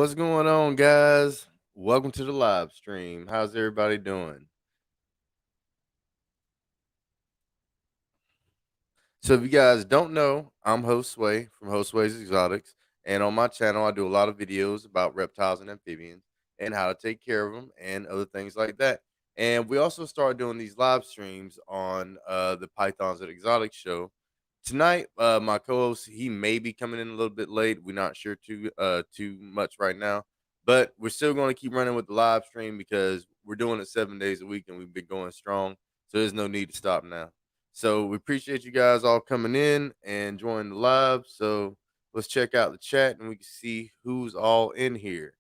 What's going on, guys? Welcome to the live stream. How's everybody doing? So, if you guys don't know, I'm Josue from Josue's Exotics, and on my channel, I do a lot of videos about reptiles and amphibians and how to take care of them and other things like that. And we also started doing these live streams on the Pythons at Exotics show. Tonight, my co-host he may be coming in a little bit late. We're not sure too much right now, but we're still going to keep running with the live stream because we're doing it 7 days a week and we've been going strong. So there's no need to stop now. So we appreciate you guys all coming in and joining the live. So let's check out the chat and we can see who's all in here.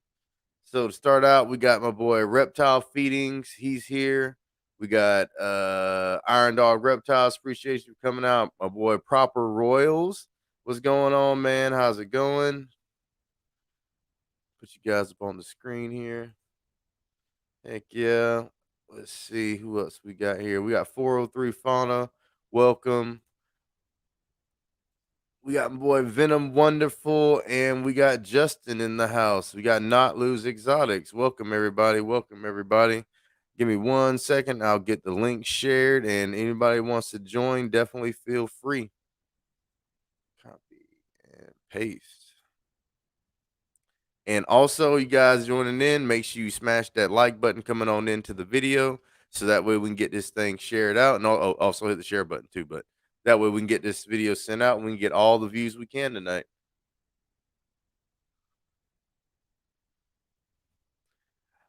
So to start out, we got my boy Reptile Feedings. He's here. We got Iron Dog Reptiles. Appreciate you coming out. My boy Proper Royals. What's going on, man? How's it going? Put you guys up on the screen here. Heck yeah. Let's see who else we got here. We got 403 Fauna. Welcome. We got my boy Venom Wonderful, and we got Justin in the house. We got Not Lose Exotics. Welcome, everybody. Welcome, everybody. Give me 1 second. I'll get the link shared, and anybody wants to join, definitely feel free. Copy and paste. And also, you guys joining in, make sure you smash that like button coming on into the video so that way we can get this thing shared out. And also hit the share button too, but that way we can get this video sent out and we can get all the views we can tonight.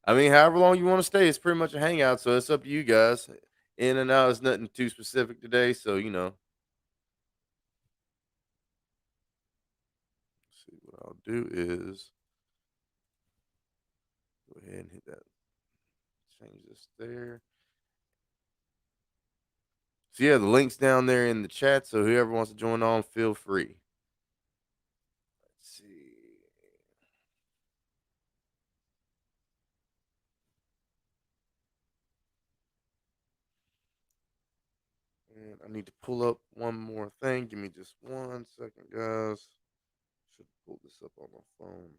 I mean, however long you want to stay, it's pretty much a hangout, so it's up to you guys. In and out is nothing too specific today, so see what I'll do is go ahead and hit that. Change this there. So yeah, the link's down there in the chat, so whoever wants to join on, feel free. Let's see. And I need to pull up one more thing. Give me just 1 second, guys. Should pull this up on my phone.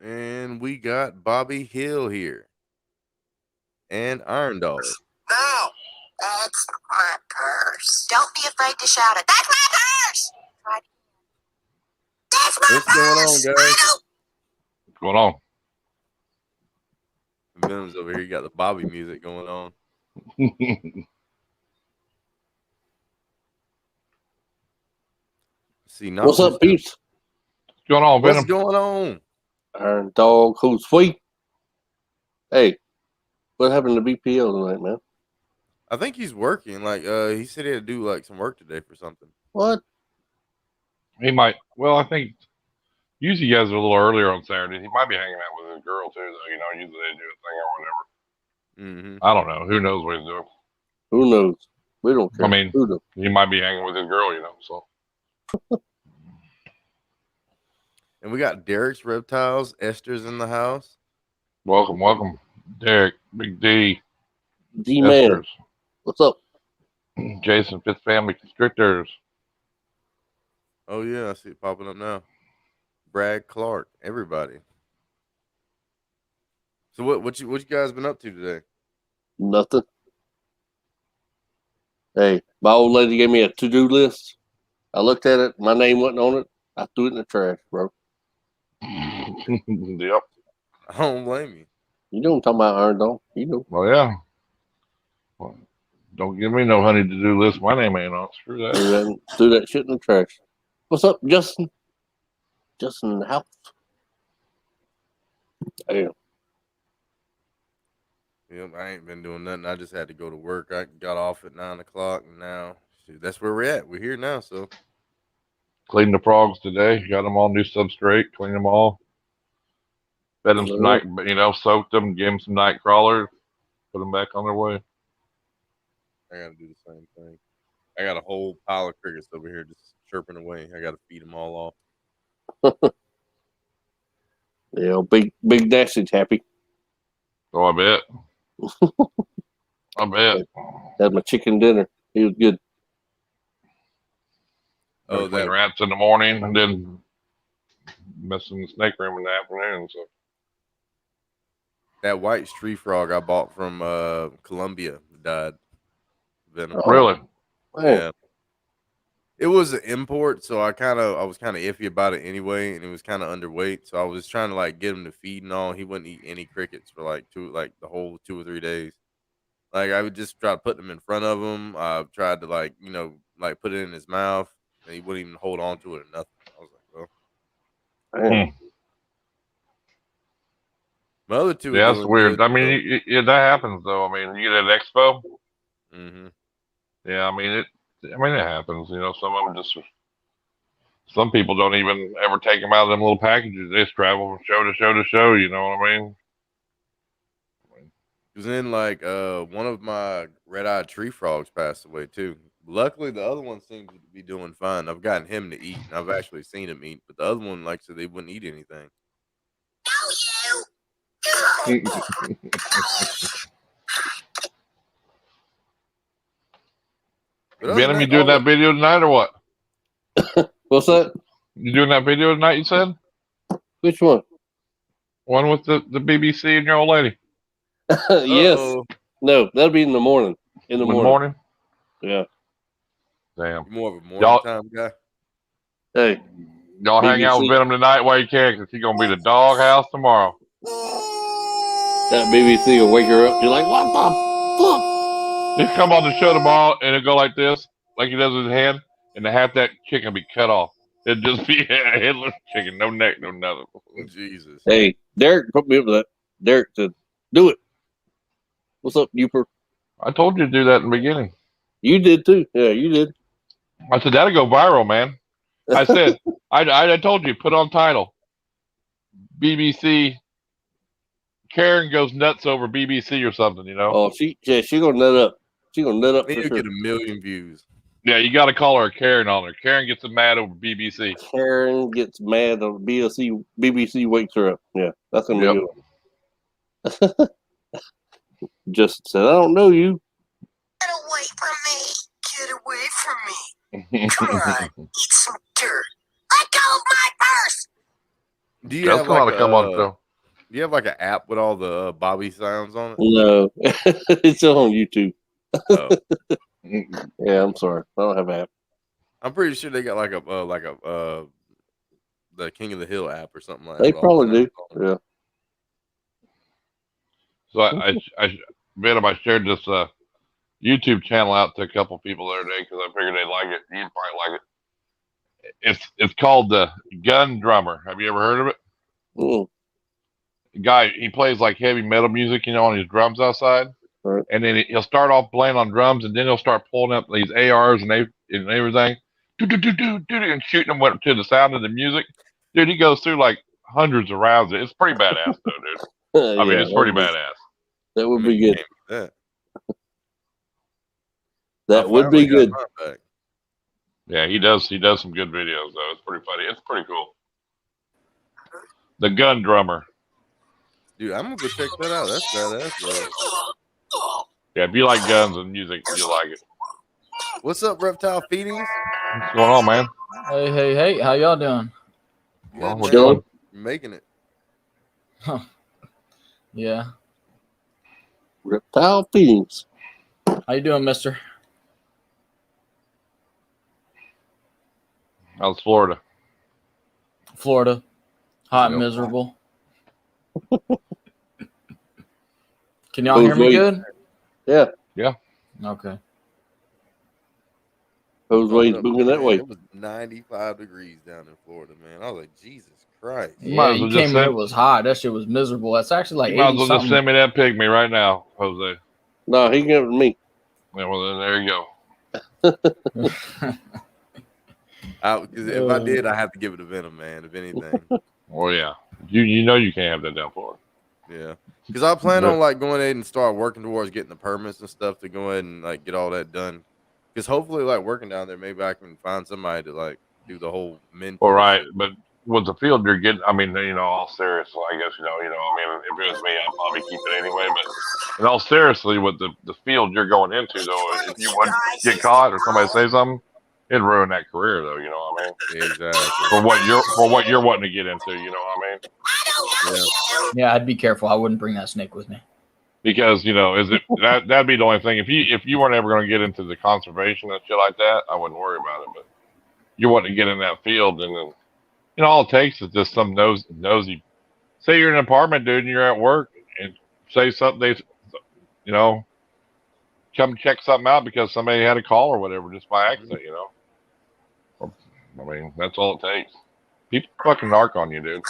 And we got Bobby Hill here. And Iron Dog. No, that's my purse. Don't be afraid to shout it. That's my purse. That's my What's going on, purse. guys? What's going on? Venom's over here. You got the Bobby music going on. See, not What's up, peeps? What's going on, Venom? What's going on? Iron Dog, who's sweet? Hey, what happened to BPL tonight, man? I think he's working. Like, he said he had to do like some work today for something. What? He might. Well, I think usually you guys are a little earlier on Saturday. He might be hanging out with his girl too, though. You know, usually they do a thing or whatever. Mm-hmm. I don't know. Who knows what he's doing? Who knows? We don't care. I mean, he might be hanging with his girl, you know. So. And we got Derek's Reptiles. Esther's in the house. Welcome, welcome, Derek, Big D, D-Man. Esther's, What's up? Jason, Fifth Family Constrictors. Oh yeah, I see it popping up now. Brad Clark, everybody. So what you guys been up to today? Nothing. Hey, my old lady gave me a to-do list. I looked at it. My name wasn't on it. I threw it in the trash, bro. Yep. I don't blame you. You know what I'm talking about, Iron Dog. You know. Well, yeah. Well, don't give me no honey to-do list. My name ain't on. Screw that. Threw that shit in the trash. What's up, Justin? Justin in the house. Damn. Yep, I ain't been doing nothing. I just had to go to work. I got off at 9 o'clock, and now shoot, that's where we're at. We're here now, so. Cleaned the frogs today. Got them all new substrate. Cleaned them all. Fed them some night, soaked them, gave them some night crawlers, put them back on their way. I gotta do the same thing. I got a whole pile of crickets over here just chirping away. I gotta feed them all off. Yeah, big Nasty's happy. Oh, I bet. I bet. Had my chicken dinner. He was good. Oh, Clean that rats in the morning and then messing the snake room in the afternoon. So that white tree frog I bought from Colombia died. Venom. Oh, really, man. Yeah. It was an import, so I was kind of iffy about it anyway, and it was kind of underweight. So I was trying to like get him to feed and all. He wouldn't eat any crickets for like the whole 2 or 3 days. Like I would just try to put them in front of him. I tried to like put it in his mouth, and he wouldn't even hold on to it or nothing. I was like, well, Man. my other two are yeah, that's doing weird. good. I mean, So, yeah, that happens though. I mean, you get at expo. hmm Yeah, I mean it. I mean it happens. You know, some of them just. Some people don't even ever take them out of them little packages. They just travel from show to show to show. You know what I mean? because then like one of my red-eyed tree frogs passed away too. Luckily, the other one seems to be doing fine. I've gotten him to eat, and I've actually seen him eat. But the other one, like I said, they wouldn't eat anything. No, you. But other than Venom, you that, doing that video tonight or what? What's that? You doing that video tonight? You said Which one? one with the BBC and your old lady. Yes. Uh-oh. No, that'll be in the morning. In the With morning. Yeah. Damn. You more of a morning Y'all- time guy. Hey. Y'all hang out with BBC. Venom tonight while you can, because he's gonna be the doghouse tomorrow. That BBC will wake her up. You're like, what the fuck? Just come on the show tomorrow and it'll go like this, like he does with his hand, and the half that chicken will be cut off. It'd just be a headless chicken, no neck, no nothing. Jesus. Hey, Derek put me up with that. Derek said, do it. What's up, Uper? I told you to do that in the beginning. You did too. Yeah, you did. I said that'll go viral, man. I said I told you put on title BBC. Karen goes nuts over BBC or something, you know. Oh, she gonna nut up. She gonna nut up Then for you'll sure. get 1,000,000 views. Yeah, you got to call her a Karen on her. Karen gets mad over BBC. Karen gets mad on BBC wakes her up. Yeah, that's gonna Yep. be good. Just said, I don't know you. Get away from me. Get away from me. Come on, eat some dirt. Let go of my purse. Do you That's have gonna like have to come on the show. do you have like an app with all the Bobby sounds on it? No, it's on YouTube. Oh, Yeah, I'm sorry. I don't have an app. I'm pretty sure they got like a the King of the Hill app or something like that. They with all the probably do. sounds on it. Yeah. So Venom, I shared this YouTube channel out to a couple people the other day because I figured they'd like it. You'd probably like it. It's called the Gun Drummer. Have you ever heard of it? Mm. The guy, he plays like heavy metal music, you know, on his drums outside. Right. And then he'll start off playing on drums, and then he'll start pulling up these ARs and everything, and shooting them to the sound of the music. Dude, he goes through like hundreds of rounds. It's pretty badass, though, dude. I mean, it's pretty badass. That would I be mean, you good. can't beat that. That I would be finally got good. mine back. Yeah, he does. He does some good videos, though. It's pretty funny. It's pretty cool. The Gun Drummer. Dude, I'm gonna go check that out. That's badass, bro. Yeah, if you like guns and music, you'll like it. What's up, Reptile Feedings? What's going on, man? Hey, how y'all doing? Well, Good, we're man. chilling. You're making it. Yeah. Reptile feedings. How you doing, mister? How's Florida? Florida. Hot and Yep. miserable. Can y'all hear me Josue. good? Yeah. Yeah. Okay. Josue's moving that way. It was 95 degrees down in Florida, man. I was like, Jesus Christ. You might Yeah, as you well came just here, send- it was hot. That shit was miserable. That's actually like You might as 80 well just something. send me that pygmy right now, Jose. No, he gave it to me. Yeah, well, then there you go. Because if I did, I have to give it to Venom, man. If anything, Well, yeah. You know you can't have that down Florida. yeah. Because I plan on like going ahead and start working towards getting the permits and stuff to go ahead and like get all that done. Because hopefully, like working down there, maybe I can find somebody to like do the whole mentor. All right, shit. but with the field you're getting, I mean, all serious, I guess, I mean, if it was me, I'd probably keep it anyway. But in all seriously, with the field you're going into, though, if you would get caught or somebody say something, it'd ruin that career, though. You know what I mean? Exactly. For what you're wanting to get into, you know what I mean? I don't know you. Yeah, I'd be careful. I wouldn't bring that snake with me. Because that'd be the only thing. If you weren't ever going to get into the conservation and shit like that, I wouldn't worry about it. But you want to get in that field, and then all it takes is just some nosy. Say you're in an apartment, dude, and you're at work, and say something come check something out because somebody had a call or whatever just by accident, Or, I mean, that's all it takes. People fucking narc on you, dude.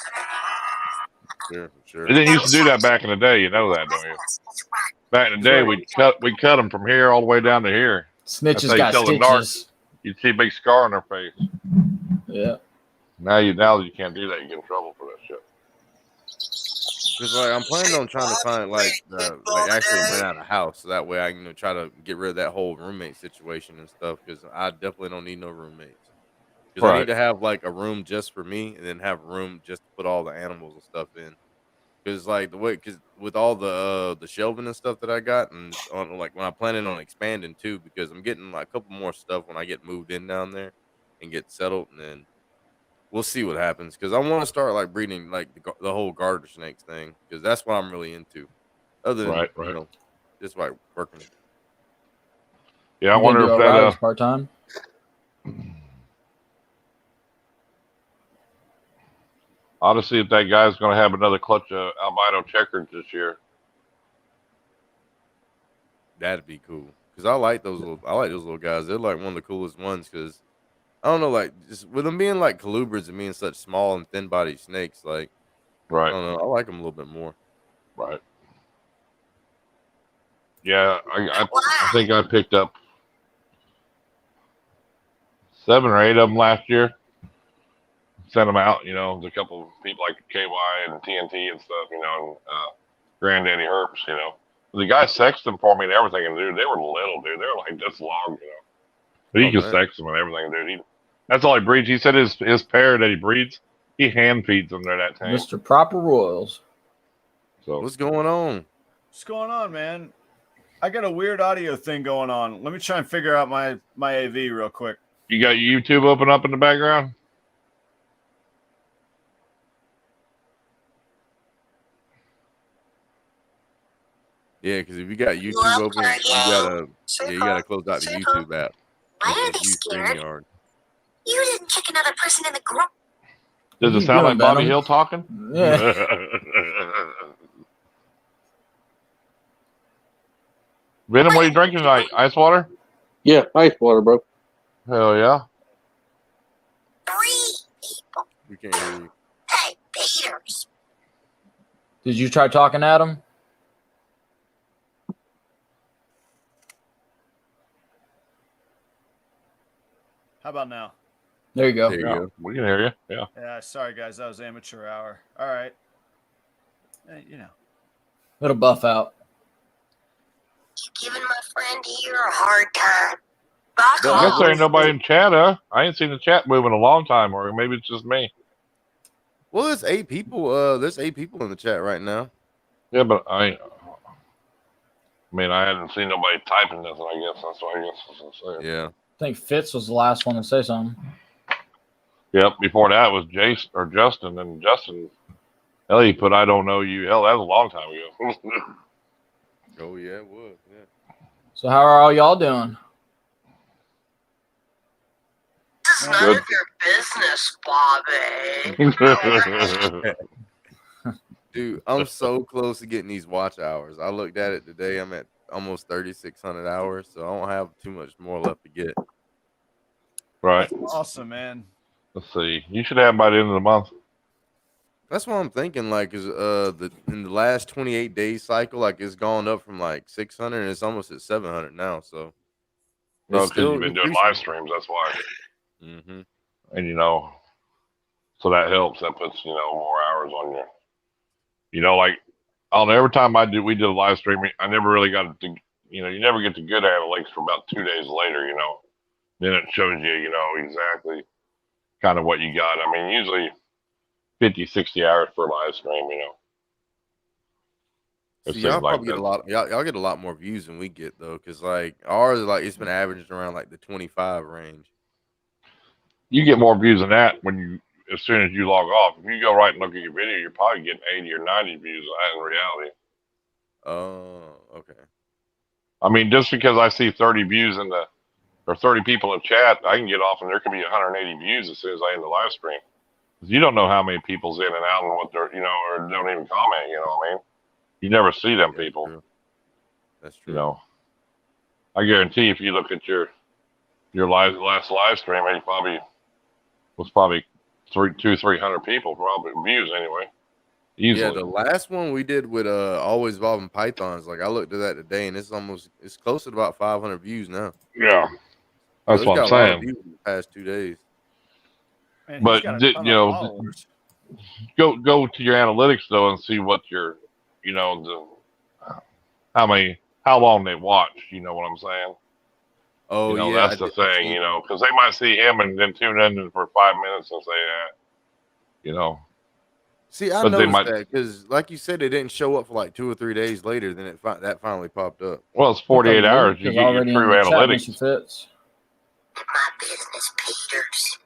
Sure, for sure. They didn't used to do that back in the day. You know that, don't you? Back in the day, we'd cut them from here all the way down to here. Snitches got tell the stitches. You'd see a big scar on their face. Yeah. Now you can't do that. You get in trouble for that shit. Because like I'm planning on trying to find actually rent out a house so that way I can try to get rid of that whole roommate situation and stuff. Because I definitely don't need no roommates. Because I need to have like a room just for me and then have a room just to put all the animals and stuff in. Because with all the shelving and stuff that I got and on like when I'm planning on expanding too, because I'm getting like a couple more stuff when I get moved in down there and get settled, and then we'll see what happens. Because I want to start like breeding like the whole garter snakes thing, because that's what I'm really into. Other than just like working. Yeah, I wonder if that part time. Ought to see if that guy's going to have another clutch of albino checkers this year. That'd be cool because I like those little guys. They're like one of the coolest ones because I don't know, like just with them being like colubrids and being such small and thin bodied snakes, like I don't know, I like them a little bit more. Right. Yeah, I think I picked up 7 or 8 of them last year. Sent them out, to a couple of people like KY and TNT and stuff, and Granddaddy Herps, The guy sexed them for me and everything, and dude, they were little, dude. They were like this long, But he can sex them and everything, dude. That's all he breeds. He said his pair that he breeds, he hand feeds them to that tank. Mr. Proper Royals. So what's going on? What's going on, man? I got a weird audio thing going on. Let me try and figure out my AV real quick. You got YouTube open up in the background? Yeah, because if you got YouTube open, you gotta close out the YouTube app. Why are they scared? You didn't kick another person in the group. Does it sound like Bobby Hill talking? Yeah. Venom, what are you drinking tonight? Ice water? Yeah, ice water, bro. Hell yeah. 3 people. We can't hear you. Hey, Peters. Did you try talking at him? How about now? There you go. There you go. We can hear you. Yeah. Yeah, sorry, guys. That was amateur hour. All right. It'll buff out. You giving my friend here a hard time. I guess there ain't nobody in chat, huh? I ain't seen the chat move in a long time, or maybe it's just me. Well, there's 8 people. There's 8 people in the chat right now. Yeah, but I hadn't seen nobody typing nothing. I guess that's what I was saying. Yeah. I think Fitz was the last one to say something. Yep. Before that was Jace or Justin, and Justin, he put "I don't know you." Hell, that was a long time ago. Oh yeah, it was. Yeah. So how are all y'all doing? This is none of your business, Bobby. Dude, I'm so close to getting these watch hours. I looked at it today. I'm at almost 3,600 hours, so I don't have too much more left to get. Right. Awesome, man. Let's see. You should have by the end of the month. That's what I'm thinking. Like, is in the last 28 days cycle, like it's gone up from like 600 and it's almost at 700 now. So, No, because you've been doing live streams. That's why. Mm-hmm. And so that helps. That puts more hours on your. Like I don't know. Every time we did a live stream, I never really got to. You never get to good analytics for about 2 days later. Then it shows you, exactly kind of what you got. I mean, usually 50, 60 hours per live stream. You know, it See, seems y'all like probably get that. a lot. Y'all get a lot more views than we get though, because like ours, like it's been averaging around like the 25 range. You get more views than that when you as soon as you log off. If you go right and look at your video, you're probably getting 80 or 90 views in reality. Oh, okay. I mean, just because I see 30 views or 30 people in chat, I can get off and there could be 180 views as soon as I end the live stream. You don't know how many people's in and out and what they're, or don't even comment. You know what I mean? You never see them Yeah, people. true. That's true. You know, I guarantee if you look at your last live stream, it was probably 300 people probably views anyway. Easily. Yeah, the last one we did with always evolving pythons. Like I looked at that today, and it's close to about 500 views now. Yeah, So that's it's what I'm got a lot of saying. views in the past 2 days. And he's But got a ton of followers. go to your analytics though and see what your, how long they watch. You know what I'm saying? Oh yeah, That's the thing. Because they might see him and then tune in for 5 minutes and say, See, I but they noticed might. that because, like you said, it didn't show up for like 2 or 3 days later. Then that finally popped up. Well, it's But the 48 hours. link You is get your already true in the chat, analytics. Mr. Fitz. My business, Peters.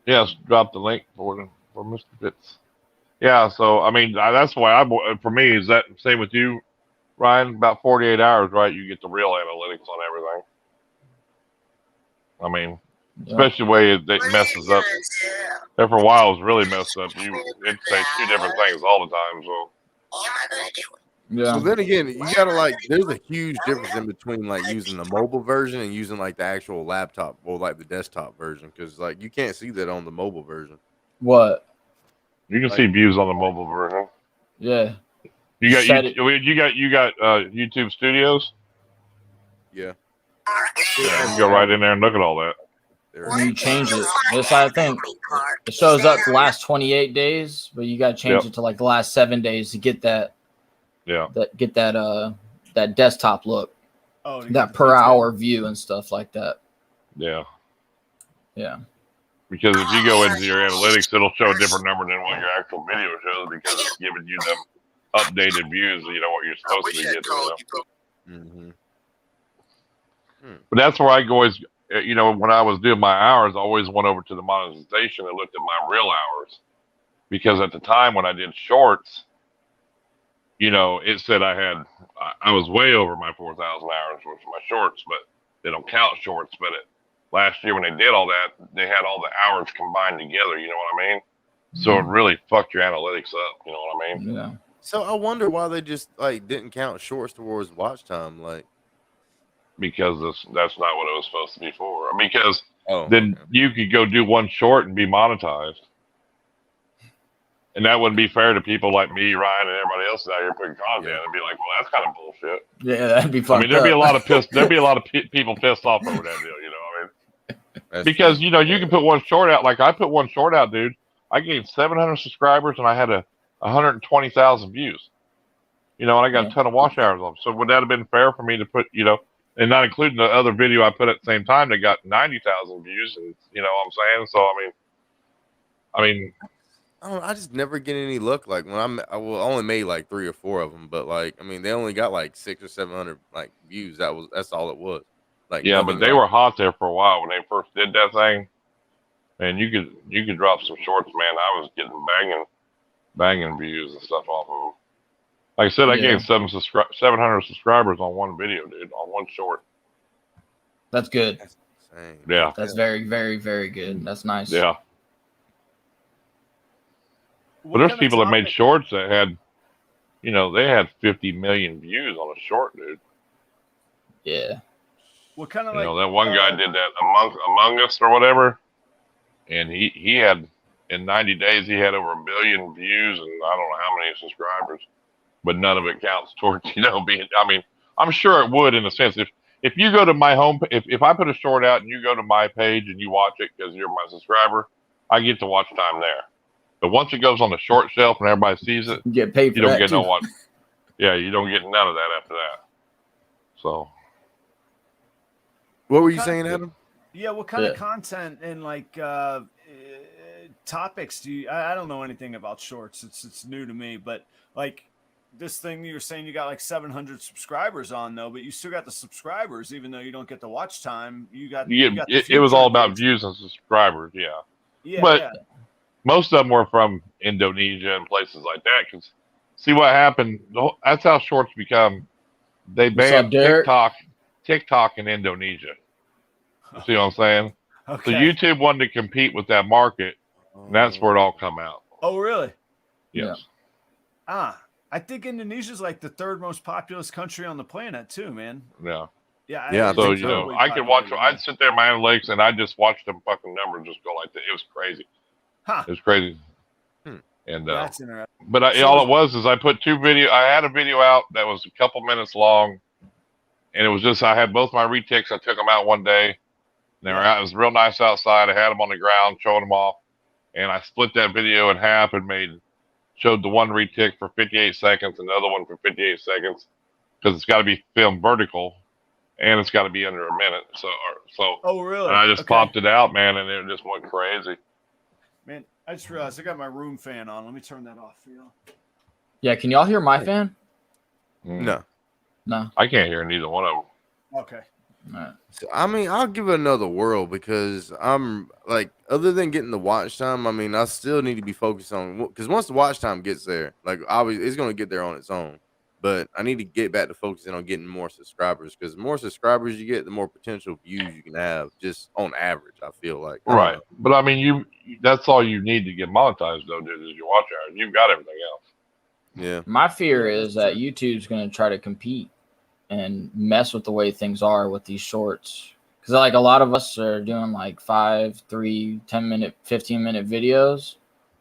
Yes, drop the link for Mr. Fitz. Yeah, so I mean that's why for me is that same with you, Ryan. About 48 hours, right? You get the real analytics on everything. I mean, especially the way it messes up. There for a while it was really messed up. It'd say two different things all the time. So Am I gonna do it? Yeah. So then again, you gotta there's a huge difference in between like using the mobile version and using like the actual laptop or like the desktop version, because like you can't see that on the mobile version. What? you can see views on the mobile version. Yeah. You got Set it. you got YouTube Studios. Yeah. Yeah, you can go right in there and look at all that. When you change it, this I think it shows up the last 28 days, but you got to change it to like the last 7 days to get that. Yeah. That desktop look. Oh, That per hour view and stuff like that. Yeah. Yeah. Because if you go into your analytics, it'll show a different number than what your actual video shows because it's giving you them updated views. What you're supposed to be getting. Mm-hmm. But that's where I always, when I was doing my hours, I always went over to the monetization and looked at my real hours. Because at the time when I did shorts, it said I was way over my 4,000 hours with my shorts, but they don't count shorts. But last year when they did all that, they had all the hours combined together. You know what I mean? So it really fucked your analytics up. You know what I mean? Yeah. So I wonder why they just didn't count shorts towards watch time, because that's not what it was supposed to be for. Because then you could go do one short and be monetized. And that wouldn't be fair to people like me, Ryan, and everybody else out here putting content and be like, well, that's kind of bullshit. Yeah, that'd be fun. I mean, there'd be a lot of people pissed off over that deal, I mean? Because, you can put one short out. Like I put one short out, dude. I gained 700 subscribers and I had 120,000 views. And I got a ton of watch hours on. So would that have been fair for me to put, and not including the other video I put at the same time that got 90,000 views, and you know what I'm saying? So I mean, I just never get any luck. Like when I only made like 3 or 4 of them, but they only got like 600 or 700 views. That's all it was. But they were hot there for a while when they first did that thing. And you could drop some shorts, man. I was getting banging views and stuff off of them. Like I said, I gained 700 subscribers on one video, dude, on one short. That's good. That's insane. Yeah. That's very, very, very good. That's nice. Yeah. But there's people that made shorts that had, they had 50 million views on a short, dude. Yeah. What kind of that one guy did that Among Us or whatever, and he had in 90 days he had over 1 billion views and I don't know how many subscribers, but none of it counts towards being. I mean, I'm sure it would in a sense if you go to my home, if I put a short out and you go to my page and you watch it because you're my subscriber, I get to watch time there. But once it goes on the short shelf and everybody sees it, you get paid for you don't that get too. no one. Yeah, you don't get none of that after that. So, what were you saying, Adam? Yeah, what kind of content and topics do you? I don't know anything about shorts. It's new to me, but like this thing you were saying, you got like 700 subscribers on though, but you still got the subscribers, even though you don't get the watch time. You got the It was all future about engagement. views and subscribers, yeah. Yeah, But yeah. most of them were from Indonesia and places like that. Because see what happened. That's how shorts become. They What's up, banned Derek? TikTok in Indonesia. You see what I'm saying? Okay. So YouTube wanted to compete with that market, and that's where it all come out. Oh, really? Yes. I think Indonesia's like the third most populous country on the planet too, man. Yeah. Yeah. I So think you so. know, I could watch. I'd sit there in my analytics, and I just watch them fucking numbers just go like that. It was crazy. Huh. It was crazy. Hmm. And That's interesting. but So all it was is I put I had a video out that was a couple minutes long, and it was just I had both my retics. I took them out one day. They were out. It was real nice outside. I had them on the ground, showing them off, and I split that video in half and showed the one retic for 58 seconds and the other one for 58 seconds because it's got to be filmed vertical and it's got to be under a minute. So. Oh, really? And I just popped it out, man, and it just went crazy. Man, I just realized I got my room fan on. Let me turn that off for you. Yeah, can y'all hear my fan? No. No. I can't hear neither one of them. Okay. All right. So, I mean, I'll give it another whirl because I'm like, other than getting the watch time, I mean, I still need to be focused on because once the watch time gets there, like obviously it's going to get there on its own. But I need to get back to focusing on getting more subscribers because the more subscribers you get, the more potential views you can have just on average. I feel like. I don't Right. know. But I mean, that's all you need to get monetized, though, dude, is your watch hours. You've got everything else. Yeah. My fear is that YouTube's going to try to compete and mess with the way things are with these shorts. Because like a lot of us are doing like 5, 3, 10-minute, 15-minute videos.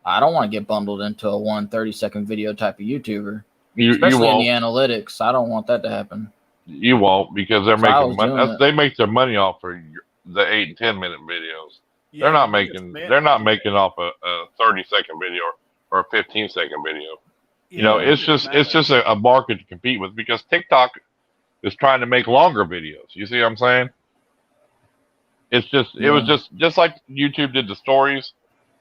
I don't want to get bundled into a 30-second video type of YouTuber. Especially in the analytics. I don't want that to happen. You won't because they're making money. They make their money off for the 8 and 10-minute videos. Yeah, they're not making off a 30-second video or a 15-second video. Yeah, you know, it's just a market to compete with because TikTok is trying to make longer videos. You see what I'm saying? It's just it was just like YouTube did the stories.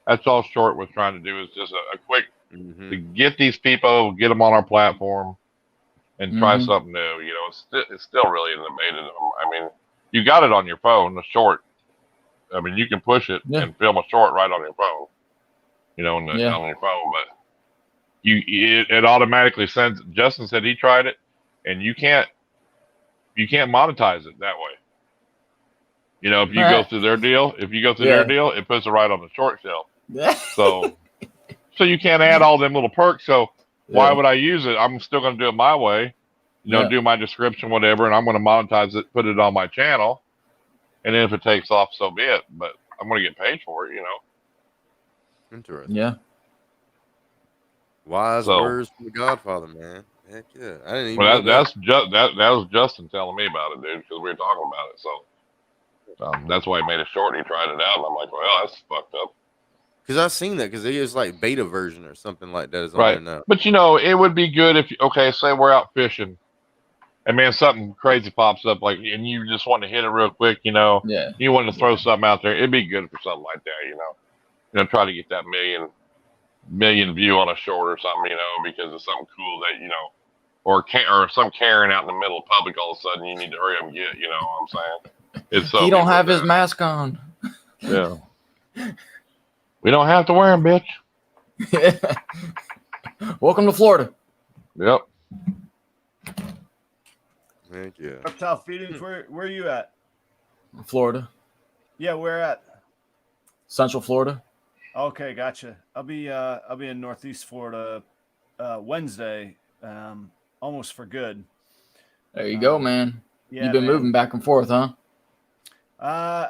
That's all Short was trying to do is just a quick to get these people, get them on our platform, and try something new. You know, it's still really in the beta. I mean, you got it on your phone, the Short. I mean, you can push it and film a Short right on your phone. You know, on your phone, but it automatically sends. Justin said he tried it, and you can't monetize it that way. You know, if you go through their deal, it puts it right on the Short shelf. So you can't add all them little perks. So why would I use it? I'm still going to do it my way. You know, do my description, whatever, and I'm going to monetize it, put it on my channel, and then if it takes off, so be it. But I'm going to get paid for it. You know. Interesting. Yeah. Wise words from the Godfather, man. Heck yeah, I didn't even. Well, that was Justin telling me about it, dude, because we were talking about it. So that's why he made a short. And he tried it out, and I'm like, well, that's fucked up. Because I've seen that because it is like beta version or something like that is on there now. But you know, it would be good if say we're out fishing, and man, something crazy pops up, like, and you just want to hit it real quick, you know. Yeah. You want to throw something out there. It'd be good for something like that, you know. You know, try to get that million view on a short or something, you know, because it's something cool that, you know, or some Karen out in the middle of public all of a sudden you need to hurry up and get, you know what I'm saying? It's so he don't have his mask on. Yeah. We don't have to wear them, bitch. Welcome to Florida. Yep. Thank you. Reptile Feedings, where are you at? Florida. Yeah, where at? Central Florida. Okay, gotcha. I'll be in Northeast Florida Wednesday, almost for good. There you go, man. Yeah, you've been moving back and forth, huh?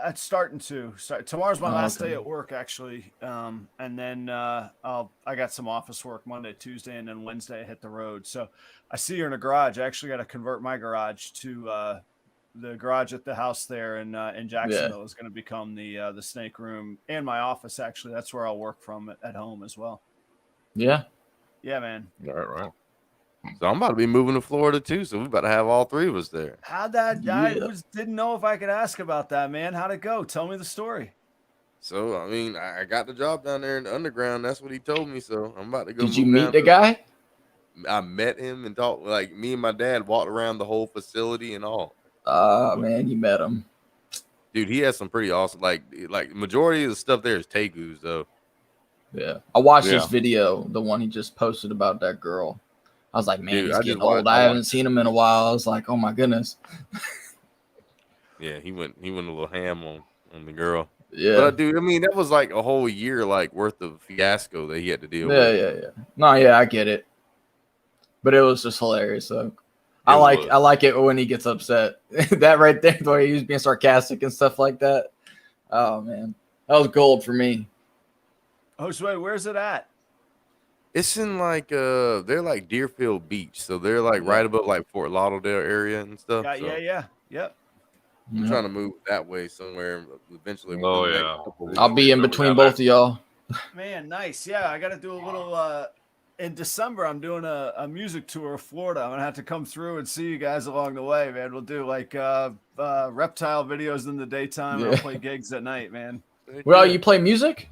It's starting to. Tomorrow's my last day at work, actually, and then I got some office work Monday, Tuesday, and then Wednesday I hit the road. So I see you're in a garage. I actually got to convert my garage to the garage at the house there in Jacksonville is going to become the snake room and my office. Actually, that's where I'll work from at home as well. Yeah. Yeah, man. Right. So I'm about to be moving to Florida too. So we about to have all three of us there. How'd that? I didn't know if I could ask about that, man. How'd it go? Tell me the story. So I mean, I got the job down there in the underground. That's what he told me. So I'm about to go Did you move meet down the to guy? I met him and talked. Like me and my dad walked around the whole facility and all. Man, you met him. Dude, he has some pretty awesome. Like majority of the stuff there is tegus though. Yeah, I watched Yeah. this video, the one he just posted about that girl. I was like, man, Dude, he's I getting just old. watched- I I haven't watched seen this him in a video. while. I was like, oh my goodness. Yeah, he went a little ham on the girl. Yeah, But dude, I mean, that was like a whole year like worth of fiasco that he had to deal yeah, with. yeah. No, yeah, I get it. But it was just hilarious. So I was. like it when he gets upset. That right there, the way he was being sarcastic and stuff like that. Oh man, that was gold for me. Josue, where's it at? It's in like they're like Deerfield Beach, so they're like right above like Fort Lauderdale area and stuff. Yeah, So yeah. Yep. I'm Yeah. trying to move that way somewhere eventually. Within Oh, the next yeah. couple of I'll weeks. be in Remember between down both of y'all. Man, nice. Yeah, I got to do a little. In December, I'm doing a music tour of Florida. I'm gonna have to come through and see you guys along the way, man. We'll do like reptile videos in the daytime, and Yeah. I'll play gigs at night, man. Well, Yeah. you play music?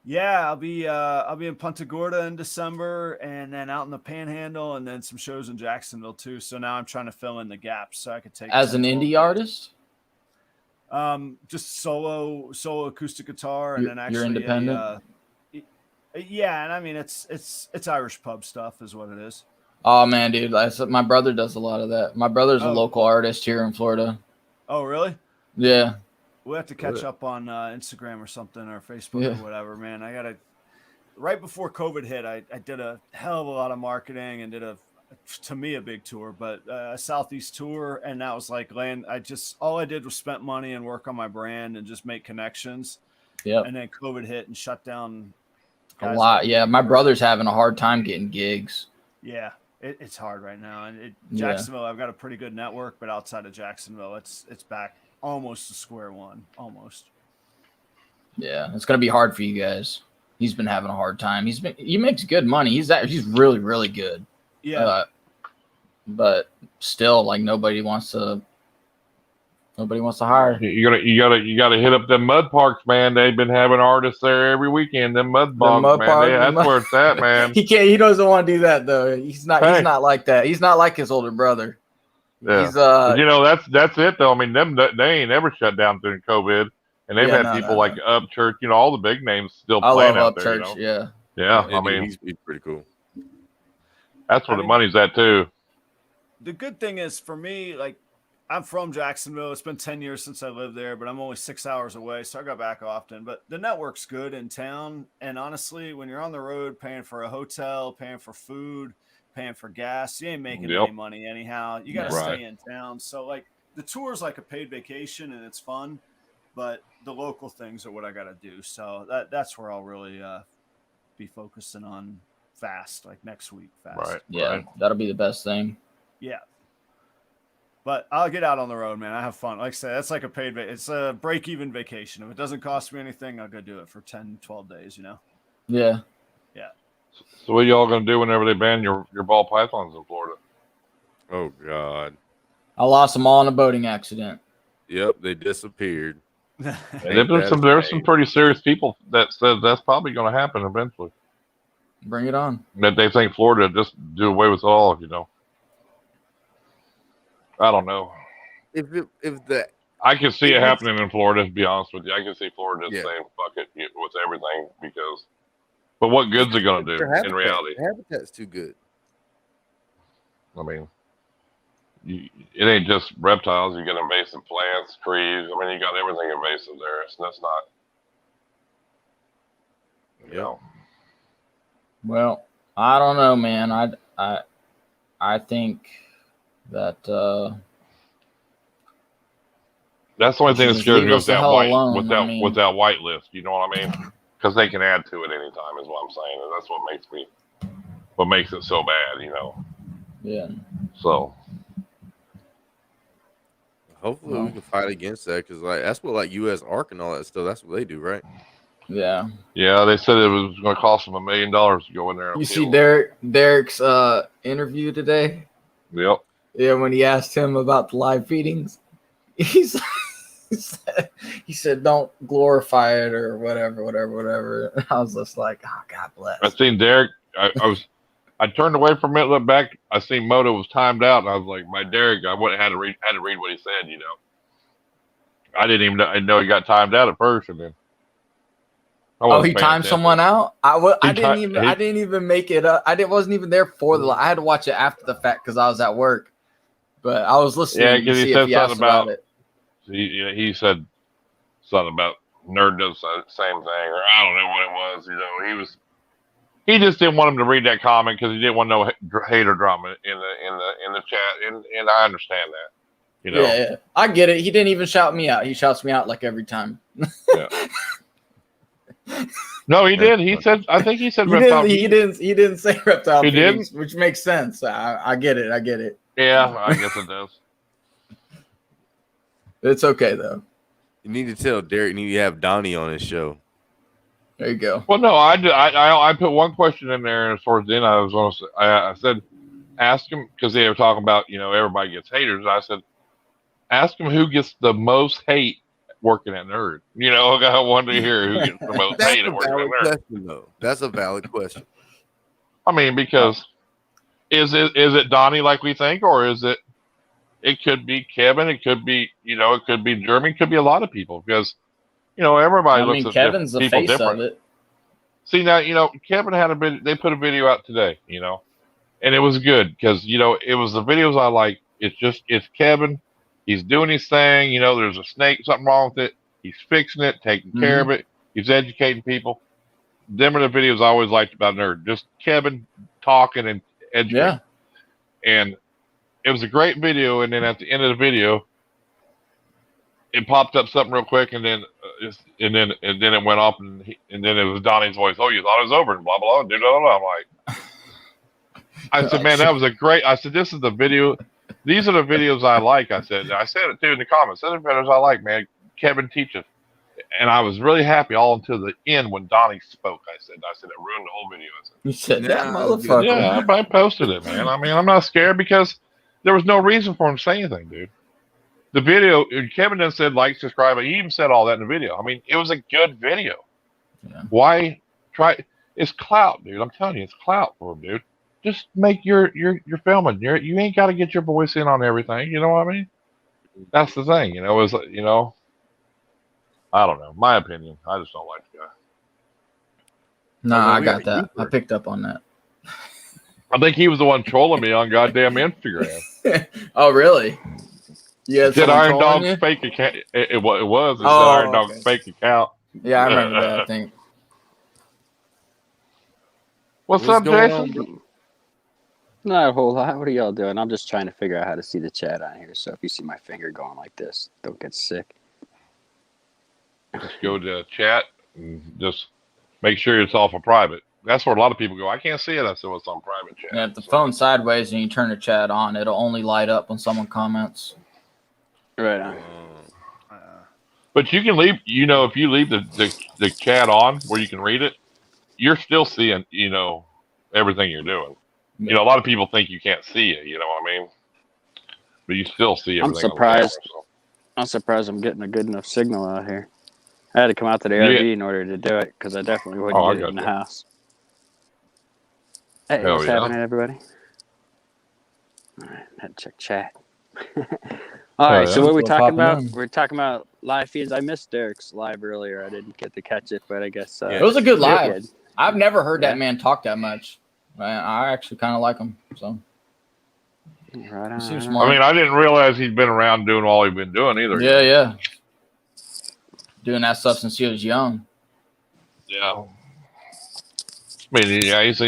Yeah, I'll be in Punta Gorda in December, and then out in the Panhandle, and then some shows in Jacksonville too. So now I'm trying to fill in the gaps so I could take As 10, an 12 indie days. artist? Just solo acoustic guitar, and You're- then you're actually independent? yeah, and I mean it's Irish pub stuff is what it is. Oh man, dude, my brother does a lot of that. My brother's a Oh, local cool. artist here in Florida. Oh, really? Yeah. We'll have to catch up on Instagram or something or Facebook Yeah. or whatever, man. I gotta. Right before COVID hit, I did a hell of a lot of marketing and did to me a big tour, but a Southeast tour, and that was like land. All I did was spent money and work on my brand and just make connections. Yep. And then COVID hit and shut down. A guys lot. like Yeah, me. my brother's having a hard time getting gigs. Yeah, it's hard right now. And Yeah. Jacksonville, I've got a pretty good network, but outside of Jacksonville, it's back almost to square one, almost. Yeah, it's gonna be hard for you guys. He's been having a hard time. He makes good money. He's really, really good. Yeah. But still, like nobody wants to hire. You gotta hit up them mud parks, man. They've been having artists there every weekend. Them mud bogs, mud man. park- That's where it's at, man. He doesn't want to do that though. He's not like that. He's not like his older brother. Yeah. He's But, that's it though. I mean, they ain't ever shut down during COVID, and they've had people like Upchurch. All the big names still I playing love out there. Upchurch. Yeah. Yeah. Yeah, I dude, mean, he's pretty cool. that's where the money's at too. The good thing is for me, like I'm from Jacksonville. It's been 10 years since I lived there, but I'm only 6 hours away, so I go back often. But the network's good in town. And honestly, when you're on the road paying for a hotel, paying for food, paying for gas, you ain't making any money anyhow. You got to stay in town. So like the tour's like a paid vacation and it's fun, but the local things are what I got to do. So that's where I'll really be focusing on fast, like next week fast. Right. Yeah. Right. That'll be the best thing. Yeah. But I'll get out on the road, man. I have fun. Like I said, that's like a paid it's a break-even vacation. If it doesn't cost me anything, I'll go do it for 10, 12 days, Yeah. Yeah. So what y'all gonna do whenever they ban your ball pythons in Florida? Oh God. I lost them all in a boating accident. Yep, they disappeared. And there's some pretty serious people that says that's probably gonna happen eventually. Bring it on. That they think Florida just do away with it all, I don't know. I can see it happening in Florida, to be honest with you. I can see Florida just saying fuck it with everything but what good's it gonna do in reality? The habitat's too good. I mean, it ain't just reptiles. You got invasive plants, trees. I mean, you got everything invasive there. So that's not, Well, I don't know, man. I think that that's the only thing that just scares leave me us with the that hell white alone, with that white list. You know what I mean? Because they can add to it anytime, is what I'm saying, and that's what makes it so bad. Yeah. So hopefully we can fight against that because that's what U.S. Ark and all that stuff. That's what they do, right? Yeah. Yeah, they said it was going to cost them $1 million to go in there. You see Derek's interview today? Yep. Yeah, when he asked him about the live feedings, he's he said, "Don't glorify it or whatever." And I was just like, "Oh, God bless." I seen Derek. I turned away from it, looked back. I seen Moto was timed out, and I was like, "My Derek." I went and had to read what he said. I didn't even know he got timed out at first, and then He timed someone out. I didn't even make it up. Wasn't even there for the. I had to watch it after the fact because I was at work. But I was listening to see if he asked about it. He said something about nerd does the same thing, or I don't know what it was. He just didn't want him to read that comment because he didn't want no hate or drama in the chat, and I understand that. Yeah, I get it. He didn't even shout me out. He shouts me out like every time. Yeah. No, he did. He said. I think he said reptile. He didn't say reptile. He didn't, which makes sense. I get it. Yeah, I guess it does. It's okay though. You need to tell Derek. You need to have Donnie on his show. There you go. Well, no, I put one question in there, and towards the end, I was going to say, I said, ask him, because they were talking about, everybody gets haters. I said, ask him who gets the most hate working at Nerd. I wanted to hear who gets the most hate at working at Nerd. Question, though. That's a valid question. I mean, because is it Donnie like we think, or is it? It could be Kevin. It could be it could be Jeremy. It could be a lot of people because. Everybody looks at Kevin's the face different. of it. See now, Kevin had they put a video out today, and it was good because it was the videos I like. It's Kevin. He's doing his thing. There's a snake, something wrong with it. He's fixing it, taking care of it. He's educating people. Them are the videos I always liked about Nerd. Just Kevin talking and educating. Yeah. And it was a great video. And then at the end of the video, it popped up something real quick, and then it went off, and then it was Donnie's voice. Oh, you thought it was over, and blah blah blah. Blah, blah. I'm like, I said, man, that was a great. I said, this is the video. These are the videos I like. I said it too in the comments. These are the videos I like, man. Kevin teaches, and I was really happy all until the end when Donnie spoke. I said it ruined the whole video. I said, you said that motherfucker. Yeah, I posted it, man. I mean, I'm not scared because there was no reason for him to say anything, dude. The video, Kevin then said like, subscribe. He even said all that in the video. I mean, it was a good video. Yeah. Why try? It's clout, dude. I'm telling you, it's clout for him, dude. Just make your filming. You ain't got to get your voice in on everything. You know what I mean? That's the thing. I don't know. My opinion. I just don't like the guy. No, I got that. I picked up on that. I think he was the one trolling me on goddamn Instagram. Oh, really? Yeah, did Iron Dog's fake account? It was. It said Iron Dog's fake account. Yeah, I remember that. I think. What's up, Jason? Not a whole lot. What are y'all doing? I'm just trying to figure out how to see the chat on here. So if you see my finger going like this, don't get sick. Just go to chat and just make sure it's off of private. That's where a lot of people go. I can't see it. I said, well, it's on private chat. Yeah, if the phone's sideways and you turn the chat on, it'll only light up when someone comments. Right on. But you can leave, if you leave the chat on where you can read it, you're still seeing, everything you're doing. A lot of people think you can't see it, you know what I mean? But you still see everything. I'm surprised I'm getting a good enough signal out here. I had to come out to the RV in order to do it because I definitely wouldn't get it in the house. Hey, what's happening, everybody? All right, had to check chat. All right, so what are we talking about? We're talking about live feeds. I missed Derek's live earlier. I didn't get to catch it, but I guess it was a good live. I've never heard that man talk that much. I actually kind of like him. So, right on. I mean, I didn't realize he'd been around doing all he'd been doing either. Yeah. Doing that stuff since he was young. Yeah. I mean, yeah, he's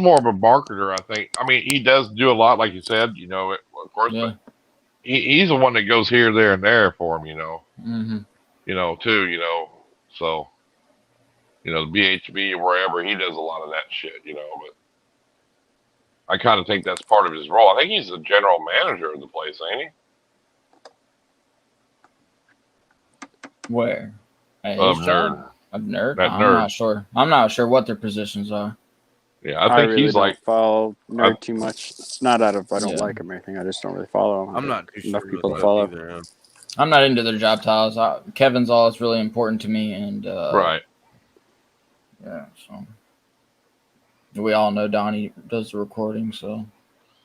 more of a marketer, I think. I mean, he does do a lot, like you said, of course, but he's the one that goes here, there, and there for him, Mm-hmm. Too, so, the BHB or wherever, he does a lot of that shit, but I kind of think that's part of his role. I think he's the general manager of the place, ain't he? Where? Of Nerd. Of Nerd? I'm not sure. I'm not sure what their positions are. Yeah, I think really he's don't follow Nerd too much. Not out of I don't like him or anything. I just don't really follow him. I'm not too enough sure people to follow. Either, I'm not into their job titles. Kevin's all that's really important to me, and Right. Yeah, so we all know Donnie does the recording. So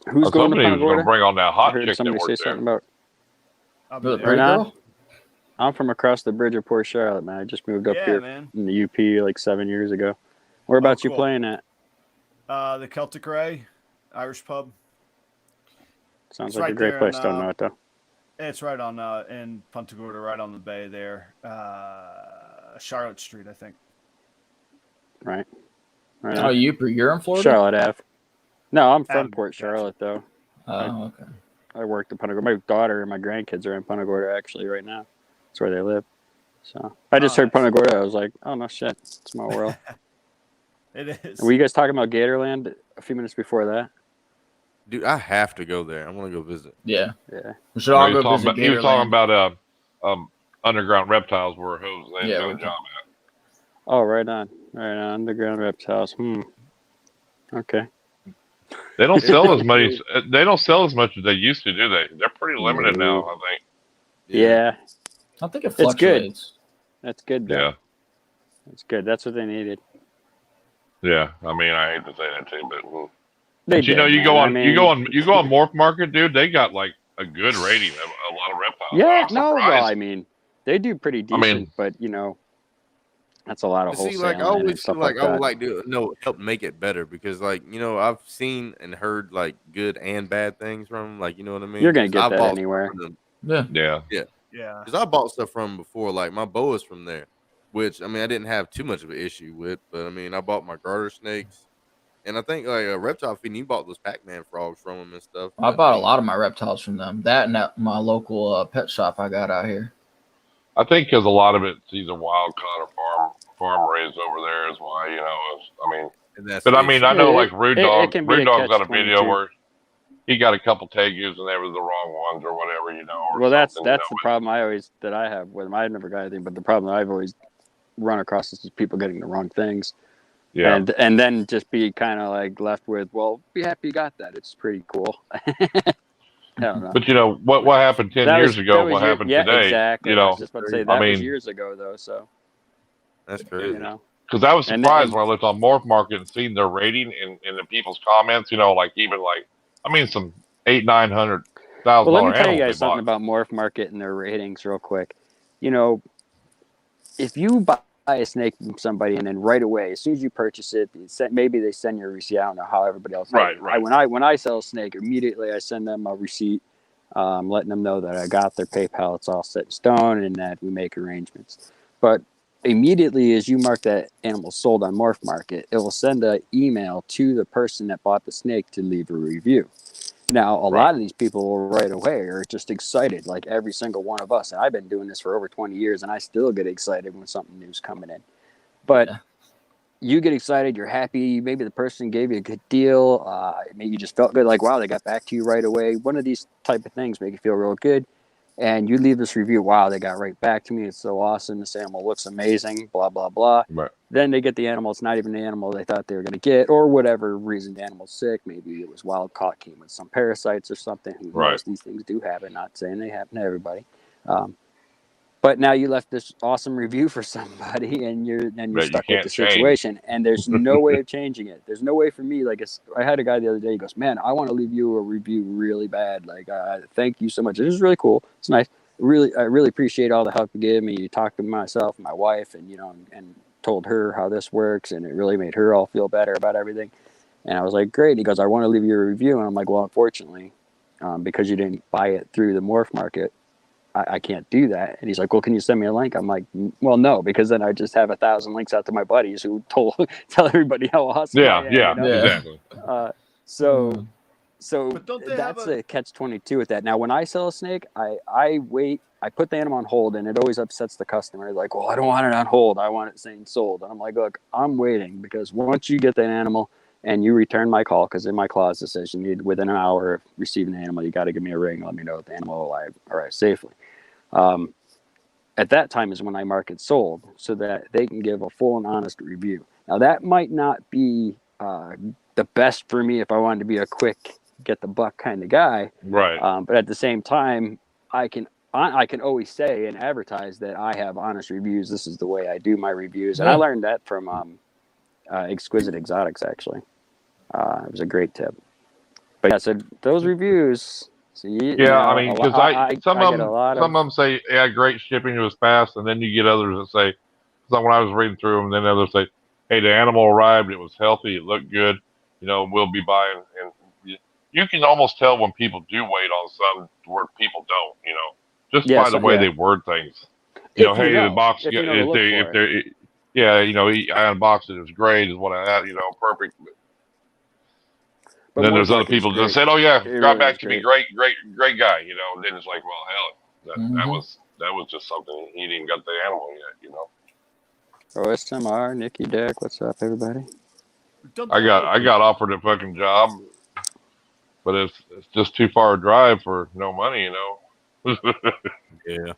Who's going to somebody Punta was going to Gorda? bring on that I hot heard chick that somebody say worked there. something about. the there. pretty Right on. girl. I'm from across the bridge of Port Charlotte, man. I just moved up Yeah, here man. in the UP like 7 years ago. Whereabouts you cool. playing at? The Celtic Ray, Irish pub. Sounds It's like a right great there place. in, Don't know it though. It's right on in Punta Gorda, right on the bay there. Charlotte Street, I think. Right. Oh, you're in Florida? Charlotte Ave. No, I'm from Adam, Port gotcha. Charlotte though. Oh, okay. I worked in Punta Gorda. My daughter and my grandkids are in Punta Gorda actually right now. That's where they live. So I just heard nice. Punta Gorda. I was like, oh no shit, small world. It is. Were you guys talking about Gatorland a few minutes before that? Dude, I have to go there. I want to go visit. Yeah. Yeah. We should all He go was visit talking Gatorland. about underground reptiles where Jose Yeah, got we a can. job at. Oh, right on. Right on. Underground Reptiles. Okay. They don't sell as many. They don't sell as much as they used to, do they? They're pretty limited now, I think. Yeah. I think it It's good. fluctuates. That's good though. Yeah. That's good. That's what they needed. Yeah. I mean, I hate to say that too, but They but you did, know, you man. go I on, mean, you go on Morph Market, dude. They got like a good rating of a lot of reptiles. Yeah. I'm No. Well, surprised. I mean, they do pretty I decent, mean- but you know, that's a lot of But see, like I wholesaling and always stuff feel like like I that. would like to help make it better because, like, I've seen and heard like good and bad things from them. Like, you know what I mean? You're gonna 'Cause get I that bought anywhere. stuff from them. Yeah. Yeah. Yeah. Because I bought stuff from them before. Like my boas from there, which I mean I didn't have too much of an issue with. But I mean I bought my garter snakes, and I think like a reptile feed. You bought those Pac-Man frogs from them and stuff. I but, bought I a lot of my reptiles from them. That and at my local pet shop I got out here. I think because a lot of it's either wild caught or farm raised over there is why, I mean, And that's but I the mean, issue. I know Yeah, like Rude it Dog, can be Rude a Dog's got a video catch-22. where he got a couple tegus and they were the wrong ones or whatever, or Well, that's something, the problem that I have with them. I've never got anything, but the problem that I've always run across is just people getting the wrong things. Yeah. And then just be kind of like left with, well, be happy you got that. It's pretty cool. I don't know. But what happened 10 years ago? What happened today? Exactly. I was just about to say that I mean, was years ago though. So That's crazy. Because I was And- surprised and- when I looked on Morph Market and seen their rating in the people's comments. Some 800,000-900,000 well, let me animals tell you they guys something bought. about Morph Market and their ratings real quick. If you buy a snake from somebody and then right away, as soon as you purchase it, maybe they send you a receipt. I don't know how everybody else does it. Right. When I sell a snake, immediately I send them a receipt, letting them know that I got their PayPal. It's all set in stone and that we make arrangements. But immediately as you mark that animal sold on Morph Market, it will send an email to the person that bought the snake to leave a review. Now, a lot of these people right away are just excited, like every single one of us. And I've been doing this for over 20 years, and I still get excited when something new's coming in. But you get excited, you're happy. Maybe the person gave you a good deal. Maybe you just felt good, like, wow, they got back to you right away. One of these type of things make you feel real good. And you leave this review, wow, they got right back to me. It's so awesome. This animal looks amazing, blah, blah, blah. Right. Then they get the animal. It's not even the animal they thought they were going to get, or whatever reason the animal's sick. Maybe it was wild caught, came with some parasites or something. Who knows? These things do happen. Not saying they happen to everybody. But now you left this awesome review for somebody, and you're stuck with the situation, and there's no way of changing it. There's no way for me. Like, I had a guy the other day. He goes, "Man, I want to leave you a review really bad. Like, thank you so much. This is really cool. It's nice. I really appreciate all the help you gave me. You talked to myself, and my wife, and and told her how this works, and it really made her all feel better about everything." And I was like, "Great." And he goes, "I want to leave you a review," and I'm like, "Well, unfortunately, because you didn't buy it through the Morph Market, I can't do that." And he's like, "Well, can you send me a link?" I'm like, "Well, no, because then I just have 1,000 links out to my buddies who tell everybody how awesome I am." Exactly. So that's a catch-22 with that. Now, when I sell a snake, I wait. I put the animal on hold, and it always upsets the customer. Like, "Well, I don't want it on hold. I want it saying sold." And I'm like, "Look, I'm waiting, because once you get that animal and you return my call, because in my clause it says you need, within an hour of receiving the animal, you got to give me a ring, let me know if the animal will arrive safely." At that time is when I mark it sold, so that they can give a full and honest review. Now, that might not be the best for me if I wanted to be a quick get the buck kind of guy. Right. But at the same time, I can I can always say and advertise that I have honest reviews. This is the way I do my reviews, and I learned that from Exquisite Exotics. Actually, it was a great tip. But yeah, so those reviews. So I mean, because some I of get a lot them of say, yeah, great shipping, it was fast, and then you get others that say, so when I was reading through them, then others say, hey, the animal arrived, it was healthy, it looked good, we'll be buying. And you can almost tell when people do wait on some where people don't, just by the way they word things. Hey, the box, if you know to look for it. I unboxed it, it's great, is what I had, perfect. But then there's other people that said, "Oh yeah, got really back to me, great guy," And then it's like, well, hell, that was just something he didn't got the animal yet, OSMR, Nikki Deck, what's up, everybody? I got offered a fucking job, but it's just too far a drive for no money, Yeah.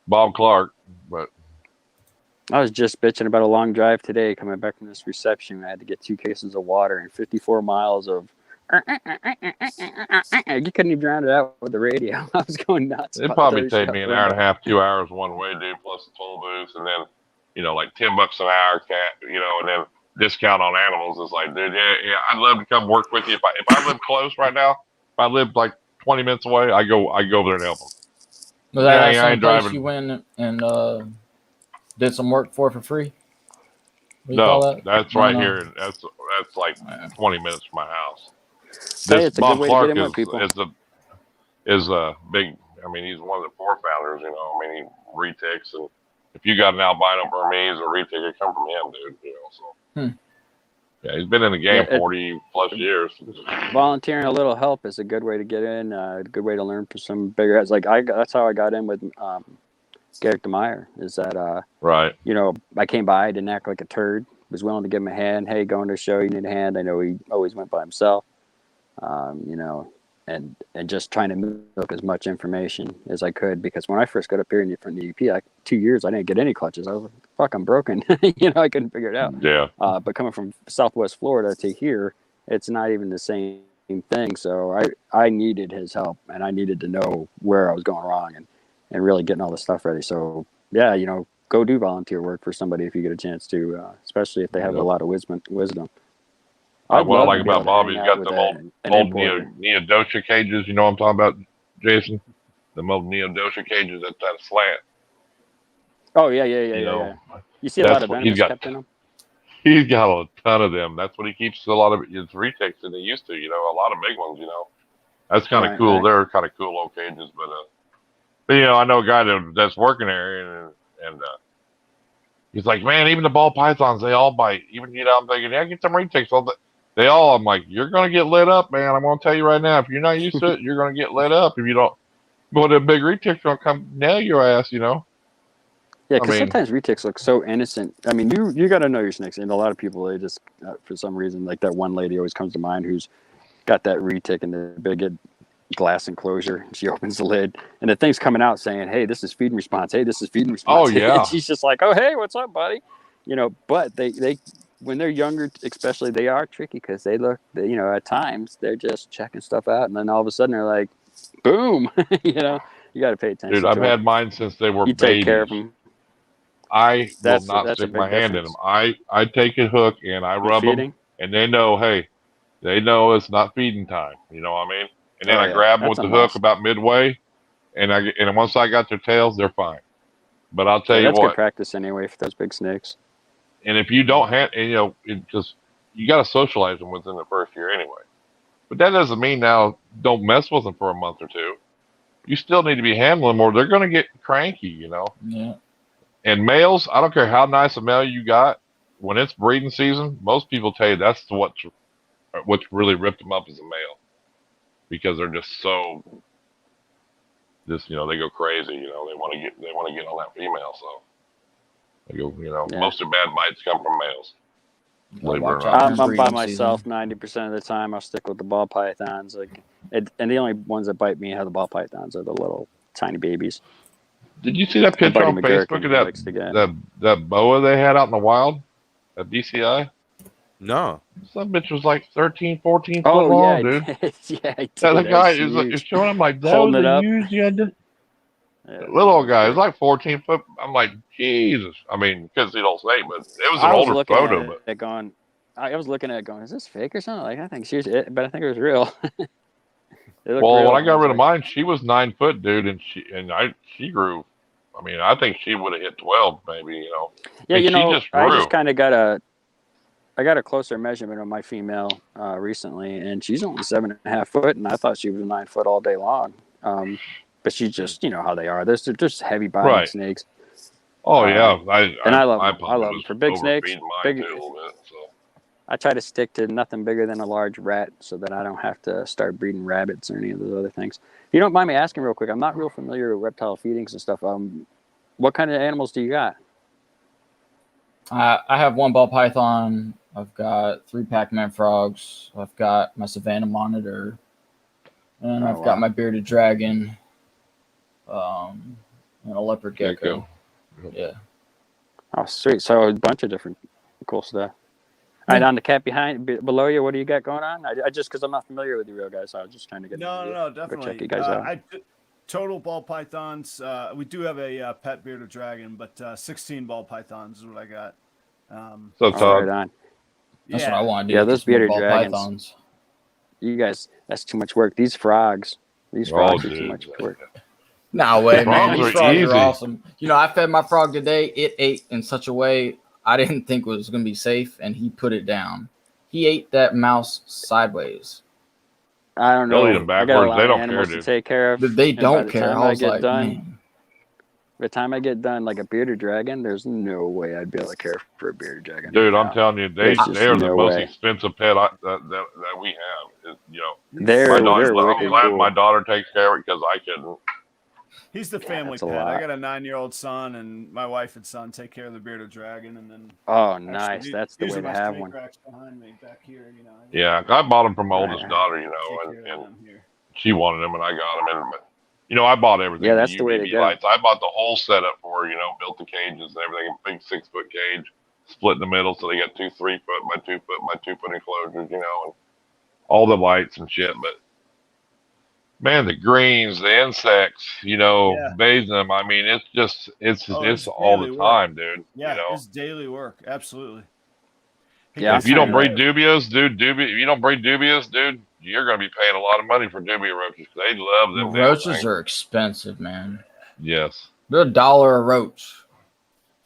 Bob Clark, but I was just bitching about a long drive today coming back from this reception. I had to get 2 cases of water and 54 miles of. You couldn't even drown it out with the radio. I was going nuts. It probably take me an hour and a half, 2 hours one way, dude, plus the toll booth, and then like $10 an hour, and then discount on animals. It's like, dude, yeah, I'd love to come work with you. If I live close right now, if I live like 20 minutes away, I go over there and help them. Was that the same place you went and did some work for free? No, that's right here, and that's like 20 minutes from my house. Hey, it's Bob a good way Clark to get in with people. is a big. I mean, he's one of the 4 founders. I mean, he reticks, and if you got an albino Burmese or retic, it come from him, dude. So yeah, he's been in the game 40 plus years. Volunteering a little help is a good way to get in. A good way to learn for some bigger heads. Like that's how I got in with Garrick DeMeyer. Is that right? I came by, I didn't act like a turd. Was willing to give him a hand. Hey, going to a show, you need a hand. I know he always went by himself. And just trying to milk as much information as I could, because when I first got up here in front of the EP, 2 years, I didn't get any clutches. I was like, fuck, I'm broken. I couldn't figure it out. Yeah. But coming from Southwest Florida to here, it's not even the same thing. So I needed his help, and I needed to know where I was going wrong and really getting all the stuff ready. So yeah, go do volunteer work for somebody if you get a chance to, especially if they have a lot of wisdom. What I like about Bob, he's got them old Neodosha cages. You know what I'm talking about, Jason? The old Neodosha cages at that slant. Oh, yeah. You see a lot of venomous kept in them? He's got a ton of them. That's what he keeps a lot of his retics than he used to, a lot of big ones, That's kind of cool. Right. They're kind of cool old cages. But I know a guy that's working there, and he's like, man, even the ball pythons, they all bite. Even, I'm thinking, yeah, get some retics. They all, I'm like, you're going to get lit up, man. I'm going to tell you right now, if you're not used to it, you're going to get lit up. If you don't, but a big retic's going to come nail your ass, Yeah, because sometimes retics look so innocent. I mean, you got to know your snakes. And a lot of people, they just, for some reason, like that one lady always comes to mind who's got that retic in the big glass enclosure. She opens the lid, and the thing's coming out saying, hey, this is feed and response. Hey, this is feed and response. Oh, yeah. And she's just like, oh, hey, what's up, buddy? But they when they're younger, especially, they are tricky because they look, at times they're just checking stuff out, and then all of a sudden they're like, boom, you got to pay attention. Dude, I've had mine since they were babies. Take care of them. I will not stick my hand in them. I take a hook and I rub them, and they know, hey, it's not feeding time. You know what I mean? And then I grab them with the hook about midway, and once I got their tails, they're fine. But I'll tell you what, that's good practice anyway for those big snakes. And if you don't have, you got to socialize them within the first year anyway. But that doesn't mean now don't mess with them for a month or two. You still need to be handling them, or they're going to get cranky, Yeah. And males, I don't care how nice a male you got, when it's breeding season, most people tell you that's what's really ripped them up as a male, because they're just so, they go crazy. They want to get on that female, so. Most of bad bites come from males. I'm by myself 90% of the time. I'll stick with the ball pythons. And the only ones that bite me have the ball pythons are the little tiny babies. Did you see that picture on Facebook of that boa they had out in the wild at DCI? No. Some bitch was like 13, 14 foot long, dude. Yeah, the guy is showing him like that was a huge. Yeah, Little guy, it's like 14 foot. I'm like, Jesus. I mean, because he don't say, but it was an I was older looking photo. at But it going, I was looking at it going, is this fake or something? Like, I think she's it, but I think it was real. It looked well, real. when I got was rid of like, mine, she was 9 foot, dude, and she grew. I mean, I think she would have hit 12, maybe. You know, yeah, and she just I grew. just kind of I got a closer measurement of my female recently, and she's only 7.5 foot, and I thought she was 9 foot all day long. But she's just, you know how they are. They're just heavy-bodied Right. snakes. Oh yeah, And I love I them. I probably love them was for big snakes. overfeeding mine Big. too a little bit. So I try to stick to nothing bigger than a large rat, so that I don't have to start breeding rabbits or any of those other things. If you don't mind me asking real quick, I'm not real familiar with reptile feedings and stuff. What kind of animals do you got? I have 1 ball python. I've got 3 Pac-Man frogs. I've got my Savannah monitor, and I've got my bearded dragon, and a leopard gecko. Yeah. Oh, sweet. So a bunch of different cool stuff. All right, on the cat below you, what do you got going on? I just because I'm not familiar with you real guys, so I was just trying to get No, go definitely. check you guys out. Total ball pythons. We do have a pet bearded dragon, but 16 ball pythons is what I got. so Right on. That's what I want to do. Yeah, those more bearded ball dragons. pythons. You guys, that's too much work. These frogs are too dude. much work. No way, man. Frogs These are frogs easy. are awesome. You know, I fed my frog today. It ate in such a way I didn't think was going to be safe, and he put it down. He ate that mouse sideways. I don't They'll know. eat them I got a backwards. lot They of don't animals care, to dude. take care of. But they and by don't the care. time I I was get like, done, man. by the time I get done, like a bearded dragon, there's no way I'd be able to care for a bearded dragon. Dude, I'm telling you, they There's just are the no most way. expensive pet that we have. You know, They're my daughter. wicked I'm glad cool. my daughter takes care of it because I couldn't. He's the family that's a pet. lot. I got a 9-year-old son, and my wife and son take care of the bearded dragon, and then Oh, actually, nice. That's the way usually to my have snake one. rack's behind me back here. You know. Yeah, I bought them from my Right. oldest daughter. You Take know, care of and them here. she wanted them, and I got them. And you know, I bought everything. Yeah, that's the way to UVB go. lights. I bought the whole setup for her. You know, built the cages and everything. A big 6-foot cage, split in the middle, so they got 2 3-foot by 2-foot enclosures. You know, and all the lights and shit. But man, the greens, the insects. You know, Yeah. bathing them. I mean, it's just it's all the daily time, work. dude. Yeah, you know. it's daily work. Absolutely. Hey, Yeah, If you don't breed dubios, dude, if you don't breed dubios, dude, you're gonna be paying a lot of money for dubia roaches. They love them. Roaches are expensive, man. Yes. They're $1 a roach.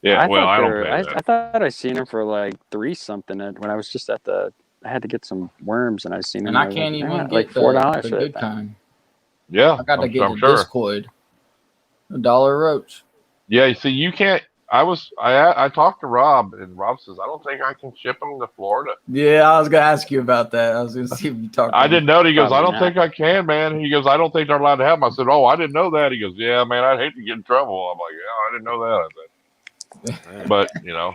Yeah. Well, I don't pay I that. thought I seen them for like 3 something when I was just at I had to get some worms and I seen them. And I can't even like get $4 the for good that. kind. Yeah. I got to get I'm the sure. discoid. $1 a roach. Yeah. You see, you can't. I talked to Rob, and Rob says I don't think I can ship them to Florida. Yeah, I was gonna ask you about that. I was gonna see if you talked. I didn't know. He goes, I don't Probably think I can, man. He goes, I don't think they're allowed to have them. I said, oh, I didn't know that. He goes, yeah, man, I'd hate to get in trouble. I'm like, yeah, I didn't know that. I said, but you know,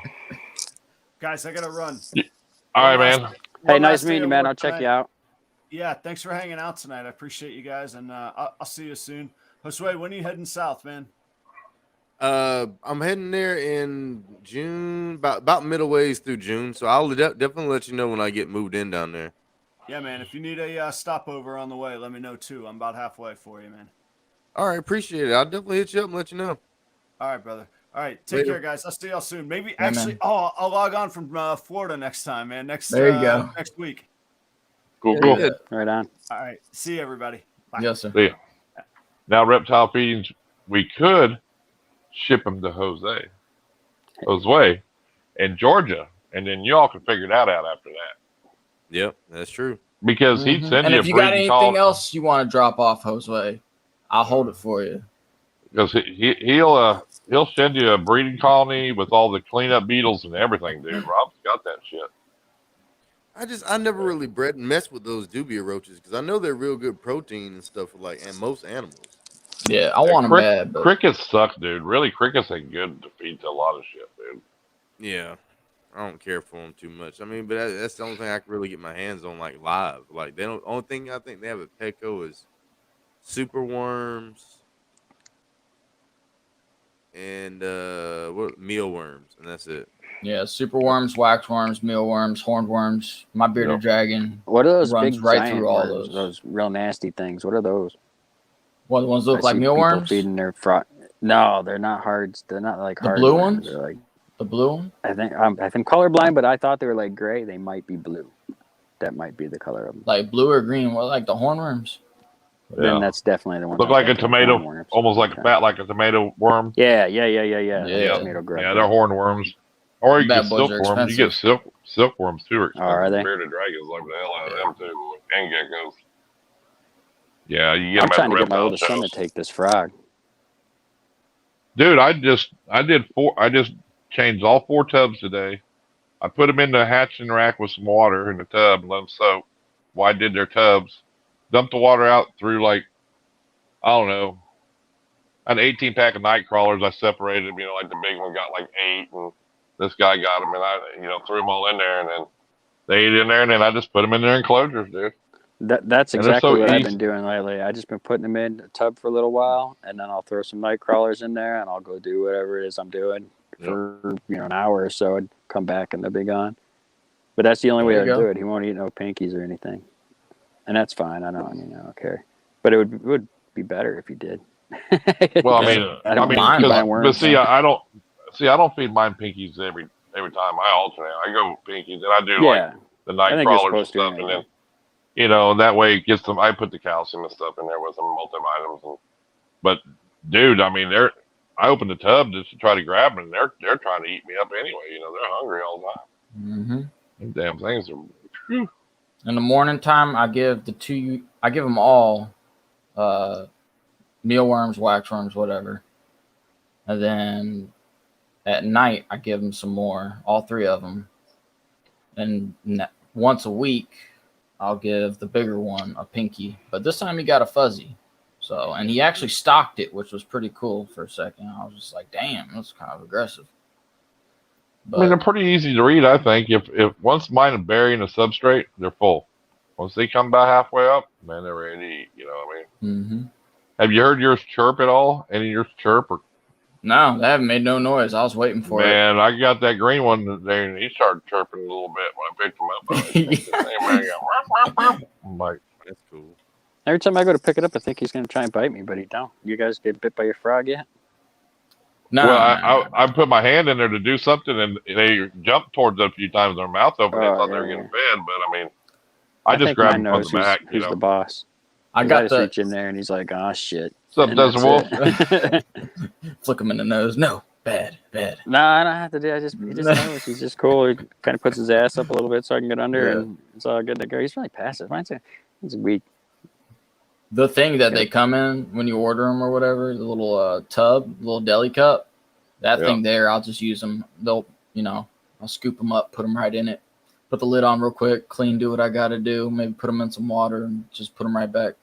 Guys, I gotta run. all right, man. Hey, nice meeting you, man. I'll check you out. Yeah, thanks for hanging out tonight. I appreciate you guys, and I'll see you soon. Josue, when are you heading south, man? I'm heading there in June, about middle ways through June. So I'll definitely let you know when I get moved in down there. Yeah, man. If you need a stopover on the way, let me know too. I'm about halfway for you, man. All right, appreciate it. I'll definitely hit you up and let you know. All right, brother. All right, take care, guys. I'll see y'all soon. Maybe Yeah, actually, man. I'll log on from Florida next time, man. There you go. Next week. Cool. Right on. All right, see you, everybody. Bye. Yes, sir. See ya. Now, reptile feedings, we could ship them to Josue in Georgia, and then y'all can figure that out after that. Yep, that's true. Because he'd send And you if a you got breeding anything call. else you want to drop off, Josue, I'll hold it for you. Because he'll send you a breeding colony with all the cleanup beetles and everything, dude. Rob's got that shit. I never really bred and messed with those dubia roaches because I know they're real good protein and stuff and most animals. Yeah, I want them bad. But Crickets suck, dude. Really, crickets ain't good to feed to a lot of shit, dude. Yeah, I don't care for them too much. I mean, but that's the only thing I can really get my hands on, like live. Like they don't. Only thing I think they have at Petco is super worms and mealworms, and that's it. yeah, super worms, wax worms, mealworms, horned worms. My bearded dragon. What are those Runs big right giant through all worms? those. Those real nasty things. What are those? What, the ones that look I like see people mealworms? feeding their frog. No, they're not hard. They're not like The hard blue worms. ones? They're like The blue one? I think I'm colorblind, but I thought they were like gray. They might be blue. That might be the color of them. Like blue or green? Well, like the hornworms. Then that's definitely the one. Look like a tomato, almost like fat, like a tomato worm. Yeah. Yeah. Tomato grub. Yeah, they're hornworms. Or you Bad get boys are silkworms. You get expensive. silkworms too. Are expensive. are they? Bearded dragons like the hell out of them too, and geckos. Yeah, you get I'm them trying at to the get my reptile oldest son to shows. take this frog. Dude, I just changed all 4 tubs today. I put them in the hatching rack with some water in the tub and let them soak. While I did their tubs, dumped the water out through like, I don't know, an 18 pack of night crawlers. I separated them, like the big one got like 8, and this guy got them, and I, threw them all in there, and then they ate in there, and then I just put them in their enclosures, dude. That's And they're exactly so what I've easy. been doing lately. I just been putting them in a tub for a little while, and then I'll throw some night crawlers in there, and I'll go do whatever it is I'm doing for an hour or so, and come back and they'll be gone. But that's the only way I do it. He won't eat no pinkies or anything, and that's fine. I don't care. But it would be better if he did. Well, I mean, I don't mind buying worms. but see, I don't feed mine pinkies every time. I alternate. I go pinkies, and I do like the night crawlers and stuff, and then that way it gets them. I put the calcium and stuff in there with some multivitamins. But dude, I mean, I opened the tub just to try to grab them, and they're trying to eat me up anyway. They're hungry all the time. Mm-hmm. Them damn things are. Whew. In the morning time, I give them all mealworms, waxworms, whatever. And then at night, I give them some more, all 3 of them. And once a week, I'll give the bigger one a pinky. But this time he got a fuzzy. So, and he actually stocked it, which was pretty cool for a second. I was just like, damn, that's kind of aggressive. But, I mean, they're pretty easy to read, I think. If once mine are burying the substrate, they're full. Once they come about halfway up, man, they're ready to eat. You know what I mean? Mm-hmm. Have you heard yours chirp at all? Any of yours chirp? Or... No, they haven't made no noise. I was waiting for it. Man, I got that green one there, and he started chirping a little bit when I picked him up. I'm like, That's cool. Every time I go to pick it up, I think he's going to try and bite me, but he don't. You guys get bit by your frog yet? No. Well, I put my hand in there to do something, and they jumped towards it a few times. Their mouth open. They thought they were getting fed, but I mean, I just grabbed him from the back. Who's the boss? I just reach in there, and he's like, "Oh shit." What's up, Desert Wolf? Flick him in the nose. No, bad. No, I don't have to do. He just knows. He's just cool. He kind of puts his ass up a little bit so I can get under, and it's all good to go. He's really passive. He's weak. The thing that they come in when you order them or whatever, the little tub, little deli cup, that thing there, I'll just use them. They'll, I'll scoop them up, put them right in it, put the lid on real quick, clean, do what I got to do, maybe put them in some water and just put them right back.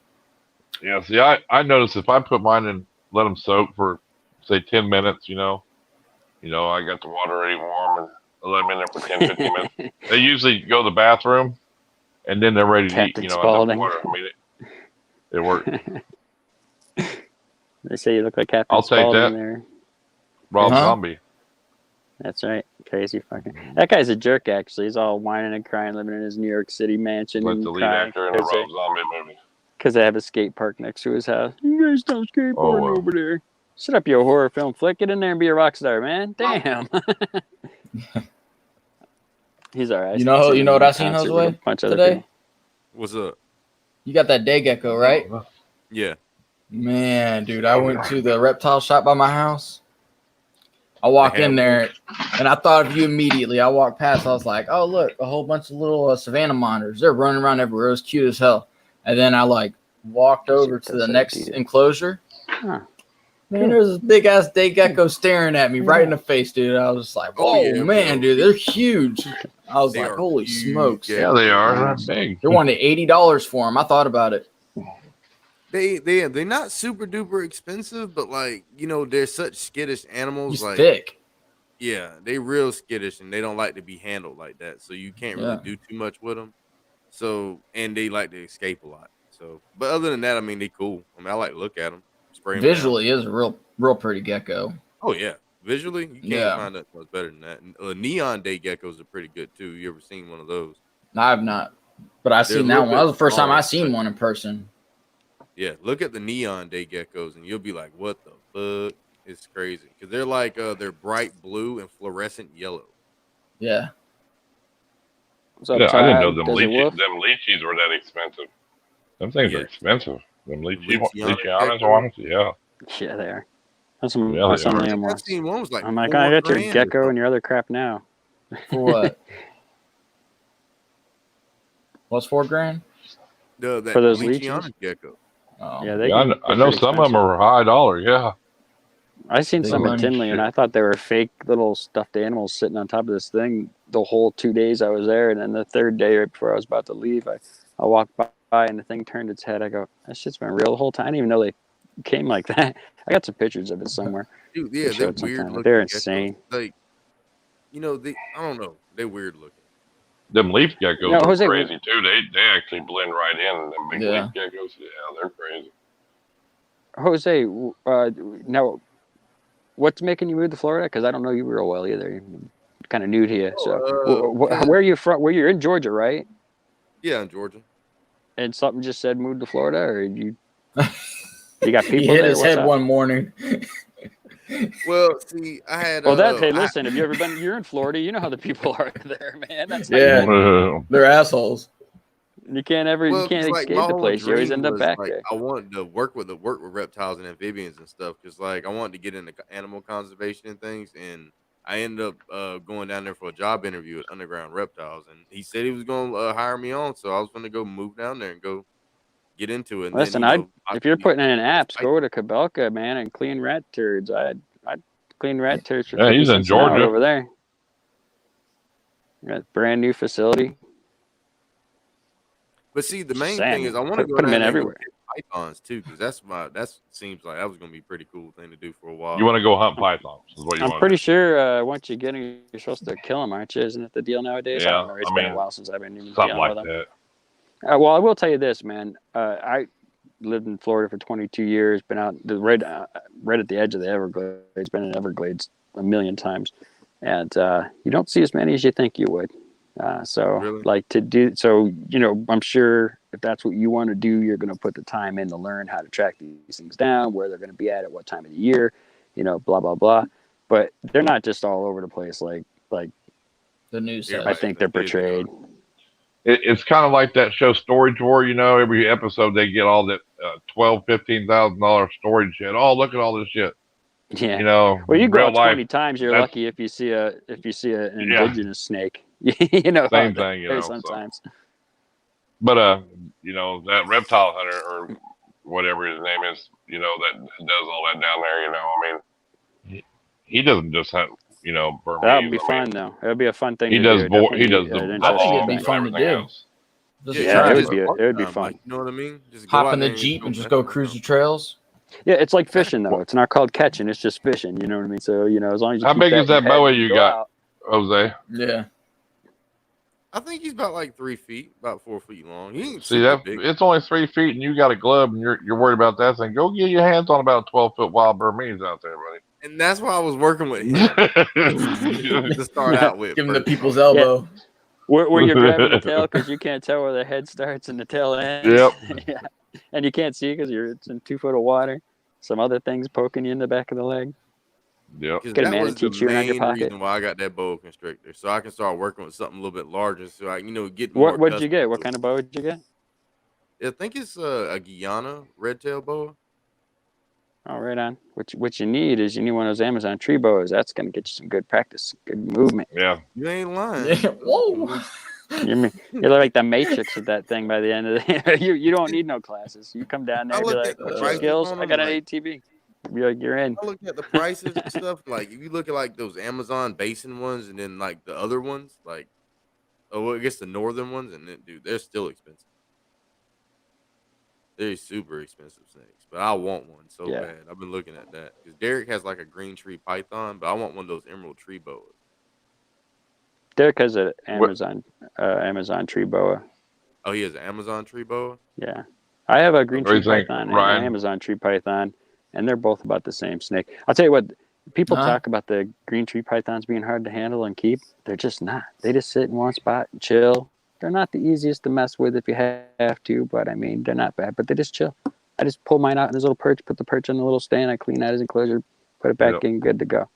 Yeah, see, I noticed if I put mine in, let them soak for, say, 10 minutes, I got the water already warm, and I let them in there for 10, 15 minutes. They usually go to the bathroom, and then they're ready to eat, I love the water. I mean, it worked. They say you look like Captain I'll take Spaulding that. there. Rob Zombie. That's right. Crazy fucking. That guy's a jerk, actually. He's all whining and crying, living in his New York City mansion. Like the lead actor in the Rob Zombie movie. Because they have a skate park next to his house. You guys don't skateboard over there. Shut up, you horror film flick. Get in there and be a rock star, man. Damn. He's all right. You know what I seen Josue today? What's up? You got that day gecko, right? Yeah. Man, dude, I went to the reptile shop by my house. I walk in there, and I thought of you immediately. I walked past. I was like, oh, look, a whole bunch of little savannah monitors. They're running around everywhere. It was cute as hell. And then I, walked over to the next enclosure. Huh. Man, there's this big-ass day gecko staring at me right in the face, dude. I was just like, man, dude, they're huge. I was like, holy smokes. Yeah, they are. They're big. They wanted $80 for them. I thought about it. They're not super duper expensive, but they're such skittish animals. He's thick. Yeah, they real skittish, and they don't like to be handled like that. So you can't really do too much with them. So, and they like to escape a lot. So, but other than that, I mean, they cool. I mean, I like to look at them. Visually is a real pretty gecko. Oh yeah, visually you can't find that much better than that. Neon day geckos are pretty good too. You ever seen one of those? I have not, but I've seen that one. That was the first time I seen one in person. Yeah, look at the neon day geckos, and you'll be like, "What the fuck?" is crazy because they're like they're bright blue and fluorescent yellow. Yeah. What's up, I didn't know Chad? Desert Wolf? them lychees were that expensive. Them things are Yes. expensive. Them The Lycianas gecko. ones, yeah. Yeah, they are. That's some Yeah, they some are. I name think I've ones. seen one was like I'm like, I got your $4,000 or gecko and something. your other crap now. For what? What's $4,000? The that For those Lyciana lychees? gecko. Oh, Yeah, Yeah, I they're know pretty some of them expensive. are high dollar. Yeah. I seen big some at money. Tinley, and I thought they were fake little stuffed animals sitting on top of this thing the whole 2 days I was there. And then the third day, right before I was about to leave, I walked by and the thing turned its head. I go, that shit's been real the whole time. I didn't even know they came like that. I got some pictures of it somewhere. Dude, They yeah, they're showed weird sometime, but they're looking geckos. insane. Like, I don't know. They're weird looking. Them leaf geckos Now, are Jose, crazy too. They actually blend right in. Them big Yeah. leaf geckos, yeah, they're crazy. Jose, now what's making you move to Florida? Because I don't know you real well either. I'm kind of new to you. So, Because where are you from? Where you're in Georgia, right? yeah, in Georgia. And something just said move to Florida, or you got He people hit there? his What's head up? one morning. Well, see, I had Well, hey, listen, have you ever been? You're in Florida. You know how the people are there, man. That's how Yeah. Well, They're assholes. you can't because like my escape the whole place. You always dream end up was back like there. I wanted to work with reptiles and amphibians and stuff because like I wanted to get into animal conservation and things, and I ended up going down there for a job interview at Underground Reptiles, and he said he was going to hire me on, so I was going to go move down there and go get into it, and then Listen, if you're possibly putting in this apps, go python. to Cabelca, man, and clean rat turds. I'd clean rat turds for yeah, 50 he's in cents an hour Georgia. over there. Got a brand new facility. But see, the Just main saying, thing is I want to put go them down in there and go everywhere. catch pythons too, because that seems like that was going to be a pretty cool thing to do for a while. You want to go hunt pythons? Is what you I'm want to pretty do? sure once you get them, you're supposed to kill them, aren't you? Isn't it the deal nowadays? I don't Yeah, know. It's I been a mean while since I've been even something dealing like with them. that. Well, I will tell you this, man. I lived in Florida for 22 years. Been out right at the edge of the Everglades. Been in Everglades a million times, and you don't see as many as you think you would. Really? Like to do so, I'm sure if that's what you want to do, you're going to put the time in to learn how to track these things down, where they're going to be at what time of the year, blah blah blah. But they're not just all over the place like The news I Everybody says. think they're says they are. portrayed. It's kind of like that show Storage War. Every episode they get all that $12,000-$15,000 storage shit. Oh, look at all this shit. Yeah. Well, you go Real out life. 20 times, you're That's lucky if you see an yeah, indigenous snake. Out same there thing. So. sometimes. But that reptile hunter or whatever his name is, that does all that down there. I mean, he doesn't just hunt, Burmese. That would be fun, though. It would be a fun thing He to does. do. He does the Definitely I think it'd bogs be and fun to everything do. else. Just Yeah, try it just would be. fun It would be time, fun. like, you know what I mean? Just go hop out in there the and Jeep go and just mess go with cruise the them. trails. Yeah, it's like fishing, though. It's not called catching. It's just fishing. You know what I mean? So as long as you How keep big that is that in your head boa when you go got, out. Jose? Yeah. I think he's about like 3 feet, about 4 feet long. He ain't See super big. it's only 3 feet, and you got a glove, and you're worried about that thing. Go get your hands on about a 12-foot wild Burmese out there, And that's why I was working with him buddy. to start out with. Give him the First. people's elbow. Where you're grabbing the tail because you can't tell where the head starts and the tail ends. Yep. Yeah. And you can't see because it's in 2 foot of water. Some other things poking you in the back of the leg. Yep. Because Get a that was the manatee chewing on your main pocket. reason why I got that boa constrictor, so I can start working with something a little bit larger, so I, get more. What did you accustomed get? What to kind it. of bow did you get? I think it's a Guyana red tail boa. Oh, right on. What you need is one of those Amazon tree boas. That's going to get you some good practice, good movement. Yeah. You ain't lying. Yeah. Whoa. You're like the Matrix with that thing by the end of the day. You don't need no classes. You come down there I and be looked like, at the what's your prices skills? on I them, got an like, ATV. Be like, you're in. I looked at the prices and stuff. Like, if you look at like those Amazon basin ones, and then like the other ones, like, I guess the northern ones, and then, dude, they're still expensive. They're super expensive snakes, but I want one so Yeah. bad. I've been looking at that because Derek has like a green tree python, but I want one of those emerald tree boas. Derek has an Amazon tree boa. Oh, he has an Amazon tree boa. Yeah. I have a green What do tree you think, python and Ryan? an Amazon tree python, and they're both about the same snake. I'll tell you what, people talk about the green tree pythons being hard to handle and keep. They're just not. They just sit in one spot and chill. They're not the easiest to mess with if you have to, but I mean, they're not bad, but they just chill. I just pull mine out in his little perch, put the perch on the little stand, I clean out his enclosure, put it back in, good to go.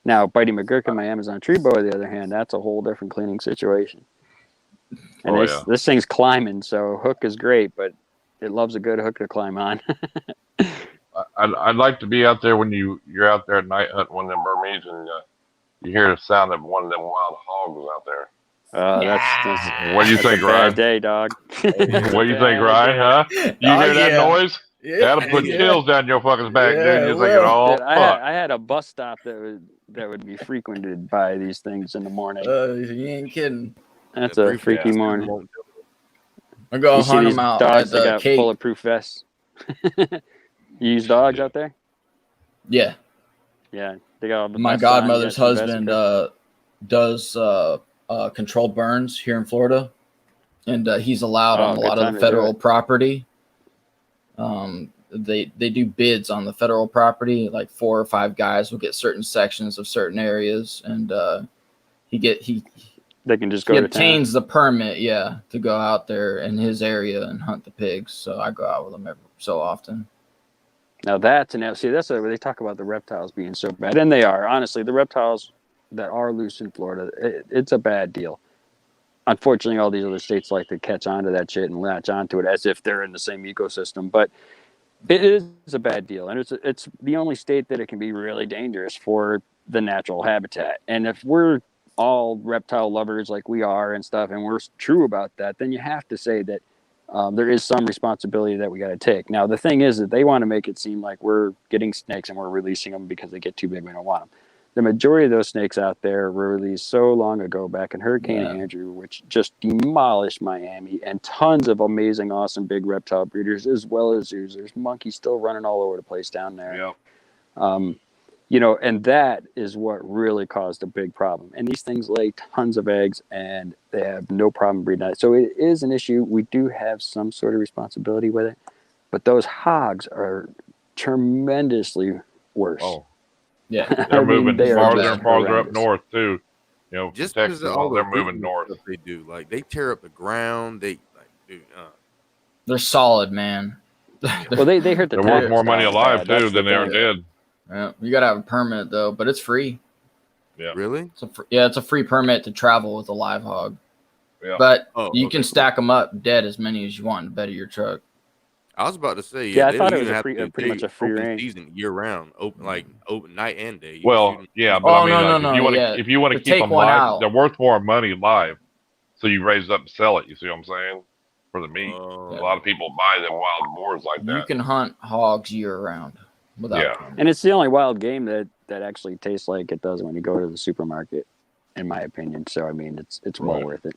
Now, biting McGurk in my Amazon tree boa, on the other hand, that's a whole different cleaning situation. And this thing's climbing, so hook is great, but it loves a good hook to climb on. I'd like to be out there when you're out there at night hunting one of them Burmese and you hear the sound of one of them wild hogs out there. That's what do you think, Ryan? Bad day, dog. What do you think, Ryan? Huh? You hear that noise? That'll put chills down your fucking back, dude. You're thinking, oh, dude, fuck. I had a bus stop that would be frequented by these things in the morning. You ain't kidding. That's a freaky morning. I go hunt them out. Dogs that got bulletproof vests. You use dogs out there? Yeah. Yeah. They got all the My godmother's husband does controlled burns here in Florida, and he's allowed on a lot of the federal property. They do bids on the federal property. Like 4 or 5 guys will get certain sections of certain areas, and they can just go. He obtains the permit, to go out there in his area and hunt the pigs. So I go out with him every so often. Now that's where they talk about the reptiles being so bad, and they are. Honestly, the reptiles that are loose in Florida, it's a bad deal. Unfortunately, all these other states like to catch on to that shit and latch onto it as if they're in the same ecosystem. But it is a bad deal, and it's the only state that it can be really dangerous for the natural habitat. And if we're all reptile lovers like we are and stuff, and we're true about that, then you have to say that there is some responsibility that we got to take. Now, the thing is that they want to make it seem like we're getting snakes and we're releasing them because they get too big, we don't want them. The majority of those snakes out there were released so long ago back in Hurricane Andrew, which just demolished Miami, and tons of amazing, awesome big reptile breeders, as well as zoos. There's monkeys still running all over the place down there. Yep. And that is what really caused a big problem. And these things lay tons of eggs, and they have no problem breeding out. So it is an issue. We do have some sort of responsibility with it, but those hogs are tremendously worse. Oh. Yeah, they're moving farther and farther up north too. Just Texas, because all they're moving north. They do, like they tear up the ground. They're solid, man. Well, they hurt the. They're worth more money alive too than they are dead. Yeah, you gotta have a permit though, but it's free. Yeah, really? It's a free permit to travel with a live hog. Yeah, but you can stack them up dead as many as you want in the bed of your truck. I was about to say, I thought it was pretty much a free range season year round, open night and day. Well, yeah, but if you want to keep them live, they're worth more money live. So you raise it up and sell it. You see what I'm saying? For the meat, a lot of people buy them wild boars like that. You can hunt hogs year round without. And it's the only wild game that actually tastes like it does when you go to the supermarket, in my opinion. So I mean, it's well worth it.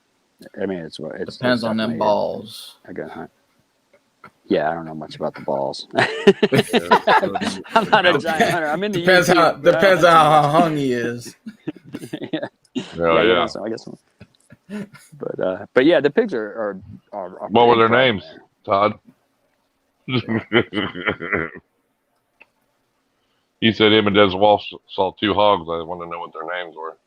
I mean, it depends on them balls. I got hunt. Yeah, I don't know much about the balls. I'm not a giant hunter. I'm in the depends on how hung he is. Yeah. I guess. But yeah, the pigs are what were their names, Todd? He said him and Des Walsh saw 2 hogs. I want to know what their names were.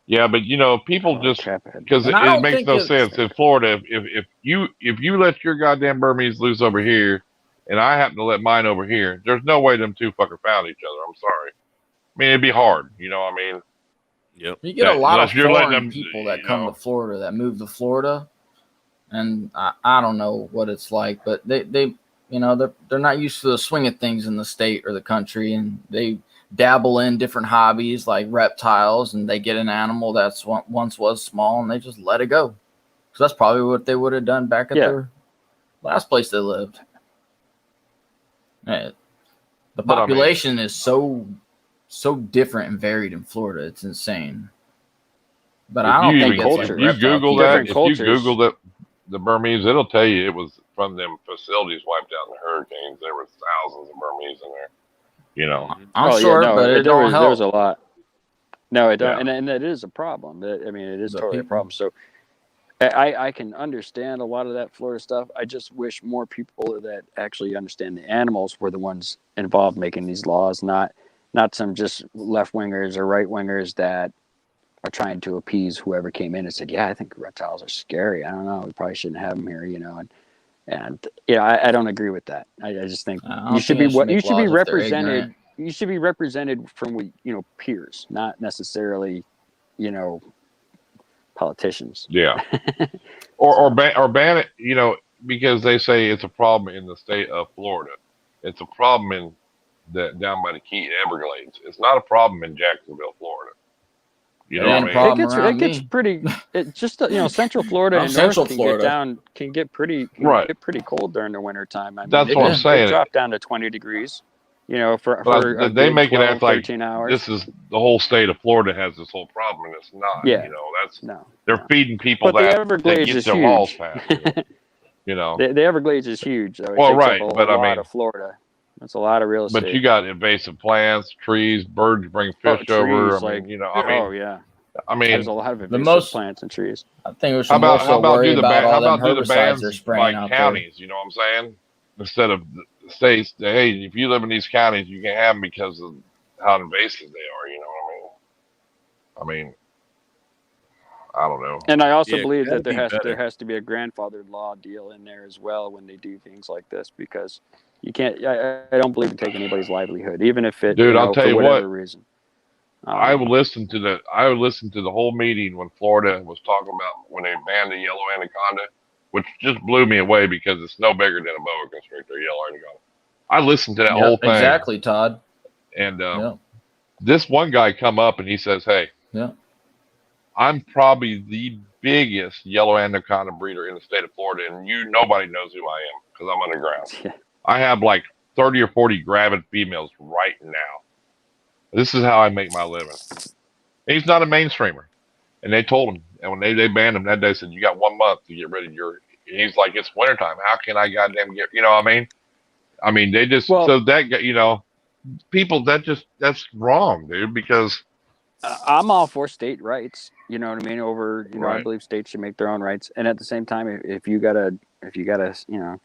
Yeah, but people just because it makes no sense in Florida. If you let your goddamn Burmese loose over here, and I happen to let mine over here, there's no way them 2 fucker found each other. I'm sorry. I mean, it'd be hard. You know what I mean? Yep. You get a lot of foreign people that come to Florida, that move to Florida, and I don't know what it's like, but they're not used to the swing of things in the state or the country, and they dabble in different hobbies like reptiles, and they get an animal that's once was small and they just let it go. So that's probably what they would have done back at their last place they lived. The population is so different and varied in Florida. It's insane. But I don't think it's if you Google that the Burmese, it'll tell you it was from them facilities wiped out in the hurricanes. There were thousands of Burmese in there. I'm sure, but it don't help. There's a lot. No, it don't, and it is a problem. I mean, it is totally a problem. So, I can understand a lot of that Florida stuff. I just wish more people that actually understand the animals were the ones involved making these laws, not some just left wingers or right wingers that are trying to appease whoever came in and said, "Yeah, I think reptiles are scary. I don't know. We probably shouldn't have them here." And And I don't agree with that. I just think you should be represented. You should be represented from peers, not necessarily politicians. Yeah. or ban it, because they say it's a problem in the state of Florida. It's a problem in down by the Key Everglades. It's not a problem in Jacksonville, Florida. You know what I mean? It gets pretty. It just Central Florida and North can get pretty cold during the winter time. I mean, that's what I'm saying. It dropped down to 20 degrees. For they make 12, it act like 13 hours. This is the whole state of Florida has this whole problem, and it's not. Yeah. They're feeding people but the Everglades get is their huge. laws passed. The Everglades is huge. Though. Well, right, but I mean, of Florida. That's a lot of real estate. But you got invasive plants, trees, birds bring fish over. I mean, there's a lot of invasive plants and trees. I think we should also worry about all them herbicides they're spraying out counties, there. You know what I'm saying? Instead of the states, hey, if you live in these counties, you can't have them because of how invasive they are. You know what I mean? I don't know. And I also believe that there has to be a grandfathered law deal in there as well when they do things like this, because you can't. I don't believe in taking anybody's livelihood, even if it. Dude, I'll tell you what. Reason. I would listen to the whole meeting when Florida was talking about when they banned the yellow anaconda, which just blew me away because it's no bigger than a boa constrictor, yellow anaconda. I listened to that whole thing. Exactly, Todd. And this one guy come up and he says, "Hey, I'm probably the biggest yellow anaconda breeder in the state of Florida, and nobody knows who I am because I'm underground. Yeah. I have like 30 or 40 gravid females right now. This is how I make my living." And he's not a mainstreamer. And they told him, and when they banned him that day, said, "You got 1 month to get rid of your." And he's like, "It's wintertime. How can I goddamn get?" You know what I mean? I mean, they just so that people that's wrong, dude. Because I'm all for state rights. You know what I mean? Right. I believe states should make their own rights. And at the same time, if you gotta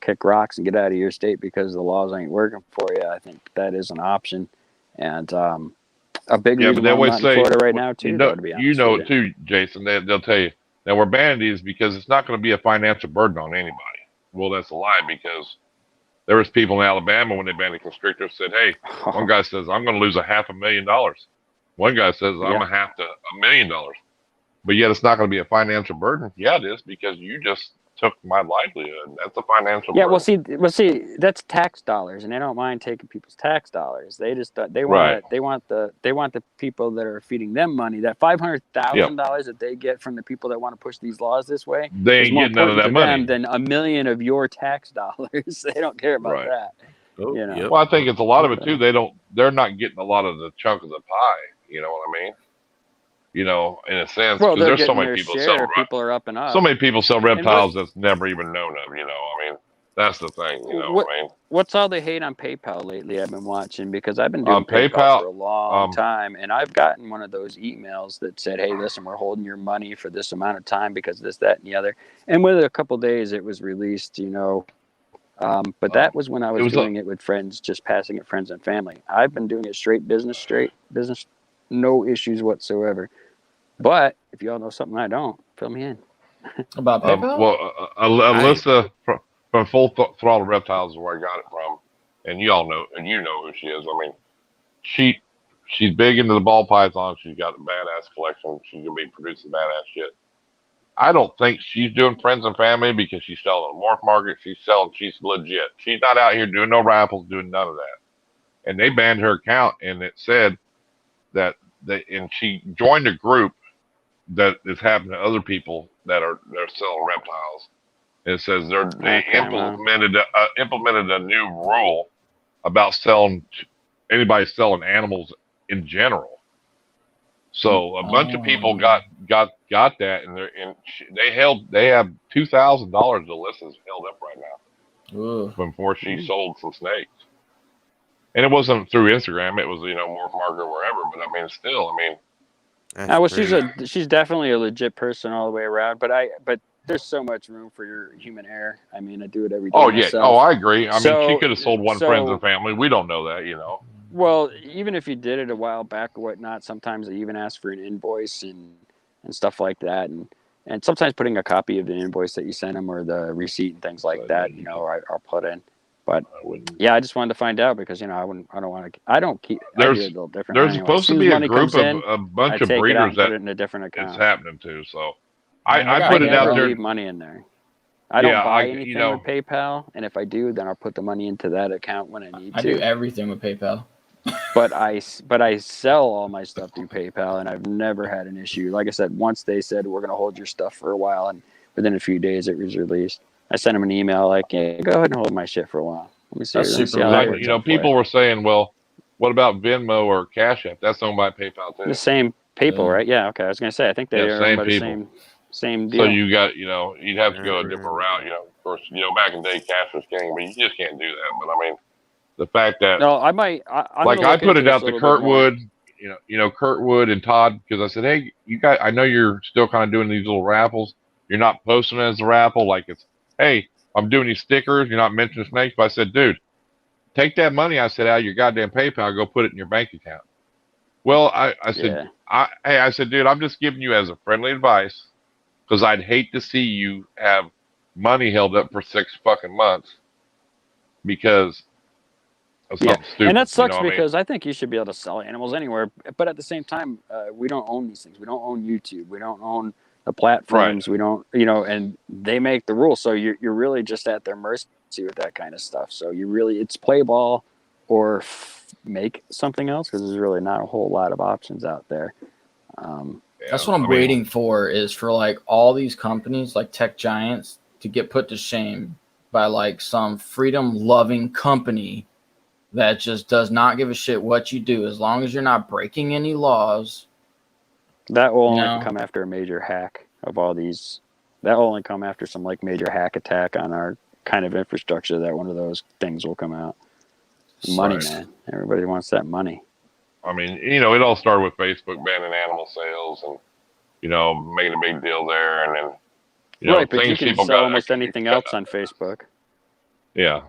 kick rocks and get out of your state because the laws ain't working for you, I think that is an option. And a big reason why I'm not in Florida right now too. To be honest, too, Jason. They'll tell you that we're banning these because it's not going to be a financial burden on anybody. Well, that's a lie, because there was people in Alabama when they banned the constrictor said, "Hey," one guy says, "I'm going to lose $500,000." One guy says, "I'm going to have to $1 million." But yet it's not going to be a financial burden. Yeah, it is, because you just took my livelihood. That's a financial burden. Well, see, that's tax dollars, and they don't mind taking people's tax dollars. They just they want the people that are feeding them money. That $500,000 that they get from the people that want to push these laws this way, they ain't getting none of that money. Than $1 million of your tax dollars. They don't care about that. Oh, Well, I think it's a lot of it too. They're not getting a lot of the chunk of the pie. You know what I mean? In a sense, because there's so many people selling. People are up and up. So many people sell reptiles that's never even known of. I mean, that's the thing. What I mean? What's all the hate on PayPal lately? I've been watching, because I've been doing PayPal for a long time, and I've gotten one of those emails that said, "Hey, listen, we're holding your money for this amount of time because this, that, and the other." And within a couple of days, it was released. But that was when I was doing it with friends, just passing it friends and family. I've been doing it straight business, no issues whatsoever. But if y'all know something I don't, fill me in. About PayPal? Alyssa from Full Throttle Reptiles is where I got it from, and you all know, and you know who she is. I mean, she's big into the ball python. She's got a badass collection. She's gonna be producing badass shit. I don't think she's doing friends and family because she's selling on the morph market. She's legit. She's not out here doing no raffles, doing none of that. And they banned her account, and it said that and she joined a group that is happening to other people they're selling reptiles. And it says they implemented a new rule about anybody selling animals in general. So a bunch of people got that, and they have $2,000 Alyssa's held up right now before she sold some snakes. And it wasn't through Instagram; it was Morph Market or wherever. But I mean, still, she's definitely a legit person all the way around. But there's so much room for your human error. I mean, I do it every day. Oh yeah, myself. I agree. I mean, she could have sold one friends and family. We don't know that, Well, even if you did it a while back or whatnot, sometimes they even ask for an invoice and stuff like that. And And sometimes putting a copy of the invoice that you sent them or the receipt and things like that, I'll put in. But yeah, I just wanted to find out because I don't want to. I do it a little different. There's Anyway. supposed to be a group of a bunch of breeders that put it in a different account. it's happening to. So I I put it out there. Leave money in there. I don't buy anything with PayPal, and if I do, then I'll put the money into that account when I need to. I do everything with PayPal. But I sell all my stuff through PayPal, and I've never had an issue. Like I said, once they said we're going to hold your stuff for a while, and within a few days it was released. I sent them an email like, "Hey, go ahead and hold my shit for a while. Let me see." People were saying, "Well, what about Venmo or Cash App? That's owned by PayPal too." The same people, right? Yeah. Okay. I was going to say, I think they are owned by the same deal. So you got, you'd have to go a different route. Of course, back in the day, cash was king, but you just can't do that. But I mean, the fact that I put it out to Kurtwood, Kurtwood and Todd, because I said, hey, you guys, I know you're still kind of doing these little raffles. You're not posting it as a raffle, like it's, hey, I'm doing these stickers. You're not mentioning snakes, but I said, dude, take that money. I said, out of your goddamn PayPal, go put it in your bank account. Well, I said, I said, dude, I'm just giving you as a friendly advice, because I'd hate to see you have money held up for 6 fucking months because. Stupid, and that sucks because I think you should be able to sell animals anywhere. But at the same time, we don't own these things. We don't own YouTube. We don't own the platforms. Right. We don't, and they make the rules. So you're really just at their mercy with that kind of stuff. So it's play ball or make something else because there's really not a whole lot of options out there. That's what I'm waiting for is for like all these companies like tech giants to get put to shame by like some freedom loving company that just does not give a shit what you do as long as you're not breaking any laws. That will only come after a major hack of all these. That will only come after some like major hack attack on our kind of infrastructure that one of those things will come out. Money, man. Everybody wants that money. I mean, it all started with Facebook banning animal sales and, making a big deal there. And then, right, but you can sell almost anything else on Facebook. Yeah.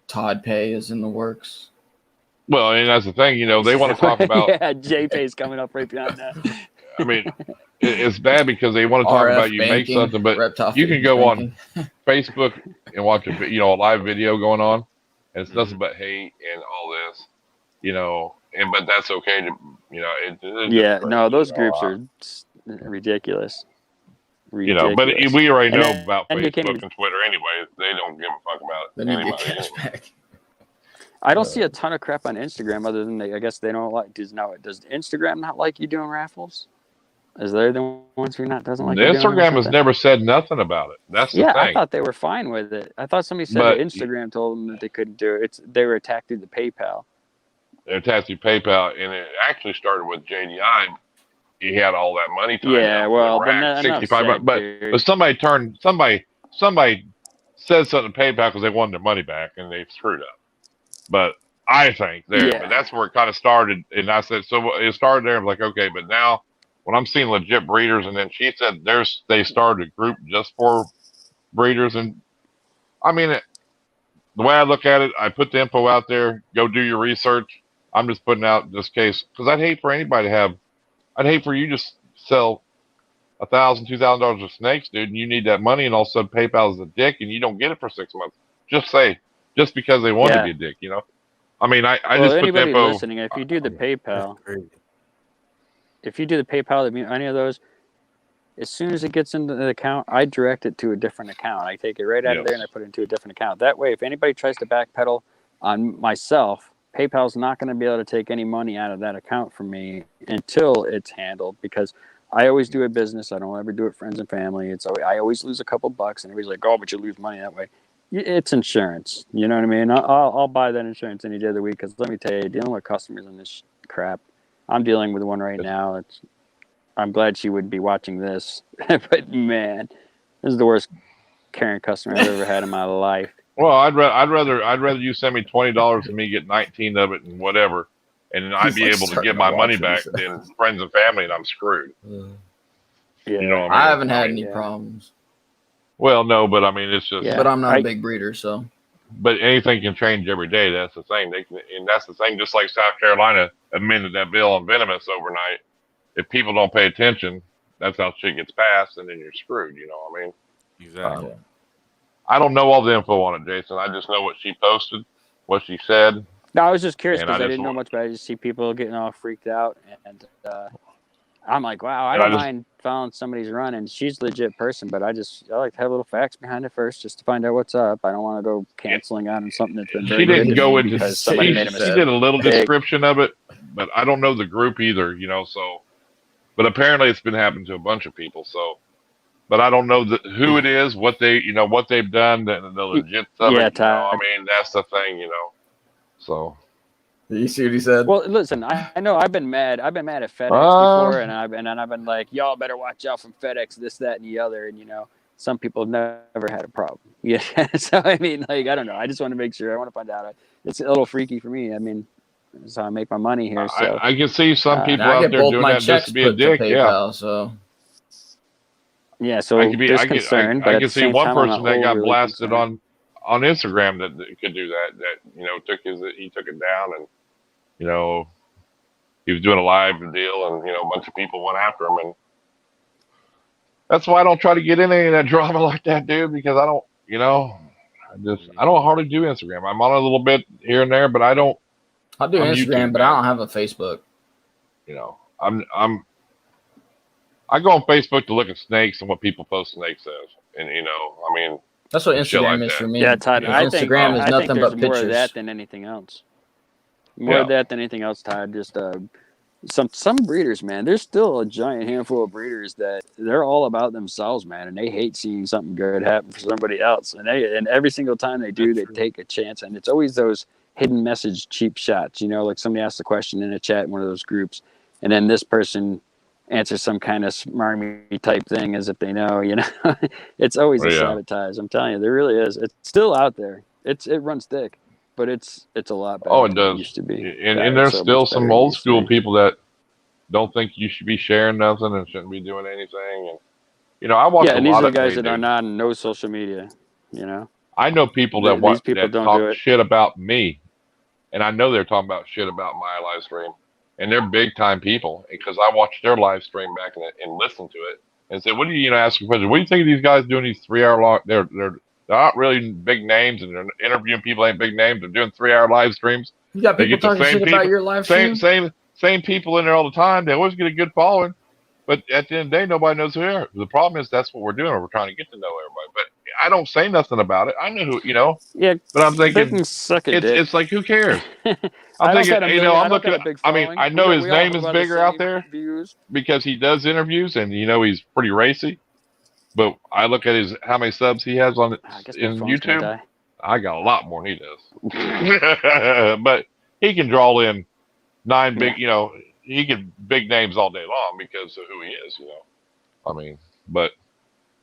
Todd Pay is in the works. Well, and that's the thing, they want to talk about. Yeah, JPay's coming up right behind that. I mean, it's bad because they want to talk about you make something, but you can go on Facebook and watch a live video going on, and it's nothing but hate and all this, but that's okay to, those groups are ridiculous. But we already know about Facebook and Twitter anyway. They don't give a fuck about it. They need to get cash back. I don't see a ton of crap on Instagram other than I guess they don't like. Does Instagram not like you doing raffles? Is they the ones who doesn't like? Instagram has never said nothing about it. That's the thing. I thought they were fine with it. I thought somebody said that Instagram told them that they couldn't do it. They were attacked through the PayPal. They attacked through PayPal, and it actually started with JDI. He had all that money. But 65. But somebody said something to PayPal because they wanted their money back, and they screwed up. But I think but that's where it kind of started. And I said, so it started there. I'm like, okay, but now when I'm seeing legit breeders, and then she said they started a group just for breeders. And I mean, the way I look at it, I put the info out there, go do your research. I'm just putting out this case because I'd hate for anybody I'd hate for you to sell $1,000, $2,000 of snakes, dude, and you need that money, and all of a sudden PayPal's a dick, and you don't get it for 6 months. Just because they want to be a dick, I mean, I just put the info. Listening, if you do the PayPal, any of those, as soon as it gets into the account, I direct it to a different account. I take it right out of there and I put it into a different account. That way, if anybody tries to backpedal on myself, PayPal's not going to be able to take any money out of that account from me until it's handled, because I always do a business. I don't ever do it friends and family. I always lose a couple bucks, and everybody's like, oh, but you lose money that way. It's insurance. You know what I mean? I'll buy that insurance any day of the week, because let me tell you, dealing with customers in this crap, I'm dealing with one right now. I'm glad she would be watching this, but man, this is the worst Karen customer I've ever had in my life. Well, I'd rather you send me $20 and me get 19 of it and whatever, and I'd be able to get my money back than friends and family, and I'm screwed. Yeah, I haven't had any problems. Well, no, but I mean, it's just. Yeah. But I'm not a big breeder, so. But anything can change every day. That's the thing. And that's the thing. Just like South Carolina amended that bill on venomous overnight. If people don't pay attention, that's how shit gets passed, and then you're screwed. You know what I mean? Exactly. I don't know all the info on it, Jason. I just know what she posted, what she said. No, I was just curious And because I I just didn't know much about it. I just see people getting all freaked out, and I'm like, wow, I And I don't just- mind following somebody's run, and she's a legit person, but I like to have little facts behind it first, just to find out what's up. I don't want to go canceling out on something that's been very she good didn't to go me into. because somebody made a She mistake. did a little description of it, but I don't know the group either. You know, so. But apparently, it's been happening to a bunch of people. So, but I don't know who it is, what they've done, the legit of Yeah, it. You know, I Todd. mean, that's the thing. You know, so. Did you see what he said? Well, listen, I know I've been mad. I've been mad at FedEx before, and I've been like, y'all better watch out from FedEx, this, that, and the other. And some people have never had a problem. Yeah. So I mean, like, I don't know. I just want to make sure. I want to find out. It's a little freaky for me. I mean, that's how I make my money here. So I can see some people I out get there both doing my that just checks to be a put to dick. Yeah. PayPal, so yeah. So I there's concern, but I at can the see same one time, I'm person not that got overly blasted concerned. on Instagram that could do that. That he took it down, and he was doing a live deal, and a bunch of people went after him, and that's why I don't try to get in any of that drama like that, dude, because I don't, I don't hardly do Instagram. I'm on a little bit here and there, but I don't. I'll do I'm Instagram, YouTube, but man. I don't have a Facebook. I go on Facebook to look at snakes and what people post snakes as, and I mean, That's what shit Instagram like is that. for me. Yeah, Todd. Because Instagram is nothing there's but more pictures. of that than anything else. More of that than anything else, Todd. Just some breeders, man. There's still a giant handful of breeders that they're all about themselves, man, and they hate seeing something good happen for somebody else. And every single time they do, they take a chance, and it's always those hidden message cheap shots. Like somebody asked a question in a chat in one of those groups, and then this person answers some kind of smarmy type thing as if they know. It's always a sabotage. I'm telling you, there really is. It's still out there. It runs thick. But it's a lot better Oh, it than it does. used to be. And there's still some old school people that don't think you should be sharing nothing and shouldn't be doing anything. And I watch a lot of. Yeah, and these are the guys that are not on no social media. I know people that these people don't do talk it. shit about me, and I know they're talking about shit about my live stream, and they're big time people because I watched their live stream back and listened to it and said, "What do you ask a question? What do you think of these guys doing these 3-hour long? They're not really big names, and they're interviewing people ain't big names. They're doing 3-hour live streams. You got people talking shit about your live stream? Same people in there all the time. They always get a good following. But at the end of the day, nobody knows who they are. The problem is that's what we're doing. We're trying to get to know everybody. But I don't say nothing about it. I know who, Yeah. But I'm thinking, it's like, who cares? I'm thinking, I'm looking at, I know his name is bigger out there because he does interviews and, he's pretty racy. But I look at how many subs he has on in YouTube. I got a lot more than he does. But he can draw in 9 big, he can big names all day long because of who he is, I mean, but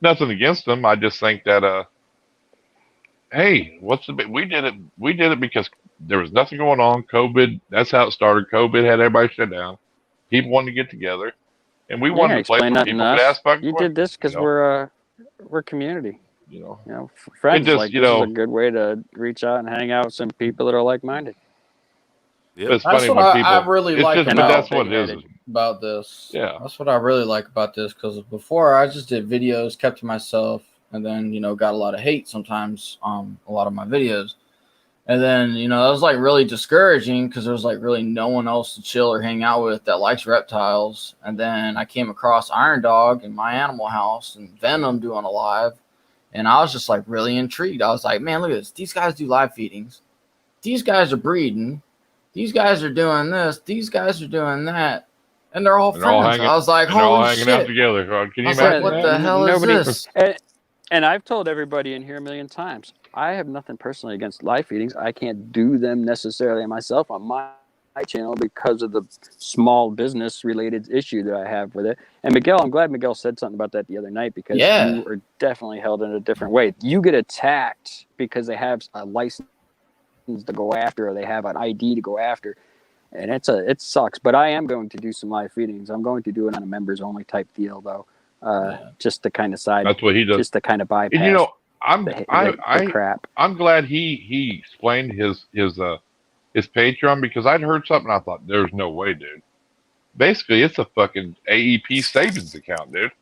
nothing against him. I just think that, hey, we did it because there was nothing going on. COVID, that's how it started. COVID had everybody shut down. People wanted to get together, and we wanted to play where people could ask questions. You did this because we're community. Friends. Just, like this is a good way to reach out and hang out with some people that are like-minded. Yep. It's funny when people. I really like that's what it is about this. Yeah, that's what I really like about this because before I just did videos, kept to myself, and then got a lot of hate sometimes on a lot of my videos, and then it was like really discouraging because there was like really no one else to chill or hang out with that likes reptiles. And then I came across Iron Dog in my animal house and Venom doing a live, and I was just like really intrigued. I was like, man, look at this. These guys do live feedings. These guys are breeding. These guys are doing this. These guys are doing that. And they're all friends. I was like, holy shit. Out together. Can you imagine what the hell is this? And I've told everybody in here a million times, I have nothing personally against live feedings. I can't do them necessarily myself on my channel because of the small business related issue that I have with it. And Miguel, I'm glad Miguel said something about that the other night because you are definitely held in a different way. You get attacked because they have a license to go after or they have an ID to go after, and it sucks. But I am going to do some live feedings. I'm going to do it on a members only type deal though, just to kind of that's what he does, just to kind of bypass. And the crap. I'm glad he explained his Patreon because I'd heard something. I thought there's no way, dude. basically it's a fucking AEP savings account, dude.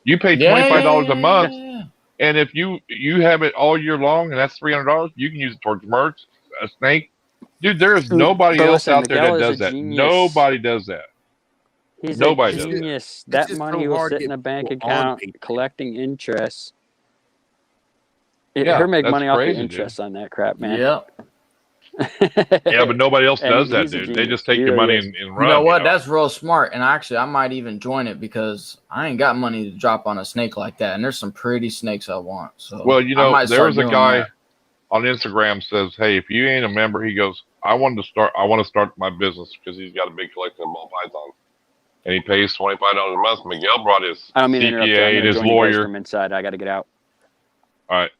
You pay Yeah, $25 a month, yeah. and if you have it all year long, and that's $300, you can use it towards merch, a snake. Dude, there is nobody But else listen, out there Miguel that is a does that. genius. Nobody does that. He's a Nobody does that. genius. It's That just money so will hard to sit in get a bank people on account Patreon. collecting interest. Yeah, He'll make that's money off the crazy, interest dude. on that crap, man. Yep. Yeah, but nobody else And does that, he's a dude. They genius. just take He your really money is. and You run. know what? That's real smart. And actually, I might even join it because I ain't got money to drop on a snake like that. And there's some pretty snakes I want. So Well, you I know, might there start was a doing guy that. on Instagram says, "Hey, if you ain't a member," he goes, I want to start my business," because he's got a big collection of ball pythons, and he pays $25 a month. Miguel brought his I don't mean to interrupt you. I'm CPA, going to his join you guys lawyer. from inside. I got to get out. All right,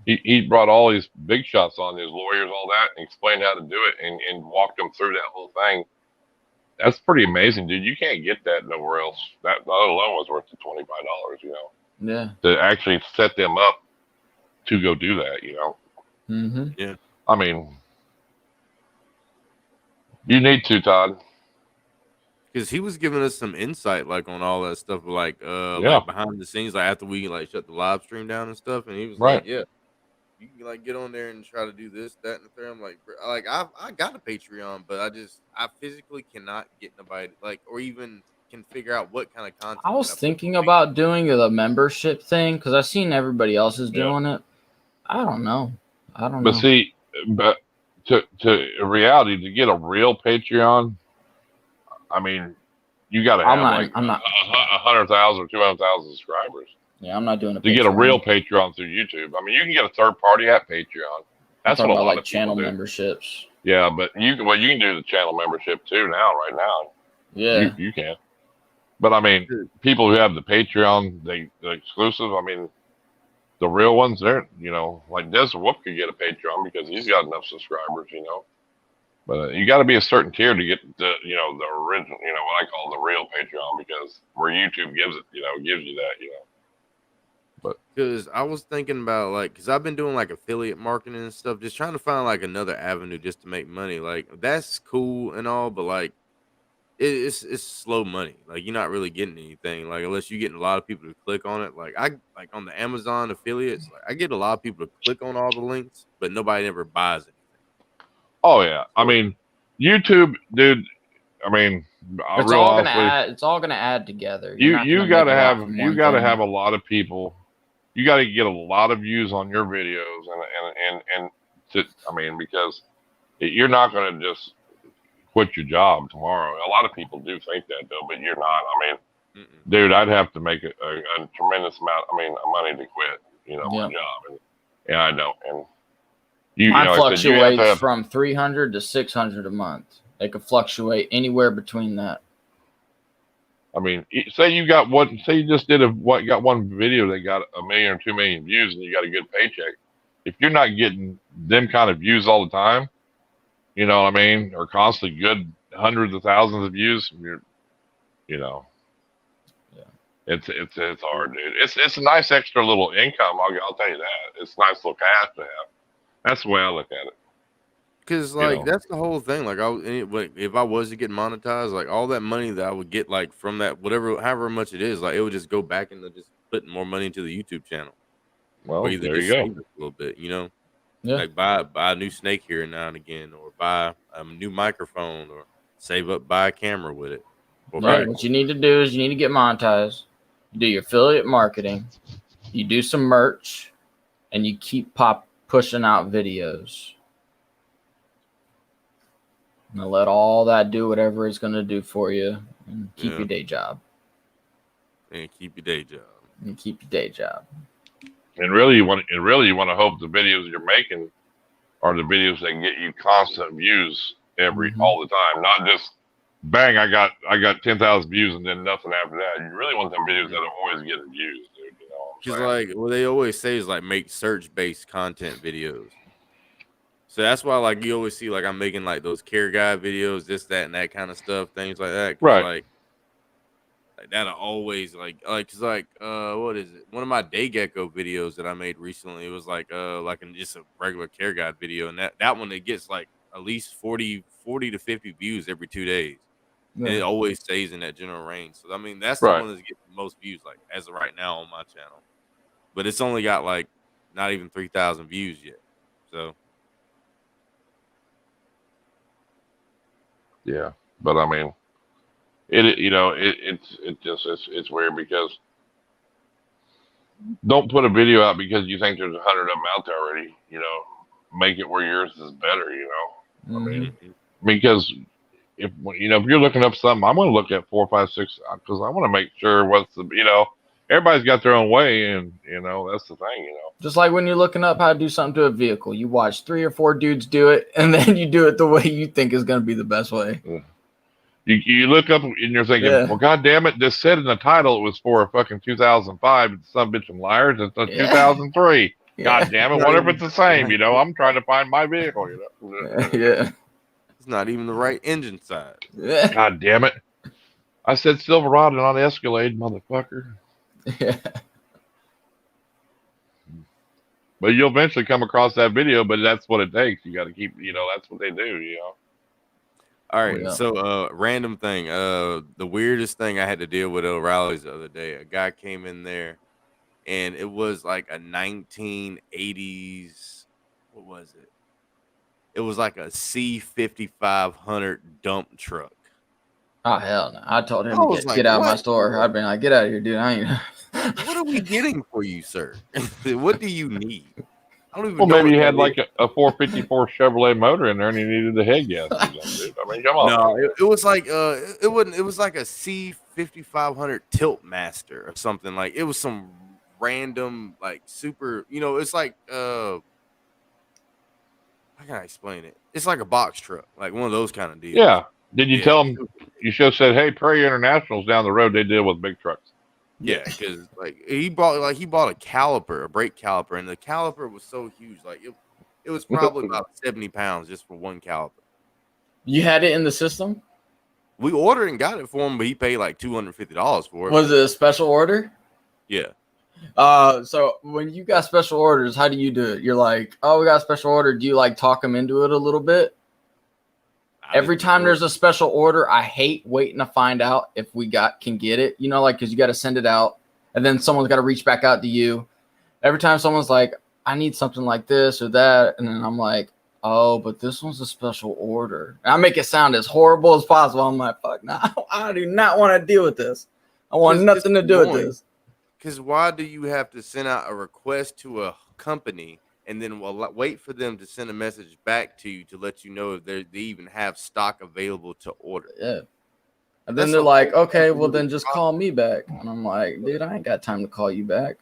he brought all his big shots on, his lawyers, all that, and explained how to do it, and walked them through that whole thing. That's pretty amazing, dude. You can't get that nowhere else. That alone was worth the $25, you know, Yeah. to actually set them up to go do that, you know. Mm-hmm. Yeah. I mean, you need to, Todd. Because he was giving us some insight, like on all that stuff, like Yeah. like behind the scenes, like after we like shut the live stream down and stuff, and he was Right. like, "Yeah, you can like get on there and try to do this, that, and the third." I'm like, I got a Patreon, but I physically cannot get nobody like, or even can figure out what kind of content. I was can put thinking on about doing the membership thing because I've seen everybody else is Yeah. doing it. I don't know. But see, but to reality, to get a real Patreon, I mean, you got to have I'm not. 100,000 or 200,000 subscribers Yeah, I'm not doing a to get a real Patreon through YouTube. I mean, you can get a third party at Patreon. That's what a lot of channel people do. memberships. Yeah, but you can do the channel membership too now, right now. Yeah. You can. But I mean, people who have the Patreon, the exclusive, I mean, the real ones, they're, you know, like Desert Wolf could get a Patreon because he's got enough subscribers, you know. But you got to be a certain tier to get the, you know, the original, you know, what I call the real Patreon, because where YouTube gives it, you know, gives you that, you know. But because I was thinking about like, because I've been doing like affiliate marketing and stuff, just trying to find like another avenue just to make money. Like that's cool and all, but like it's slow money. Like you're not really getting anything. Like unless you're getting a lot of people to click on it. Like I like on the Amazon affiliates, like I get a lot of people to click on all the links, but nobody ever buys anything. oh yeah, I mean, YouTube, dude. I mean, It's all gonna add. It's all gonna add together. You got to have a lot of people. You got to get a lot of views on your videos, and to, I mean, because you're not going to just quit your job tomorrow. A lot of people do think that though, but you're not. I mean, dude, I'd have to make a tremendous amount. I mean, of money to quit, you know, my job, and I don't. And mine fluctuates from 300 to 600 a month. It could fluctuate anywhere between that. I mean, say you got one. Say you just got one video that got 1 million or 2 million views, and you got a good paycheck. If you're not getting them kind of views all the time, you know what I mean, or constantly good hundreds of thousands of views, you know, yeah, it's hard, dude. It's a nice extra little income. I'll tell you that. It's a nice little cash to have. That's the way I look at it. Because like that's the whole thing. Like if I was to get monetized, like all that money that I would get like from that however much it is, like it would just go back into just putting more money into the YouTube channel. Well, or either there just you go. save it a little bit, you know. Yeah. Like buy a new snake here and now and again, or buy a new microphone, or save up, buy a camera with it. Right. What you need to do is you need to get monetized. You do your affiliate marketing. You do some merch, and you keep pushing out videos. And let all that do whatever it's going to do for you, and keep your day job. And keep your day job. And keep your day job. And really, you want to hope the videos you're making are the videos that get you constant views all the time, not just bang, I got 10,000 views and then nothing after that. You really want them videos that are always getting views, dude. You know, because like what they always say is like make search-based content videos. So that's why like you always see like I'm making like those care guide videos, this, that, and that kind of stuff, things like that. Right. Like that'll always like cause like what is it? One of my day gecko videos that I made recently, it was like just a regular care guide video, and that one it gets like at least 40 to 50 views every 2 days. and it always stays in that general range. So I mean, that's the Right. one that's getting the most views, like as of right now on my channel. But it's only got like not even 3,000 views yet. So Yeah, but I mean, it's weird because don't put a video out because you think there's 100 of them out there already. Make it where yours is better. I mean, because if you're looking up something, I'm going to look at 4, 5, 6 because I want to make sure everybody's got their own way, and that's the thing. Just like when you're looking up how to do something to a vehicle, you watch 3 or 4 dudes do it, and then you do it the way you think is going to be the best way. Yeah. You look up and you're thinking, well, God damn it, this said in the title it was for a fucking 2005. Some bitch and liars. It's a 2003. Yeah. God damn it, whatever it's the same. I'm trying to find my vehicle. Yeah. it's not even the right engine size. Yeah. God damn it. I said Silverado, not Escalade, motherfucker. Yeah. But you'll eventually come across that video, but that's what it takes. You got to keep, that's what they do, All right, so random thing. The weirdest thing I had to deal with at O'Reilly's the other day. A guy came in there, and it was like a 1980s. What was it? It was like a C5500 dump truck. Oh hell no! I told him to get out of my store. I'd been like, get out of here, dude. I ain't. What are we getting for you, sir? What do you need? I don't even well, know maybe you had like a 454 Chevrolet motor in there, and you needed the head gas. I mean, come on. No, it was like it wasn't. It was like a C5500 Tiltmaster or something. Like it was some random like super. It's like how can I explain it? It's like a box truck, like one of those kind of deals. Yeah. Did you tell them? You should have said, "Hey, Prairie International's down the road. They deal with big trucks." Yeah, because he bought a caliper, a brake caliper, and the caliper was so huge, like it was probably about 70 pounds just for one caliper. You had it in the system? We ordered and got it for him, but he paid like $250 for it. Was it a special order? Yeah. So when you got special orders, how do you do it? You're like, oh, we got a special order. Do you like talk them into it a little bit? Every time there's a special order, I hate waiting to find out if we can get it, because you got to send it out and then someone's got to reach back out to you. Every time someone's like, I need something like this or that. And then I'm like, oh, but this one's a special order. And I make it sound as horrible as possible. I'm like, fuck, no, I do not want to deal with this. I want nothing to do with this. Because why do you have to send out a request to a company and then wait for them to send a message back to you to let you know if they even have stock available to order? Yeah. And then they're like, okay, well, then just call me back. And I'm like, dude, I ain't got time to call you back.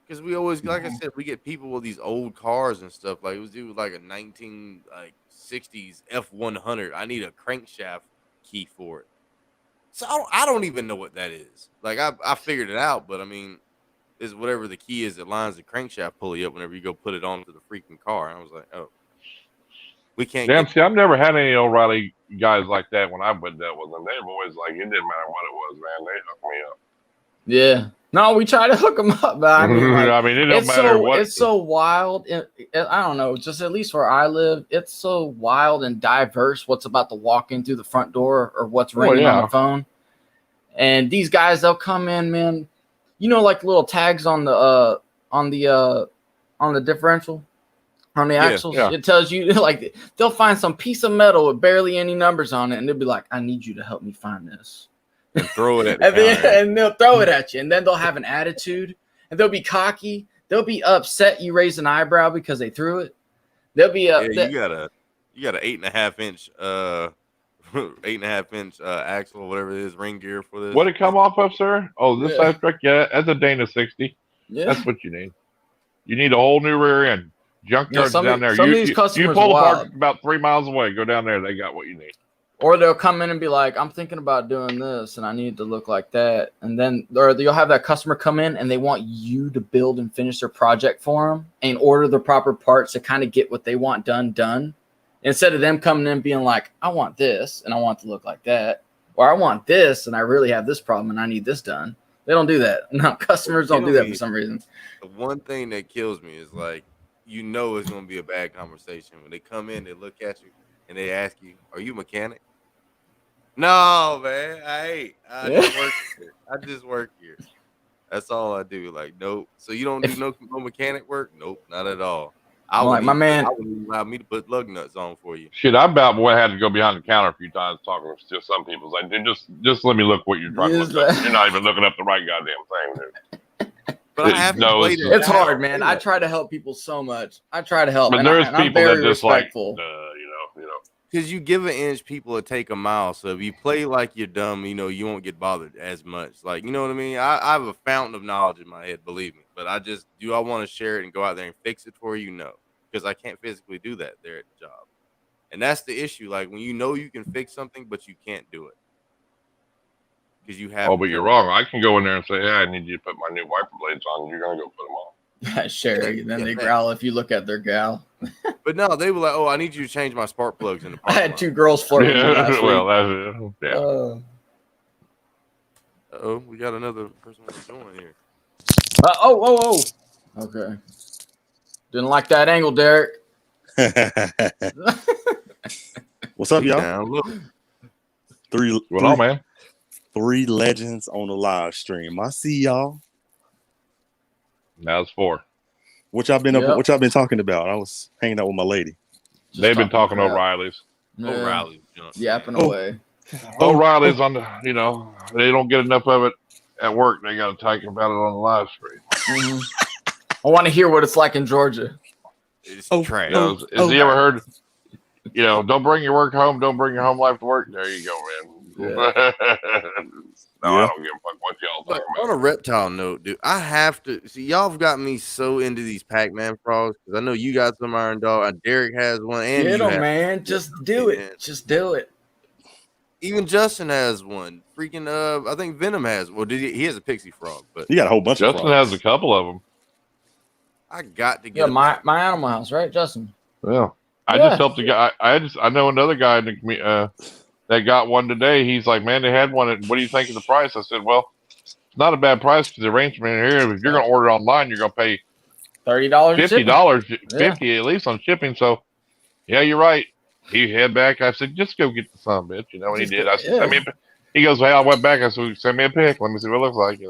Because we always, like I said, we get people with these old cars and stuff. Like, it was due like a 1960s F100. I need a crankshaft key for it. So I don't even know what that is. Like, I figured it out, but I mean, is whatever the key is that lines the crankshaft pulley up whenever you go put it onto the freaking car. And I was like, oh, we can't. Damn, see, I've never had any O'Reilly guys like that when I've been dealt with them. They've always like, it didn't matter what it was, man. They hooked me up. Yeah. No, we try to hook them up, but I mean, like, it don't matter what. It's so wild. I don't know, just at least where I live, it's so wild and diverse what's about to walk in through the front door or what's ringing on the phone. And these guys, they'll come in, man. Like little tags on the differential, on the axles. Yeah. It tells you, like, they'll find some piece of metal with barely any numbers on it, and they'll be like, "I need you to help me find this." And throw it at and they'll throw it at you, and then they'll have an attitude, and they'll be cocky. They'll be upset you raise an eyebrow because they threw it. They'll be you got an 8.5 inch 8.5 inch axle or whatever it is, ring gear for this. What it come off of, sir? Oh, this side truck, that's a Dana 60. Yeah, that's what you need. You need a whole new rear end. Junkyard's down there. You pull apart about 3 miles away. Go down there. They got what you need. Or they'll come in and be like, I'm thinking about doing this and I need it to look like that. And then you'll have that customer come in and they want you to build and finish their project for them and order the proper parts to kind of get what they want done. Instead of them coming in and being like, I want this and I want it to look like that. Or I want this and I really have this problem and I need this done. They don't do that. No, customers don't do that for some reason. The one thing that kills me is like, it's going to be a bad conversation. When they come in, they look at you and they ask you, are you a mechanic? No, man. I just work here. I just work here. That's all I do. Like, nope. So you don't do no mechanic work? Nope, not at all. I Like my man, I wouldn't allow me to put lug nuts on for you. Shit, I about had to go behind the counter a few times talking to some people. It's like, dude, just let me look what you're trying to look up. You're not even looking up the right goddamn thing, dude. But I have to play it's hard, man. I try to help people so much. I try to help, but and there's I'm people very that just respectful. like, you know. Because you give an inch, people will take a mile. So if you play like you're dumb, you won't get bothered as much. Like, you know what I mean? I have a fountain of knowledge in my head, believe me. But I want to share it and go out there and fix it for you? No, because I can't physically do that there at the job. And that's the issue. Like, when you can fix something, but you can't do it. Because you have. Oh, but you're wrong. I can go in there and say, hey, I need you to put my new wiper blades on. You're going to go put them on. Yeah, Sherry. Then they growl if you look at their gal. But no, they were like, "Oh, I need you to change my spark plugs in the parking I had lot." 2 girls flirt with me last week. Well, that's it. Yeah. Oh, we got another person to join here. Oh. Okay. Didn't like that angle, Derek. What's up, y'all? Now, look. What's on, man? 3 legends on the live stream. I see y'all. Now it's 4. What y'all been What y'all been talking about? I was hanging out with my lady. They've been talking O'Reilly's. Yeah. O'Reilly's yapping away. O'Reilly's on the, they don't get enough of it at work. They got to talk about it on the live stream. Mm-hmm. I want to hear what it's like in Georgia. It's trash. Has he ever heard? Don't bring your work home. Don't bring your home life to work. There you go, man. Yeah. I don't give a fuck what y'all talking about. On a reptile note, dude, I have to see y'all have got me so into these Pac-Man frogs because I know you got some Iron Dog. Derek has one, and Get you them, have man. Just do it. Man. Just do it. Even Justin has one. Freaking I think Venom has. Well, he has a pixie frog, but You got a whole bunch of Justin frogs. has a couple of them. I got to get my Animal House, right, Justin? Yeah. I just helped the guy. I know another guy in the that got one today. He's like, man, they had one. What do you think of the price? I said, well, it's not a bad price because the arrangement here. If you're going to order online, you're going to pay $30, $50 at least on shipping. So, yeah, you're right. He head back. I said, just go get the son of a bitch. And he did. I said, he goes, hey, I went back. I said, send me a pic. Let me see what it looks like.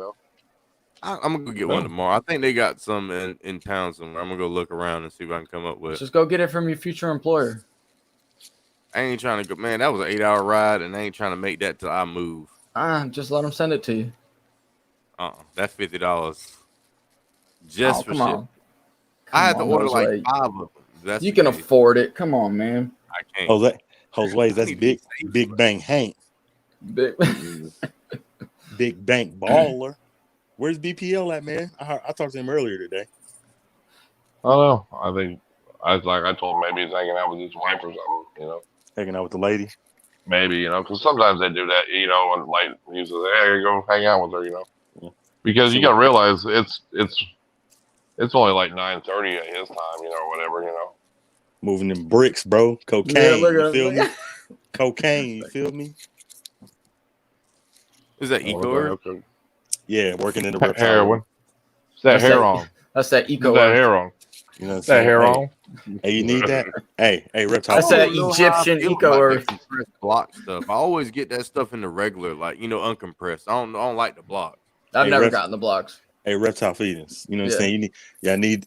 I'm gonna go get one tomorrow. I think they got some in town somewhere. I'm gonna go look around and see if I can come up with. Just go get it from your future employer. I ain't trying to go, man. That was an 8-hour ride, and I ain't trying to make that till I move. Just let them send it to you. That's $50 just for shit. On. I had to order like 5 of them. That's you can afford it. Come on, man. I can't. Jose, that's Big Bang Hank. Big Bank Baller. Where's BPL at, man? I talked to him earlier today. I don't know. I think I told him maybe he's hanging out with his wife or something. Hanging out with the lady. Maybe because sometimes they do that. And like he says, hey, go hang out with her. Yeah. Because you got to realize it's only like 9:30 at his time. Or whatever. Moving them bricks, bro. Cocaine. You feel me? Cocaine. You feel me? Is that eco? Yeah, working in the heroin. Is that hair on? That's that eco. That hair on. You know what I'm that saying? hair on. Hey, you need that? Hey, Reptile. That's that Egyptian eco earth. Block stuff. I always get that stuff in the regular, like uncompressed. I don't like the blocks. I've never gotten the blocks. Hey, Reptile Feedings. You know what I'm saying? Y'all need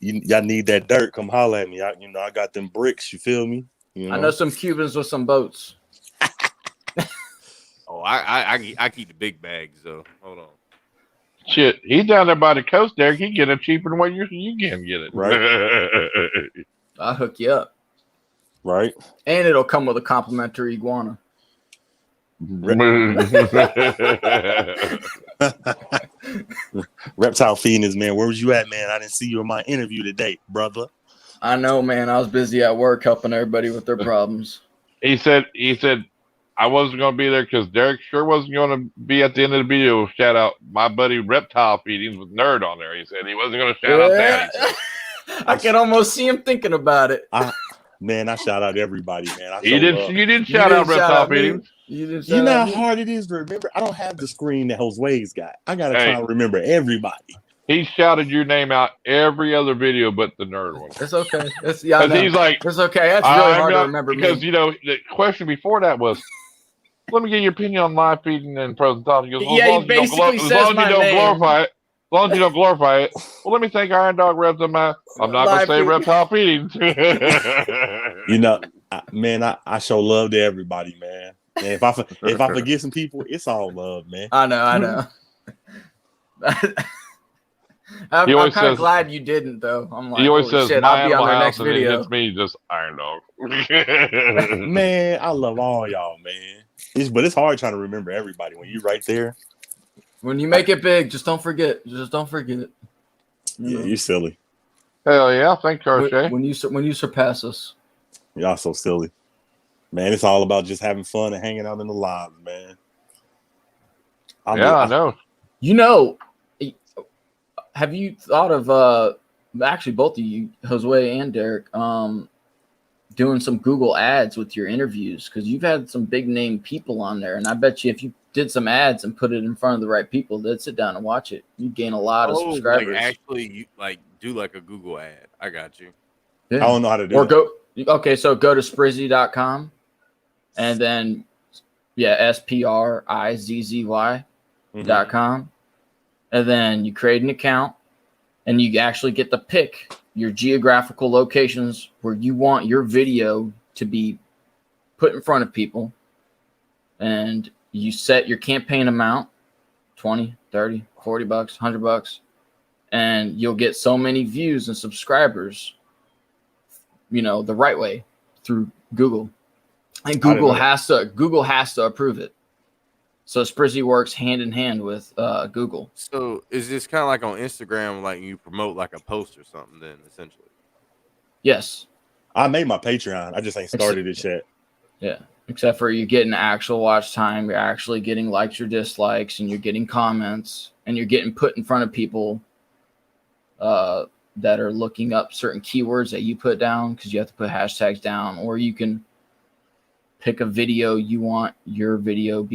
that dirt. Come holler at me. I got them bricks. You feel me? I know some Cubans with some boats. I keep the big bags though. Hold on. Shit, he's down there by the coast, Derek. He get it cheaper than what you can get it. Right. I'll hook you up. Right. And it'll come with a complimentary iguana. Reptile Feedings, man. Where was you at, man? I didn't see you in my interview today, brother. I know, man. I was busy at work helping everybody with their problems. He said I wasn't going to be there because Derek sure wasn't going to be at the end of the video. Shout out my buddy Reptile Feedings with Nerd on there. He said he wasn't going to shout out that. I can almost see him thinking about it. I shout out everybody, man. You didn't shout out Reptile Feedings. You know how hard it is to remember? I don't have the screen that Josue's got. I got to try to remember everybody. He shouted your name out every other video but the Nerd one. It's okay. He's like, it's okay. That's really hard to remember. Because, the question before that was, let me get your opinion on live feeding and pros and cons. He goes, well, Yeah, he basically says my name. Glorify it. As long as you don't glorify it. Well, let me thank Iron Dog Reps on my. I'm not going to say reptile feeding. You know, I show love to everybody, man. And if I forget some people, it's all love, man. I know. I'm kind of glad you didn't, though. I'm like, he always says, shit, my I'll be on their next and video. It hits me just Iron Dog. Man, I love all y'all, man. But it's hard trying to remember everybody when you're right there. When you make it big, just don't forget. Yeah, you're silly. Hell yeah, thanks, Josue. When you surpass us. Y'all so silly. Man, it's all about just having fun and hanging out in the lobs, man. I know. You know, have you thought of actually both of you, Josue and Derek, doing some Google ads with your interviews? Because you've had some big name people on there, and I bet you if you did some ads and put it in front of the right people, they'd sit down and watch it. You'd gain a lot of subscribers. Like actually, you do like a Google ad. I got you. Yeah. I don't know how to do that. So go to sprizzy.com and then sprizzy.com, and then you create an account and you actually get to pick your geographical locations where you want your video to be put in front of people, and you set your campaign amount, 20, 30, 40 bucks, $100, and you'll get so many views and subscribers, the right way through Google. And Google has to approve it. So Sprizzy works hand in hand with Google. So is this kind of like on Instagram, like you promote like a post or something then, essentially? Yes. I made my Patreon. I just ain't started it yet. Yeah. Except for you're getting actual watch time. You're actually getting likes or dislikes, and you're getting comments, and you're getting put in front of people that are looking up certain keywords that you put down, because you have to put hashtags down, or you can pick a video you want your video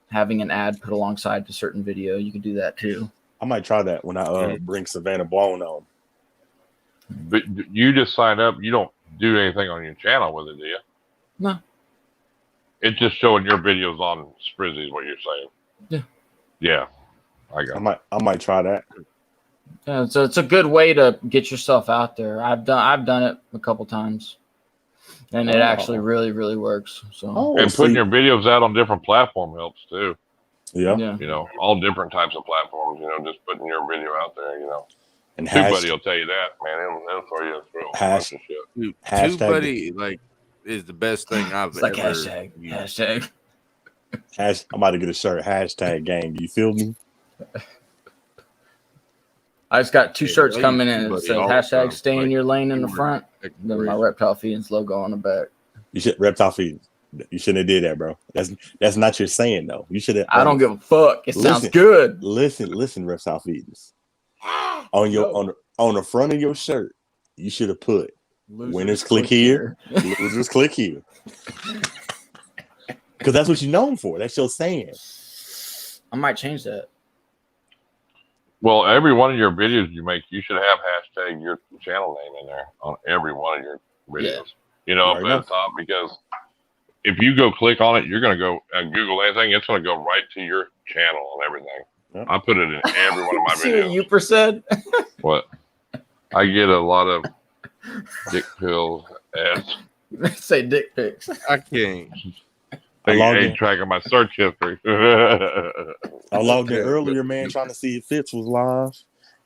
having an ad put alongside to certain video. You can do that too. I might try that when I bring Savannah Blown on. But you just sign up. You don't do anything on your channel with it, do you? No. It's just showing your videos on Sprizzy is what you're saying. Yeah. Yeah. I might try that. Yeah, so it's a good way to get yourself out there. I've done it a couple times, and it actually really, really works. So and putting your videos out on different platforms helps too. Yeah. All different types of platforms. Just putting your video out there. And TubeBuddy will tell you that, man. They'll throw you through a bunch of shit. TubeBuddy is the best thing I've it's like ever hashtag. I'm about to get a shirt. Hashtag gang. Do you feel me? I just got 2 shirts coming in. It says hashtag stay in your lane in the front. Then my Reptile Feedings logo on the back. You should Reptile Feedings. You shouldn't have did that, bro. That's not your saying though. You should have. I don't give a fuck. It sounds good. Listen, Reptile Feedings. On the front of your shirt, you should have put winners click here, losers click here. Because that's what you're known for. That's your saying. I might change that. Well, every one of your videos you make, you should have hashtag your channel name in there on every one of your videos. Up at the top, because if you go click on it, you're going to go Google anything. It's going to go right to your channel and everything. Yep. I put it in every one of my videos. See what you said? What? I get a lot of dick pill ads. Say dick pics. I can't. I ain't tracking my search history. I logged in earlier, man, trying to see if Fitz was live.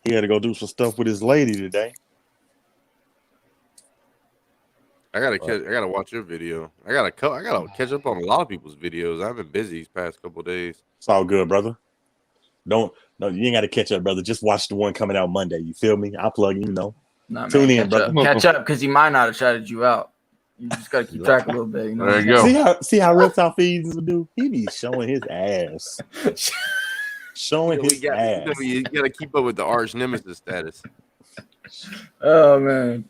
He had to go do some stuff with his lady today. I gotta watch your video. I gotta catch up on a lot of people's videos. I've been busy these past couple of days. It's all good, brother. No, you ain't got to catch up, brother. Just watch the one coming out Monday. You feel me? I'll plug you. Tune in, brother. Catch up, because he might not have shouted you out. You just gotta keep track a little bit. There you go. See how Reptile Feeds would do? He be showing his ass. Ass. You gotta keep up with the arch nemesis status. Oh man.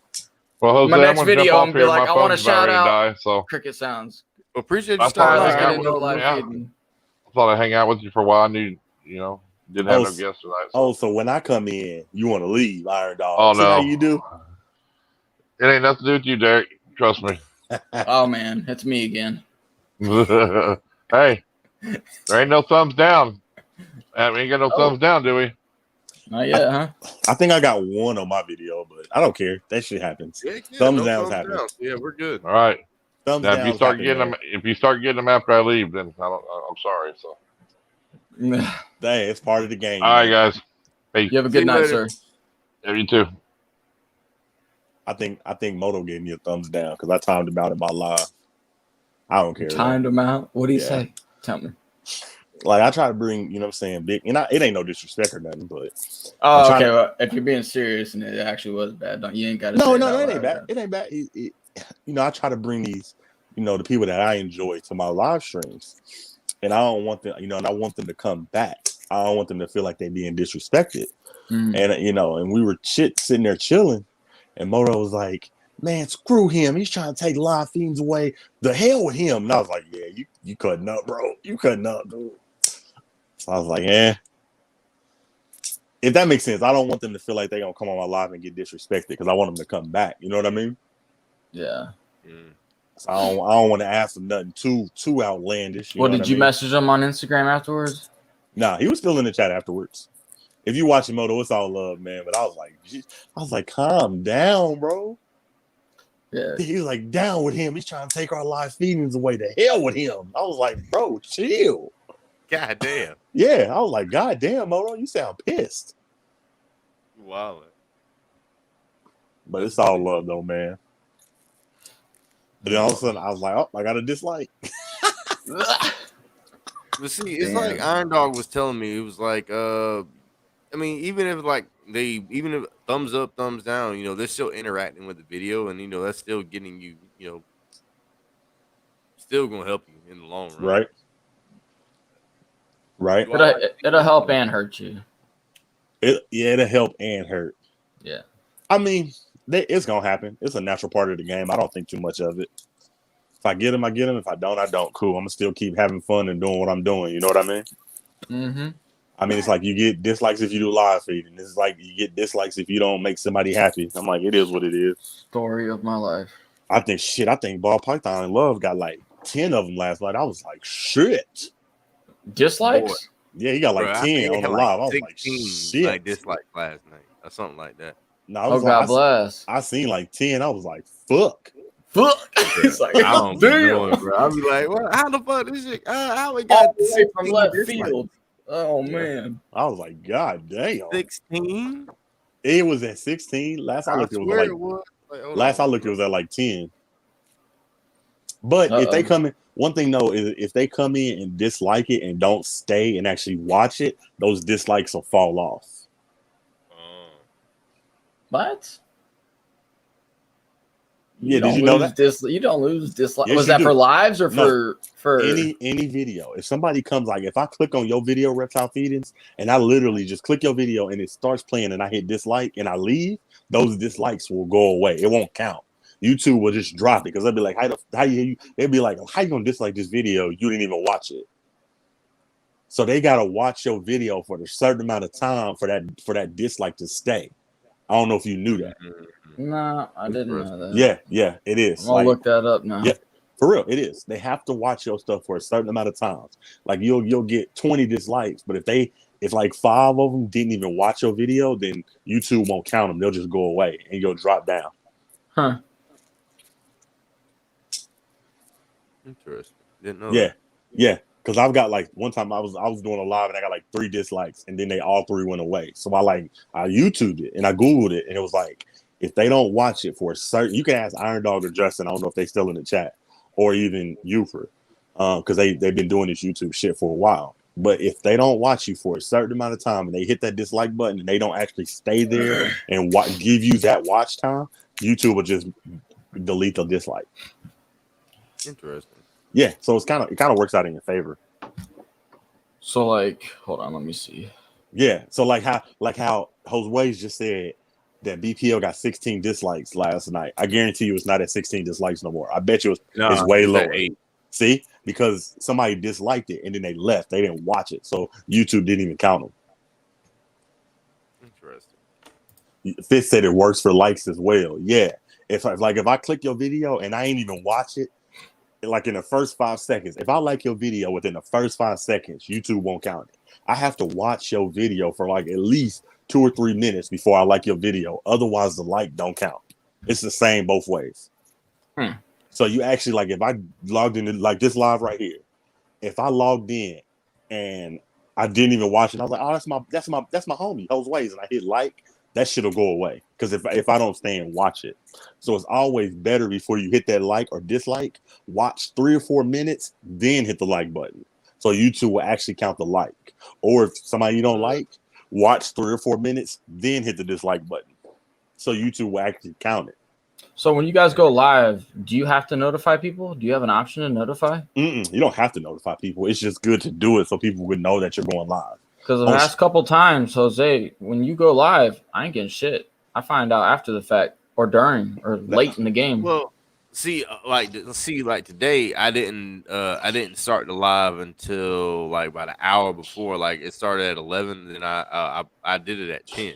Well, Jose, my next video, I'm gonna be like, I want to shout out cricket sounds. Well, appreciate you starting. I thought I'd hang out with you for a while. I knew, didn't have no guests tonight. So when I come in, you want to leave, Iron Dog? Oh, no. How you do? It ain't nothing to do with you, Derek. Trust me. Oh man, it's me again. I Hey, there ain't no thumbs down. We ain't got no thumbs down, do we? Not yet, huh? I think I got one on my video, but I don't care. That shit happens. Yeah, Thumbs no downs thumbs happen. down. Yeah, we're good. All right. Thumbs Now, downs if you start getting them after I leave, then I'm sorry. So. Dang, it's part of the game. All right, man. guys. Hey, You have a good night, sir. Yeah, you too. I think Moto gave me a thumbs down because I timed him out in my live. I don't care. Timed him out. What do you say? Tell me. Like I try to bring, you know what I'm saying, big, and it ain't no disrespect or nothing, but okay. Well, if you're being serious and it actually was bad, you ain't got to. No, it ain't bad. It ain't bad. I try to bring these, the people that I enjoy to my live streams, and I don't want them, and I want them to come back. I don't want them to feel like they're being disrespected. And and we were sitting there chilling, and Moto was like, "Man, screw him. He's trying to take live feeds away. The hell with him." And I was like, "Yeah, you cutting up, bro. You cutting up, dude." So I was like, "Yeah." If that makes sense, I don't want them to feel like they're gonna come on my live and get disrespected because I want them to come back. You know what I mean? Yeah. So I don't want to ask them nothing too outlandish. Did you message him on Instagram afterwards? Nah, he was still in the chat afterwards. If you watch Moto, it's all love, man. But I was like, calm down, bro. Yeah. He was like, down with him. He's trying to take our live feedings away. The hell with him. I was like, bro, chill. God damn. Yeah, I was like, God damn, Moto, you sound pissed. Wow. But it's all love, though, man. But then all of a sudden, I was like, oh, I got a dislike. But see, it's like Iron Dog was telling me. It was like, I mean, even if thumbs up, thumbs down, they're still interacting with the video, and that's still getting you, still gonna help you in the long run. Right. It'll help and hurt you. It'll help and hurt. Yeah. I mean, it's gonna happen. It's a natural part of the game. I don't think too much of it. If I get them, I get them. If I don't, I don't. Cool. I'm gonna still keep having fun and doing what I'm doing. You know what I mean? Mm-hmm. I mean, it's like you get dislikes if you do live feeding. It's like you get dislikes if you don't make somebody happy. I'm like, it is what it is. Story of my life. I think Ball Python and Love got like 10 of them last night. I was like, shit. Dislikes? Boy. Yeah, he got like 10 on the live. I was like, shit. Like dislikes last night or something like that. No, God bless. I seen like 10. I was like, fuck. It's like, I don't be doing, bro. I'll be like, well, how the fuck this shit? How we got from left field? Oh man. I was like, God damn. 16? It was at 16. Last I looked, it was at like 10. But if they come in, one thing though is if they come in and dislike it and don't stay and actually watch it, those dislikes will fall off. What? Yeah, did you know that? You don't lose dislike. Yes, was that for lives or for any video? If somebody comes, like if I click on your video, Reptile Feedings, and I literally just click your video and it starts playing and I hit dislike and I leave, those dislikes will go away. It won't count. YouTube will just drop it because they'll be like, they'll be like, how you gonna dislike this video? You didn't even watch it. So they gotta watch your video for a certain amount of time for that dislike to stay. I don't know if you knew that. No, I didn't know that. Yeah, it is. I'll look that up now. Yeah, for real, it is. They have to watch your stuff for a certain amount of times. Like you'll get 20 dislikes, but if like 5 of them didn't even watch your video, then YouTube won't count them. They'll just go away and you'll drop down. Huh. Interesting. Didn't know. Yeah. Because I've got like one time I was doing a live and I got like 3 dislikes and then they all 3 went away. So I YouTubed it and I Googled it and it was like, if they don't watch it for a certain, you can ask Iron Dog or Justin. I don't know if they still in the chat or even Ufer, because they've been doing this YouTube shit for a while. But if they don't watch you for a certain amount of time and they hit that dislike button and they don't actually stay there and give you that watch time, YouTube will just delete the dislike. Interesting. Yeah, so it kind of works out in your favor. So like, hold on, let me see. Yeah, so like how Josue just said that BPL got 16 dislikes last night. I guarantee you it's not at 16 dislikes no more. I bet you it's way lower. 8. See, because somebody disliked it and then they left. They didn't watch it, so YouTube didn't even count them. Interesting. Fitz said it works for likes as well. Yeah, if I click your video and I ain't even watch it, like in the first 5 seconds. If I like your video within the first 5 seconds, YouTube won't count it. I have to watch your video for like at least 2 or 3 minutes before I like your video. Otherwise, the like don't count. It's the same both ways. So you actually like if I logged into like this live right here, if I logged in and I didn't even watch it, I was like, oh, that's my homie, Josue, and I hit like, that shit'll go away. Because if I don't stay and watch it. So it's always better before you hit that like or dislike, watch 3 or 4 minutes, then hit the like button. So YouTube will actually count the like. Or if somebody you don't like, watch 3 or 4 minutes, then hit the dislike button. So YouTube will actually count it. So when you guys go live, do you have to notify people? Do you have an option to notify? You don't have to notify people. It's just good to do it so people would know that you're going live. Because the last couple times, Jose, when you go live, I ain't getting shit. I find out after the fact or during or late in the game. Well, see, like today, I didn't start the live until like about an hour before. Like it started at 11, and I did it at 10.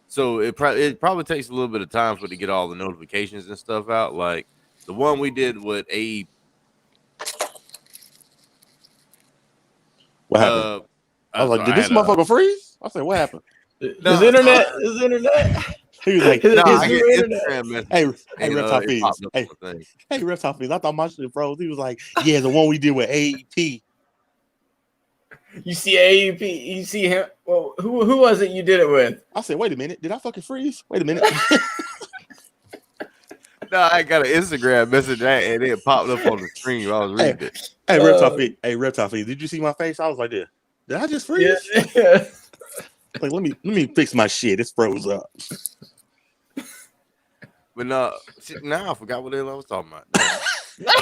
So it probably takes a little bit of time for it to get all the notifications and stuff out. Like the one we did with a. What happened? I was like, did this motherfucker freeze? I said, what happened? His internet. He was like, I get Instagram messages. Hey, Reptile Feeds. Hey, Reptile Feeds. I thought my shit froze. He was like, yeah, the one we did with AEP. You see AEP, you see him. Well, who was it you did it with? I said, wait a minute. Did I fucking freeze? Wait a minute. No, I got an Instagram message and it popped up on the screen while I was reading it. Hey, Reptile Feeds. Did you see my face? I was like, did I just freeze? Yeah. Like, let me fix my shit. It's froze up. But now I forgot what the hell I was talking about.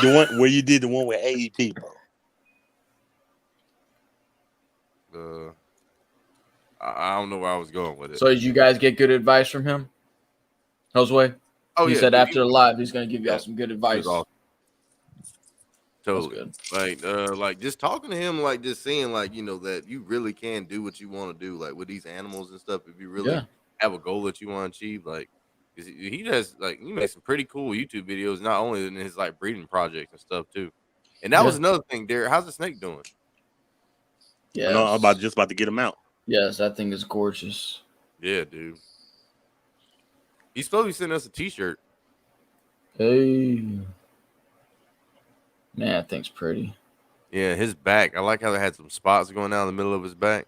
The one where you did the one with AEP, bro. I don't know where I was going with it. So did you guys get good advice from him, Josue? Oh, he yeah, said dude, after the live he's gonna give y'all some good advice. Awesome. Totally. Good. Like just talking to him, like just seeing, like, you know, that you really can do what you want to do, like with these animals and stuff. If you really have a goal that you want to achieve, like he does, like he makes some pretty cool YouTube videos, not only in his like breeding projects and stuff too. And that was another thing, Derek. How's the snake doing? Yeah, I'm just about to get him out. Yes, that thing is gorgeous. Yeah, dude. He's supposed to be sending us a T-shirt. Hey, man, that thing's pretty. Yeah, his back. I like how they had some spots going down the middle of his back.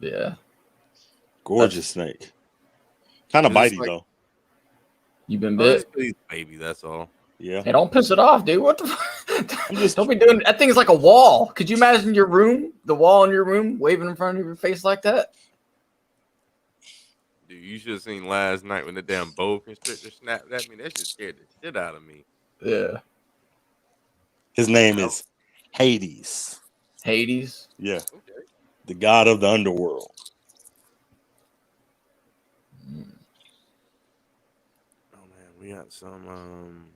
Yeah, gorgeous snake. Kind of bitey like, though. You been bit? Baby, that's all. Yeah. Hey, don't piss it off, dude. What the fuck? Don't be doing that. Thing is like a wall. Could you imagine your room, the wall in your room, waving in front of your face like that? Dude, you should have seen last night when the damn boa constrictor snapped at me. That shit scared the shit out of me. Yeah. His name is Hades. Hades? Yeah. Okay. The god of the underworld. Oh man, we got some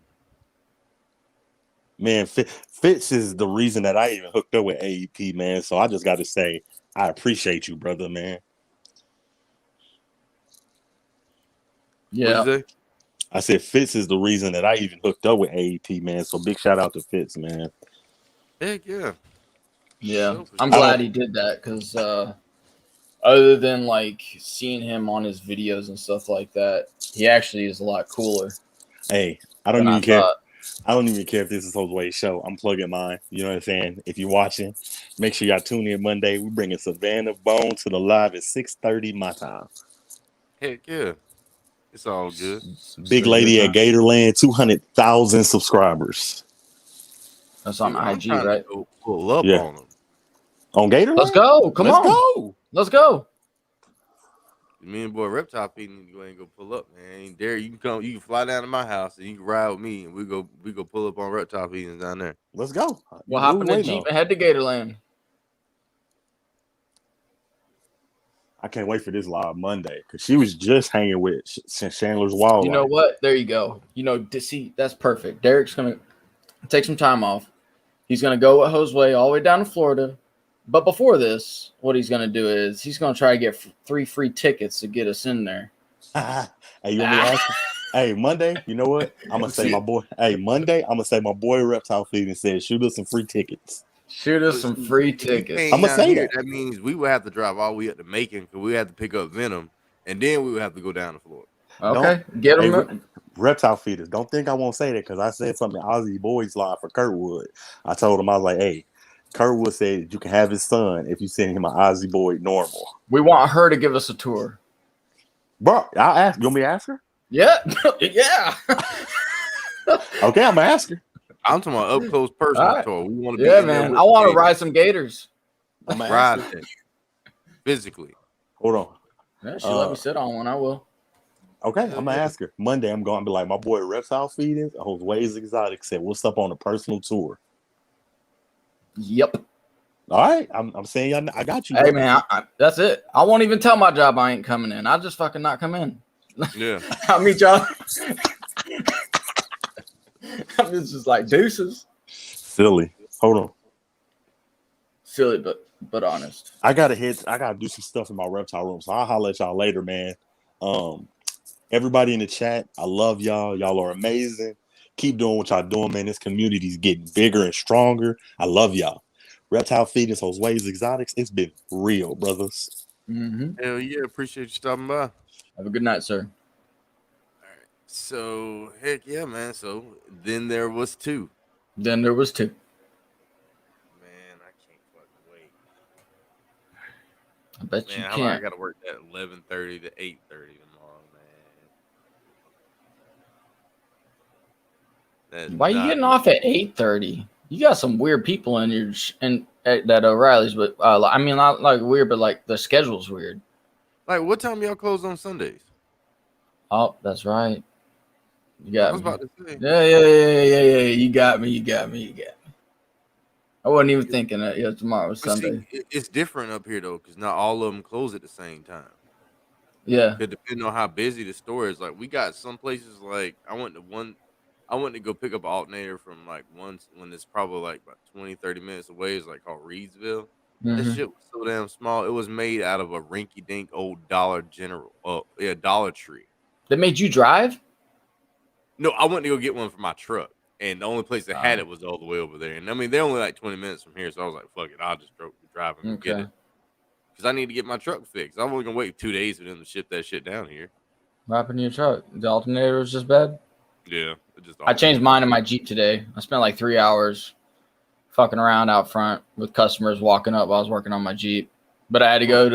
Man, Fitz is the reason that I even hooked up with AEP, man. So I just got to say, I appreciate you, brother, man. Yeah. I said Fitz is the reason that I even hooked up with AEP, man. So big shout out to Fitz, man. Heck yeah. Yeah. I'm glad he did that because other than like seeing him on his videos and stuff like that, he actually is a lot cooler. Hey, I don't even care. I don't even care if this is Josue's show. I'm plugging mine. You know what I'm saying? If you're watching, make sure y'all tune in Monday. We're bringing Savannah Bone to the live at 6:30 my time. Heck yeah. It's all good. Big lady at Gatorland, 200,000 subscribers. That's on IG, right? Go pull up on them. On Gatorland? Let's go. Come on. Go. Let's go. Me and boy Reptile feeding you ain't go pull up, man. There you can fly down to my house and you can ride with me and we go pull up on Reptile feeding down there. Let's go. We'll hop in the Jeep and head to Gatorland. I can't wait for this live Monday because she was just hanging with Chandler's Wildlife. You know what? There you go. You know, see, that's perfect. Derek's gonna take some time off. He's gonna go with Josue all the way down to Florida. But before this, what he's going to do is he's going to try to get 3 free tickets to get us in there. Hey, you want me to ask him? Hey, Monday, you know what? I'm gonna say my boy. Hey, Monday, I'm gonna say my boy Reptile Feed and said, shoot us some free tickets. Shoot us But some see, free if he tickets. came I'm gonna down say here, that. that means we would have to drive all the way up to Macon because we had to pick up Venom, and then we would have to go down to Florida. Don't Okay, get hey them. Reptile Feeders. Don't think I won't say that because I said something Aussie Boys live for Kurtwood. I told him I was like, hey, Kurtwood said you can have his son if you send him an Aussie Boy normal. We want her to give us a tour. Bro, I'll ask. You want me to ask her? Yeah, yeah. Okay, I'm gonna ask her. I'm talking about up close All personal right. tour. We want to be Yeah, in there man. with I the want to gators. ride some gators. I'm gonna ask Ride her. it physically. Hold on. Yeah, she let me sit on one. I will. Okay, Hell I'm gonna yeah. ask her. Monday, I'm gonna be like, my boy Reptile Feedings, Josue's Exotic said, what's up on a personal tour? Yep. All right, I'm saying I got you. Hey, Bro. man, that's it. I won't even tell my job I ain't coming in. I'll just fucking not come in. Yeah. I'll meet y'all. I'm just like deuces. Silly. Hold on. Silly, but honest. I gotta do some stuff in my reptile room. So I'll holler at y'all later, man. Everybody in the chat, I love y'all. Y'all are amazing. Keep doing what y'all doing, man. This community's getting bigger and stronger. I love y'all. Reptile Feedings, Josue's Exotics. It's been real, brothers. Mm-hmm. Hell yeah. Appreciate you stopping by. Have a good night, sir. All right. So heck yeah, man. So then there was two. Then there was two. Man, I can't fucking wait. I bet Man, you how about I can't. gotta work that 11:30 to 8:30 tomorrow, man. That's Why you not getting off at 8:30? You got some weird people in your at that O'Reilly's, but I mean not like weird, but like the schedule's weird. like what time y'all close on Sundays? Oh, that's right. You I got was me. about to say. Yeah. You got me. I wasn't even thinking that. Yeah, tomorrow was But see, Sunday. it's different up here though, because not all of them close at the same time. Yeah. It depends on how busy the store is. Like we got some places like I went to go pick up an alternator from like once when it's probably like about 20, 30 minutes away. It's like called Reedsville. That Mm-hmm. shit was so damn small. It was made out of a rinky dink old Dollar Dollar Tree. They made you drive? No, I went to go get one for my truck. And the only place that had it was all the way over there. And I mean, they're only like 20 minutes from here. So I was like, fuck it. I'll just drive and go get it. Because I need to get my truck fixed. I'm only going to wait 2 days for them to ship that shit down here. What happened to your truck? The alternator was just bad? Yeah. I changed mine in my Jeep today. I spent like 3 hours fucking around out front with customers walking up while I was working on my Jeep. But I had to go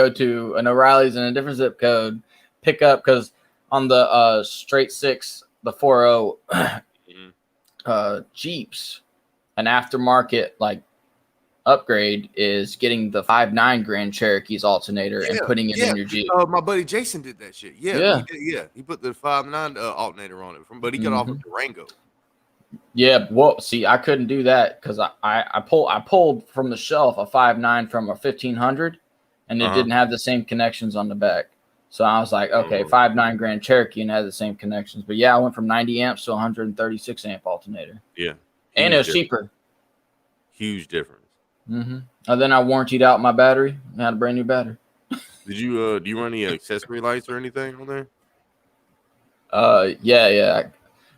to an O'Reilly's in a different zip code, pick up because on the straight 6, the 4.0 Jeeps, an aftermarket like upgrade is getting the 5.9 Grand Cherokee's alternator and putting it in your Jeep. My buddy Jason did that shit. Yeah. He put the 5.9 alternator on it but he got off of Durango. Yeah, well, see, I couldn't do that because I pulled from the shelf a 5.9 from a 1500, and it didn't have the same connections on the back. So I was like, okay, 5.9 Grand Cherokee and had the same connections. But yeah, I went from 90 amps to 136 amp alternator. Yeah, and it was cheaper. Huge difference. Mm-hmm. And then I warrantied out my battery and had a brand new battery. Did you do you run any accessory lights or anything on there? Yeah.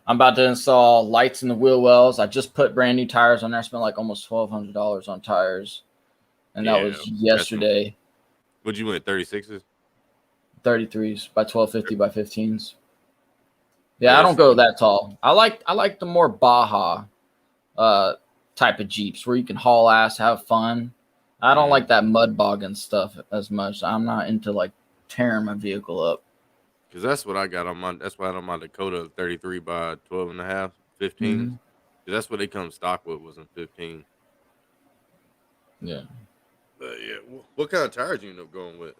I'm about to install lights in the wheel wells. I just put brand new tires on there. I spent like almost $1,200 on tires, and that was yesterday. Would you went 36s? 33s by 1250 by 15s. Yeah, I don't go that tall. I like the more Baja type of Jeeps where you can haul ass, have fun. I don't like that mud bogging stuff as much. I'm not into like tearing my vehicle up. Because that's what I got on my Dakota 33 by 12 and a half, 15. Mm-hmm. That's what they come stock with was in 15. Yeah. But yeah, what kind of tires you end up going with?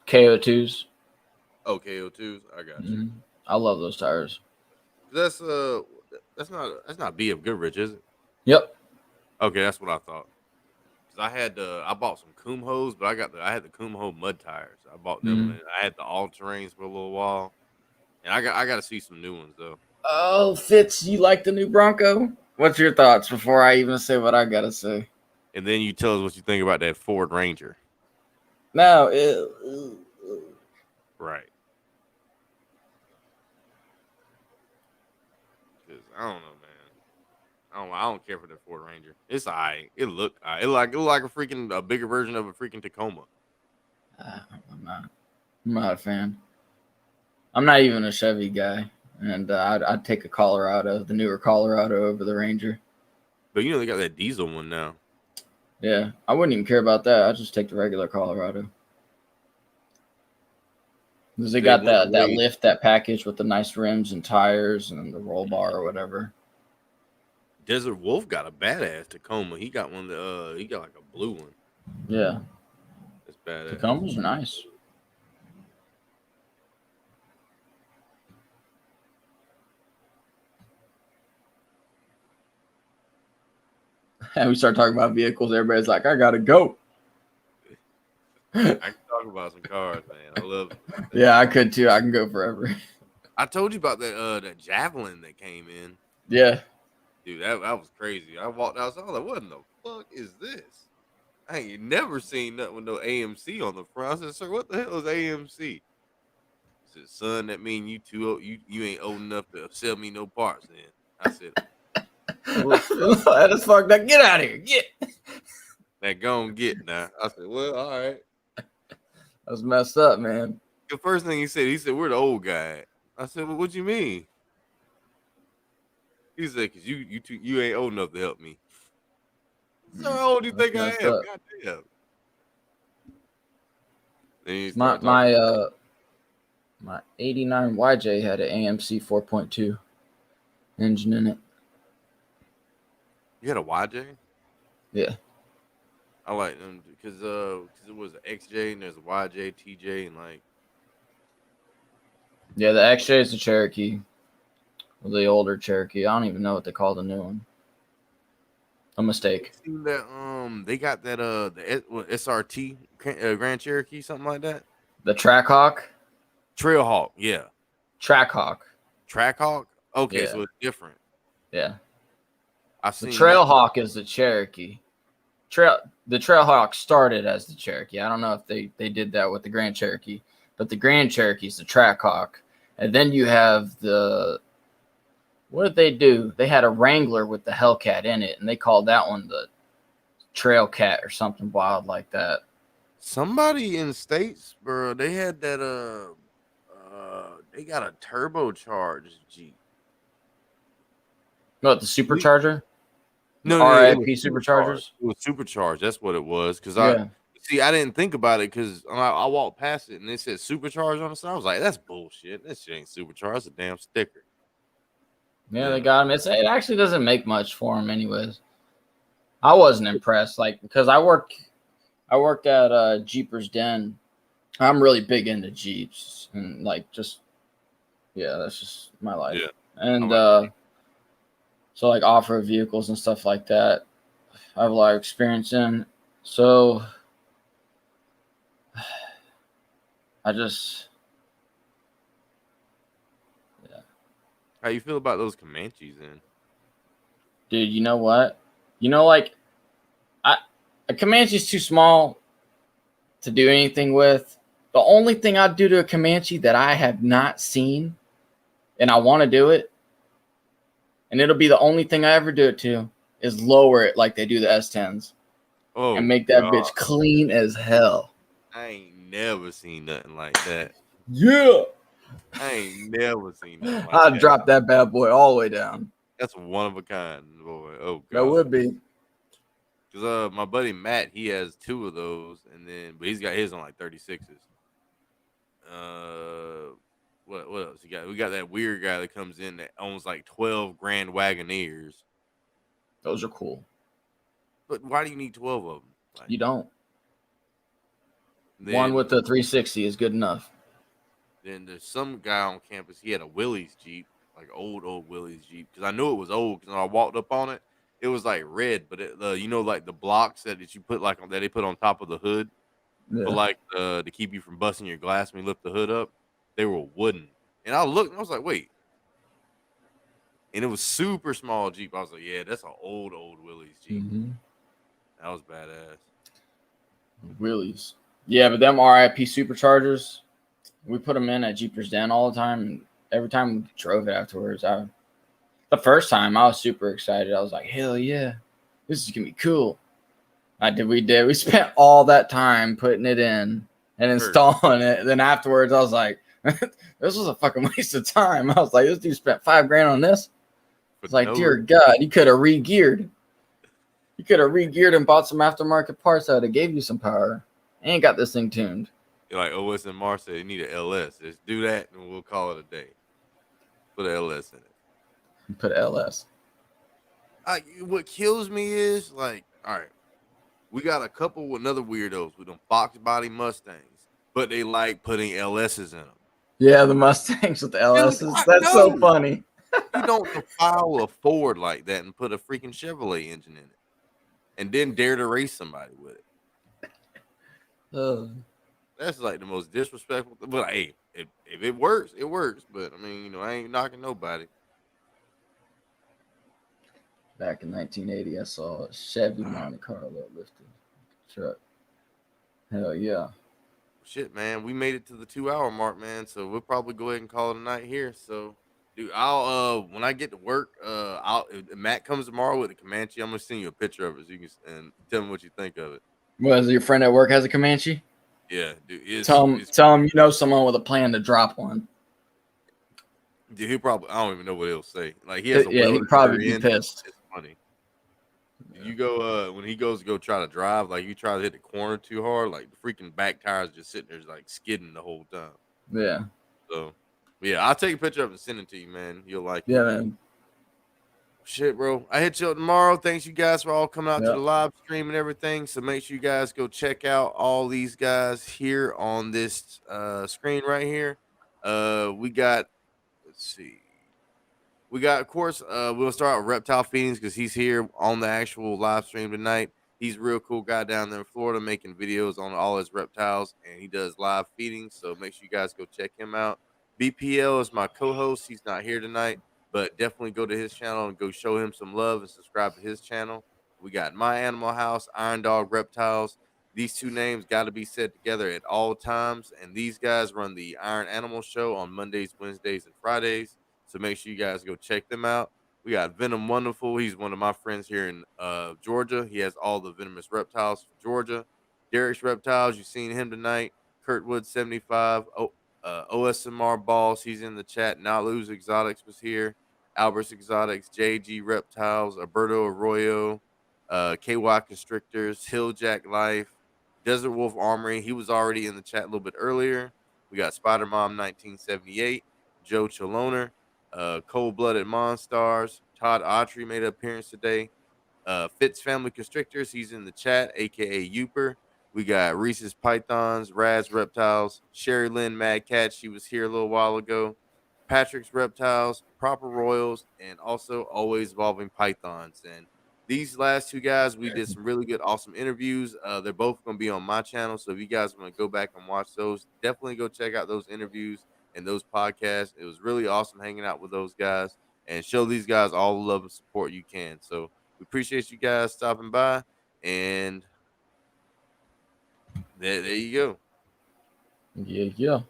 KO2s. Oh, KO2s. I got you. Mm-hmm. I love those tires. That's not BF Goodrich, is it? Yep. Okay, that's what I thought. Cause I bought some Kumhos, but I had the Kumho mud tires. I bought them. And I had the all terrains for a little while, and I got to see some new ones though. Oh, Fitz, you like the new Bronco? What's your thoughts before I even say what I gotta say? And then you tell us what you think about that Ford Ranger. No, right. I don't know, man. I don't care for the Ford Ranger. It's alright. It looked alright. It looked like a bigger version of a freaking Tacoma. I'm not a fan. I'm not even a Chevy guy, and I'd take a Colorado, the newer Colorado, over the Ranger. But they got that diesel one now. Yeah, I wouldn't even care about that. I'd just take the regular Colorado. Because they got that lift, that package with the nice rims and tires and the roll bar or whatever. Desert Wolf got a badass Tacoma. He got one. He got like a blue one. Yeah, that's badass. Tacomas are nice. And we start talking about vehicles. Everybody's like, "I gotta go." I can talk about some cars, man. I love them. Yeah, I could too. I can go forever. I told you about that Javelin that came in. Yeah. Dude, that was crazy. I walked outside. I was like, what in the fuck is this? I ain't never seen nothing with no AMC on the front. I said, sir, what the hell is AMC? He said, son, that mean you ain't old enough to sell me no parts then. I said, that is fucked up. Get out of here. Get. That gon' get now. I said, well, all right. That's messed up, man. The first thing he said, we're the old guy. I said, well, what you mean? He said, because you ain't old enough to help me. So how old do you think I am? Goddamn. My 89 YJ had an AMC 4.2 engine in it. You had a YJ? Yeah. I like them because it was an XJ and there's a YJ, TJ, and like. Yeah, the XJ is the Cherokee. The older Cherokee. I don't even know what they call the new one. A mistake. That they got that the SRT Grand Cherokee, something like that. The Trackhawk. Trailhawk, yeah. Trackhawk. Trackhawk. Okay, Yeah. so it's different. Yeah. I seen the Trailhawk is the Cherokee. The Trailhawk started as the Cherokee. I don't know if they did that with the Grand Cherokee, but the Grand Cherokee is the Trackhawk, and then you have the. What did they do? They had a Wrangler with the Hellcat in it, and they called that one the Trail Cat or something wild like that. Somebody in States, bro, they had that they got a turbocharged Jeep. What, the Supercharger? No, RIP Superchargers? It was Supercharged. That's what it was. Because Yeah. I didn't think about it because I walked past it and it said Supercharged on the side. I was like, that's bullshit. This shit ain't Supercharged. It's a damn sticker. Yeah, they got him. It actually doesn't make much for him, anyways. I wasn't impressed, because I worked at Jeepers Den. I'm really big into Jeeps and that's just my life. Yeah. And so off-road vehicles and stuff like that, I have a lot of experience in. So I just. How you feel about those Comanches then? Dude, you know what? A Comanche's too small to do anything with. The only thing I'd do to a Comanche that I have not seen, and I want to do it, and it'll be the only thing I ever do it to, is lower it like they do the S10s. Oh, and make that bitch clean as hell. I ain't never seen nothing like that. Yeah. I ain't never seen nothing like I'd that. drop that bad boy all the way down. That's one of a kind, boy. Oh, God. That would be. Because my buddy Matt, he has 2 of those, but he's got his on 36s. What else you got? We got that weird guy that comes in that owns 12 Grand Wagoneers. Those are cool. But why do you need 12 of them? You don't. One with the 360 is good enough. Then there's some guy on campus. He had a Willys Jeep, old Willys Jeep. Because I knew it was old. Because when I walked up on it, it was red, but the blocks that you put that they put on top of the hood, but to keep you from busting your glass when you lift the hood up, they were wooden. And I looked, and I was like, wait. And it was super small Jeep. I was like, yeah, that's an old Willys Jeep. Mm-hmm. That was badass. Willys. Yeah, but them RIP Superchargers, we put them in at Jeepers Den all the time, and every time we drove it afterwards, The first time I was super excited. I was like, hell yeah, this is gonna be cool. We spent all that time putting it in and installing it. Then afterwards I was like, this was a fucking waste of time. I was like, this dude spent $5,000 on this. It's like, dear God, you could have re-geared. You could have re-geared and bought some aftermarket parts that would have gave you some power. And ain't got this thing tuned. You're like OS and Mar said, you need an LS. Just do that and we'll call it a day. Put an LS in it. Put LS. What kills me is like, all right, we got a couple another weirdos with them Fox body Mustangs, but they like putting LSs in them. Yeah, the Mustangs with the LSs. That's so funny. You don't defile a Ford like that and put a freaking Chevrolet engine in it, and then dare to race somebody with it. That's like the most disrespectful. But hey, if it works, it works. But I mean, I ain't knocking nobody. Back in 1980, I saw a Chevy Monte Carlo lifted truck. Hell yeah. Shit, man, we made it to the 2-hour mark, man. So we'll probably go ahead and call it a night here. So, dude, I'll when I get to work, if Matt comes tomorrow with a Comanche, I'm gonna send you a picture of it so you can and tell me what you think of it. Was your friend at work has a Comanche? Yeah, dude. Tell him you know someone with a plan to drop one. Dude, he probably, I don't even know what he'll say. Like he has a he'd probably be pissed. It's funny. You go when he goes to go try to drive, like you try to hit the corner too hard, like the freaking back tires just sitting there like skidding the whole time. Yeah. So yeah, I'll take a picture of it and send it to you, man. You'll like it. Yeah, man. Shit, bro. I hit you up tomorrow. Thanks you guys for all coming out to the live stream and everything. So make sure you guys go check out all these guys here on this screen right here. We got, let's see. We got, of course, we'll start with Reptile Feedings because he's here on the actual live stream tonight. He's a real cool guy down there in Florida making videos on all his reptiles, and he does live feedings. So make sure you guys go check him out. BPL is my co-host. He's not here tonight, but definitely go to his channel and go show him some love and subscribe to his channel. We got My Animal House, Iron Dog Reptiles. These two names got to be said together at all times, and these guys run the Iron Animal Show on Mondays, Wednesdays, and Fridays. So make sure you guys go check them out. We got Venom Wonderful. He's one of my friends here in Georgia. He has all the venomous reptiles for Georgia. Derek's Reptiles, you've seen him tonight. Kurtwood 75. OSMR Balls, he's in the chat. Nalu's Exotics was here. Albert's Exotics, JG Reptiles, Alberto Arroyo, KY Constrictors, Hilljack Life, Desert Wolf Armory. He was already in the chat a little bit earlier. We got Spider Mom 1978, Joe Chaloner. Cold-Blooded Monstars. Todd Autry made an appearance today. Fitz Family Constrictors, he's in the chat, aka Youper. We got Reese's Pythons, Raz Reptiles, Sherry Lynn Mad Cat, she was here a little while ago. Patrick's Reptiles, Proper Royals, and also Always Evolving Pythons. And these last two guys, we did some really good, awesome interviews. They're both going to be on my channel, so if you guys want to go back and watch those, definitely go check out those interviews and those podcasts. It was really awesome hanging out with those guys and show these guys all the love and support you can. So we appreciate you guys stopping by, and there you go. Yeah.